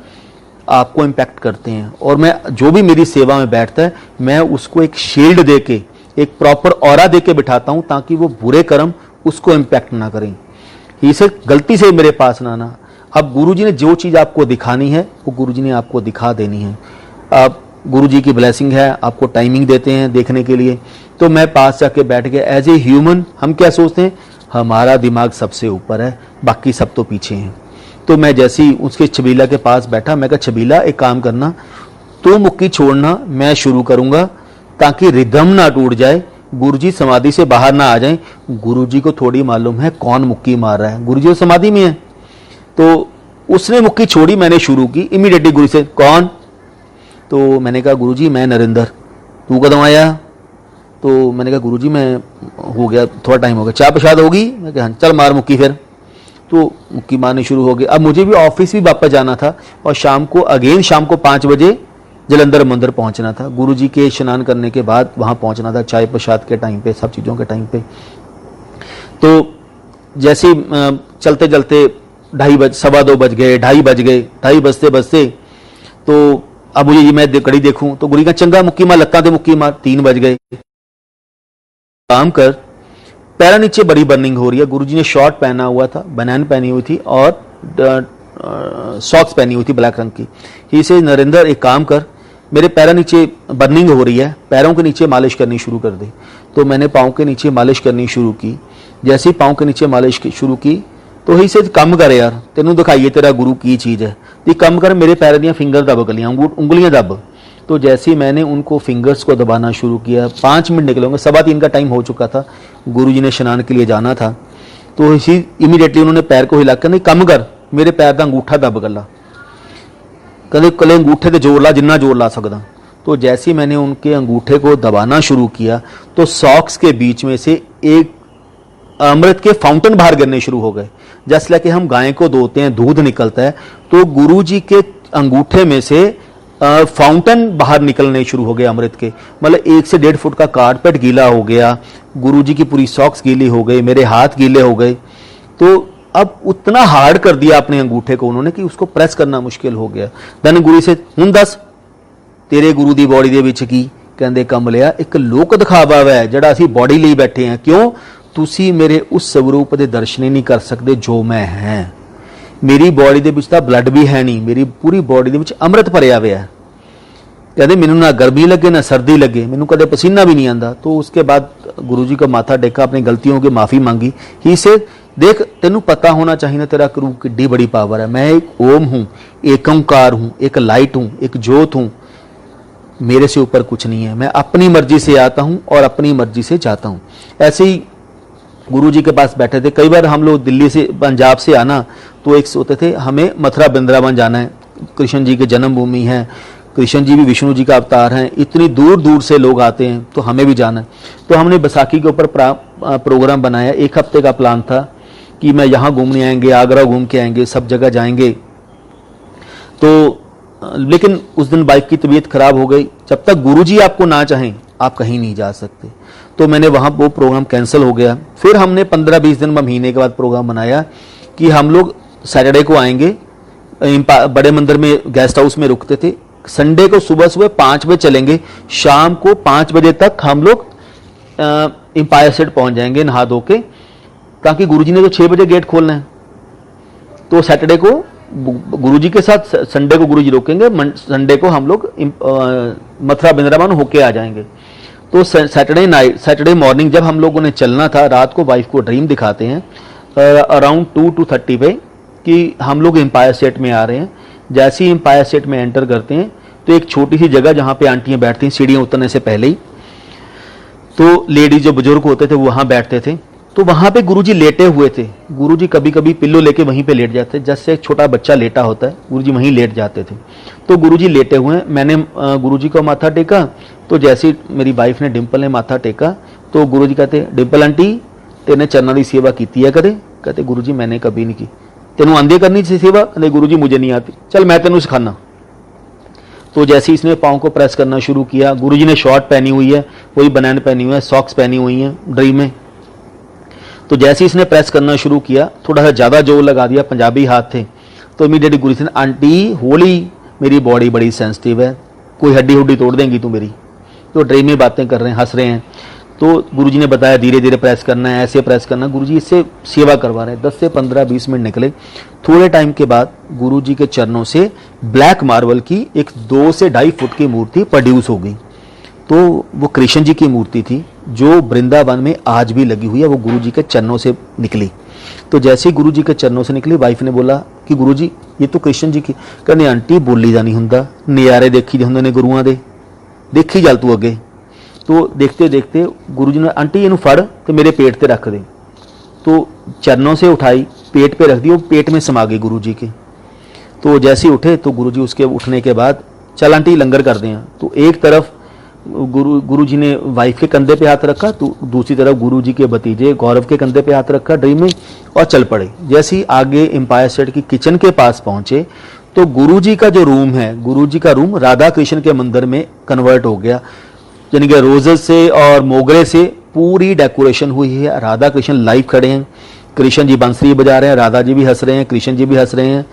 आपको इम्पैक्ट करते हैं। और मैं जो भी मेरी सेवा में बैठता है, मैं उसको एक शील्ड देके, एक प्रॉपर ऑरा देके बिठाता हूं, ताकि वो बुरे कर्म उसको इम्पैक्ट ना करें। इसे गलती से मेरे पास ना आना। अब गुरुजी ने जो चीज आपको दिखानी है वो गुरुजी ने आपको दिखा देनी है। अब गुरुजी की ब्लेसिंग है, आपको टाइमिंग देते हैं देखने के लिए, तो मैं पास जाके बैठ गया। एज ए ह्यूमन हम क्या सोचते हैं, हमारा दिमाग सबसे ऊपर है, बाकी सब तो पीछे हैं। तो मैं जैसे ही उसके छबीला के पास बैठा, मैं कहा छबीला एक काम करना, तू मुक्की छोड़ना, मैं शुरू करूंगा, ताकि रिदम ना टूट जाए, गुरुजी समाधि से बाहर ना आ जाएं। गुरुजी को थोड़ी मालूम है कौन मुक्की मार रहा है, गुरुजी समाधि में है। तो उसने मुक्की छोड़ी, मैंने शुरू की। इमीडिएटली गुरु से, कौन? तो मैंने कहा गुरुजी मैं नरेंद्र। तू कदम आया? तो मैंने कहा गुरुजी मैं हो गया, थोड़ा टाइम हो गया। चाय प्रसाद होगी? मैं कहा चल मार मुक्की फिर। तो मुक्की मारनी शुरू हो गई। अब मुझे भी ऑफिस भी वापस जाना था, और शाम को 5 बजे जलंधर मंदिर पहुंचना था। गुरुजी के स्नान करने के बाद वहां पहुंचना था, चाय प्रसाद के टाइम पे, सब चीज़ों के टाइम पे। तो जैसे चलते चलते 2:30 2:15 बज गए, 2:30 बज गए, 2:30 बजते बजते तो अब मुझे ये मैं घड़ी देखूं, तो गुरु का चंगा मुक्की मार, लगता थे मुक्की मार। 3 बज गए। काम कर, पैरा नीचे बड़ी बर्निंग हो रही है। गुरुजी ने शॉर्ट पहना हुआ था, बनैन पहनी हुई थी, और सॉक्स पहनी हुई थी ब्लैक रंग की। ही से नरेंद्र एक काम कर, मेरे पैरा नीचे बर्निंग हो रही है, पैरों के नीचे मालिश करनी शुरू कर दे। तो मैंने पाँव के नीचे मालिश करनी शुरू की। जैसे ही पाँव के नीचे मालिश शुरू की, तो ही से कम कर यार, तेनों दिखाइए तेरा गुरु की चीज़ है, तो कम कर, मेरे पैर दियाँ फिंगर दब गलियाँ, उंगलियाँ दब। तो जैसे ही मैंने उनको फिंगर्स को दबाना शुरू किया, 5 मिनट निकले होंगे, 2:15 का टाइम हो चुका था, गुरुजी ने स्नान के लिए जाना था। तो इसी इमीडिएटली उन्होंने पैर को हिलाकर, नहीं कम कर, मेरे पैर का अंगूठा दब गला, कदे कले अंगूठे ते जोर ला, जिन्ना जोर ला सकदा। तो जैसे ही मैंने उनके अंगूठे को दबाना शुरू किया, तो सॉक्स के बीच में से एक अमृत के फाउंटेन बाहर गिरने शुरू हो गए। जैसे कि हम गाय को धोते हैं, दूध निकलता है, तो गुरुजी के अंगूठे में से फाउंटेन बाहर निकलने शुरू हो गए अमृत के। मतलब 1 से 1.5 फुट का कारपेट गीला हो गया, गुरुजी की पूरी सॉक्स गीली हो गई, मेरे हाथ गीले हो गए। तो अब उतना हार्ड कर दिया अपने अंगूठे को उन्होंने कि उसको प्रेस करना मुश्किल हो गया। धन गुरु से, हुण दस तेरे गुरु ਦੀ बॉडी ਦੇ ਵਿੱਚ ਕੀ? ਕਹਿੰਦੇ ਕਮਲਿਆ ਇੱਕ ਲੋਕ ਦਿਖਾਵਾ ਹੈ ਜਿਹੜਾ ਅਸੀਂ ਬॉडी ਲਈ ਬੈਠੇ ਹਾਂ। ਕਿਉਂ? ਤੁਸੀਂ ਮੇਰੇ ਉਸ ਸਵਰੂਪ ਦੇ ਦਰਸ਼ਨ ਨਹੀਂ ਕਰ ਸਕਦੇ ਜੋ ਮੈਂ ਹਾਂ। ਮੇਰੀ ਬॉडी ਦੇ ਵਿੱਚ ਤਾਂ ਬਲੱਡ ਵੀ ਹੈ ਨਹੀਂ, ਮੇਰੀ ਪੂਰੀ ਬॉडी ਦੇ ਵਿੱਚ ਅੰਮ੍ਰਿਤ ਭਰਿਆ ਹੋਇਆ ਹੈ। कहते मैनू ना गर्मी लगे ना सर्दी लगे, मैनू कदे पसीना भी नहीं आता। तो उसके बाद गुरुजी को माथा टेका, अपनी गलतियों की माफ़ी मांगी। ही से देख तेनू पता होना चाहिए ना तेरा गुरु किड्डी बड़ी पावर है। मैं एक ओम हूँ, एक ओंकार हूँ, एक लाइट हूँ, एक ज्योत हूँ, मेरे से ऊपर कुछ नहीं है। मैं अपनी मर्जी से आता हूँ और अपनी मर्जी से जाता हूँ। ऐसे ही गुरुजी के पास बैठे थे। कई बार हम लोग दिल्ली से पंजाब से आना, तो एक सोते थे हमें मथुरा वृंदावन जाना है, कृष्ण जी की जन्मभूमि है, कृष्ण जी भी विष्णु जी का अवतार हैं, इतनी दूर दूर से लोग आते हैं, तो हमें भी जाना है। तो हमने बैसाखी के ऊपर प्रोग्राम बनाया। 1 हफ्ते का प्लान था कि मैं यहाँ घूमने आएंगे, आगरा घूम के आएंगे, सब जगह जाएंगे। तो लेकिन उस दिन बाइक की तबीयत खराब हो गई। जब तक गुरुजी आपको ना चाहें आप कहीं नहीं जा सकते। तो मैंने वहाँ वो प्रोग्राम कैंसिल हो गया। फिर हमने 15-20 दिन महीने के बाद प्रोग्राम बनाया कि हम लोग सैटरडे को आएंगे। बड़े मंदिर में गेस्ट हाउस में रुकते थे। संडे को सुबह सुबह 5 बजे चलेंगे, शाम को 5 बजे तक हम लोग एम्पायर स्टेट पहुंच जाएंगे नहा धो के, ताकि गुरुजी ने तो 6 बजे गेट खोलना है। तो सैटरडे को गुरुजी के साथ, संडे को गुरुजी रोकेंगे, संडे को हम लोग मथुरा वृंदावन होके आ जाएंगे। तो सैटरडे मॉर्निंग जब हम लोगों ने चलना था, रात को वाइफ को ड्रीम दिखाते हैं अराउंड 2:30 पे कि हम लोग एम्पायर स्टेट में आ रहे हैं। जैसे ही एम्पायर स्टेट में एंटर करते हैं, तो एक छोटी सी जगह जहाँ पे आंटियाँ बैठती हैं सीढ़ियाँ उतरने से पहले ही, तो लेडीज जो बुजुर्ग होते थे वो वहाँ बैठते थे। तो वहाँ पे गुरुजी लेटे हुए थे। गुरुजी कभी कभी पिल्लो लेके वहीं पे लेट जाते, जैसे एक छोटा बच्चा लेटा होता है, गुरुजी वहीं लेट जाते थे। तो गुरुजी लेटे हुए हैं, मैंने गुरुजी को माथा टेका। तो जैसे ही मेरी वाइफ ने, डिम्पल ने माथा टेका, तो गुरुजी कहते, डिम्पल आंटी तेने चरणों की सेवा की है कदे? कहते गुरुजी मैंने कभी नहीं की। तेनों आंदे करनी सेवा? कहते गुरुजी मुझे नहीं आती, चल मैं तेनों सिखाना। तो जैसे ही इसने पाँव को प्रेस करना शुरू किया, गुरुजी ने शॉर्ट पहनी हुई है, वही बनैन पहनी हुई है, सॉक्स पहनी हुई हैं ड्रीम में। तो जैसे ही इसने प्रेस करना शुरू किया, थोड़ा सा ज़्यादा जोर लगा दिया, पंजाबी हाथ थे, तो इमीडिएटली गुरुजी ने, आंटी होली मेरी बॉडी बड़ी सेंसिटिव है, कोई हड्डी हुड्डी तोड़ देंगी तू मेरी। तो ड्रीम में बातें कर रहे हैं, हंस रहे हैं। तो गुरुजी ने बताया धीरे धीरे प्रेस करना है, ऐसे प्रेस करना। गुरुजी इससे सेवा करवा रहे हैं। 10 से 15-20 मिनट निकले। थोड़े टाइम के बाद गुरुजी के चरणों से ब्लैक मार्बल की एक 2 से 2.5 फुट की मूर्ति प्रोड्यूस हो गई। तो वो कृष्ण जी की मूर्ति थी जो वृंदावन में आज भी लगी हुई है, वो गुरुजी के चरणों से निकली। तो जैसे ही गुरुजी के चरणों से निकली, वाइफ ने बोला कि गुरुजी ये तो कृष्ण जी की। कहने आंटी बोली जा नहीं हुंदा, नज़ारे देखी जाते ने गुरुआं दे, देखी चल तू अगे। तो देखते देखते गुरुजी ने, आंटी इनू फड़ तो मेरे पेट पे रख दे। तो चरणों से उठाई, पेट पे रख दी, वो पेट में समा गई गुरुजी के। तो जैसे ही उठे तो गुरुजी उसके उठने के बाद, चल आंटी लंगर कर दें। तो एक तरफ गुरुजी ने वाइफ के कंधे पे हाथ रखा, तो दूसरी तरफ गुरुजी के भतीजे गौरव के कंधे पे हाथ रखा ड्रीम में, और चल पड़े। जैसे ही आगे एम्पायर स्टेट की किचन के पास पहुंचे तो गुरुजी का जो रूम है, गुरुजी का रूम राधा कृष्ण के मंदिर में कन्वर्ट हो गया। यानी कि रोजेस से और मोगरे से पूरी डेकोरेशन हुई है। राधा कृष्ण लाइव खड़े हैं, कृष्ण जी बांसुरी बजा रहे हैं, राधा जी भी हंस रहे हैं, कृष्ण जी भी हंस रहे हैं।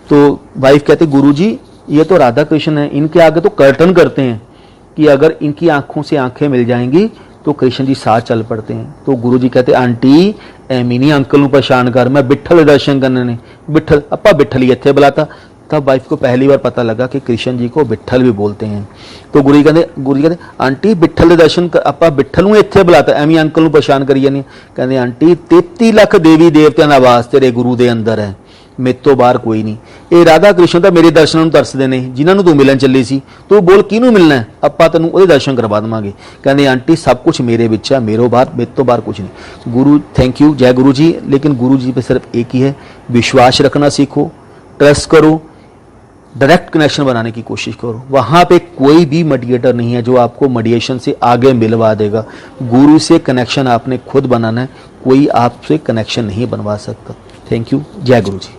तो वाइफ कहते, गुरुजी ये तो राधा कृष्ण है, इनके आगे तो कर्टन करते हैं कि अगर इनकी आंखों से आंखें मिल जाएंगी तो कृष्ण जी साथ चल पड़ते हैं। तो गुरुजी कहते, आंटी एमिनी अंकल ਨੂੰ पहचान कर, मैं बिठल दे दर्शन करने ने। बिठल अपा बिठल ही इत्थे बुलाता। तब वाइफ को पहली बार पता लगा कि कृष्ण जी को बिठल भी बोलते हैं। तो गुरुजी कहते आंटी बिठल दे दर्शन अपा बिठल ਨੂੰ ਇੱਥੇ बुलाता, ਐਵੇਂ अंकल ਨੂੰ पहचान करी जानी। कहते आंटी 33 ਲੱਖ देवी देवतियां ਦਾ वास तेरे गुरु ਦੇ अंदर है, मेरे तो बाहर कोई नहीं। ये राधा कृष्ण तो मेरे दर्शनों ਨੂੰ तरसਦੇ ਨੇ, जिन्हां ਨੂੰ तू मिलन ਚੱਲੀ ਸੀ। तू बोल किहनू मिलना है, ਆਪਾਂ ਤੈਨੂੰ ਉਹਦੇ दर्शन करवा देवांगे। कहते आंटी सब कुछ मेरे विच है, मेरे तो बाहर कुछ नहीं। गुरु थैंक यू, जय गुरु जी। लेकिन गुरु जी पे सिर्फ एक ही है, विश्वास रखना सीखो, ट्रस्ट करो, डायरेक्ट कनेक्शन बनाने की कोशिश करो। वहां पे कोई भी मीडिएटर नहीं है जो आपको मीडिएशन से आगे मिलवा देगा। गुरु से कनेक्शन आपने खुद बनाना है, कोई आपसे कनेक्शन नहीं बनवा सकता। थैंक यू, जय गुरु जी।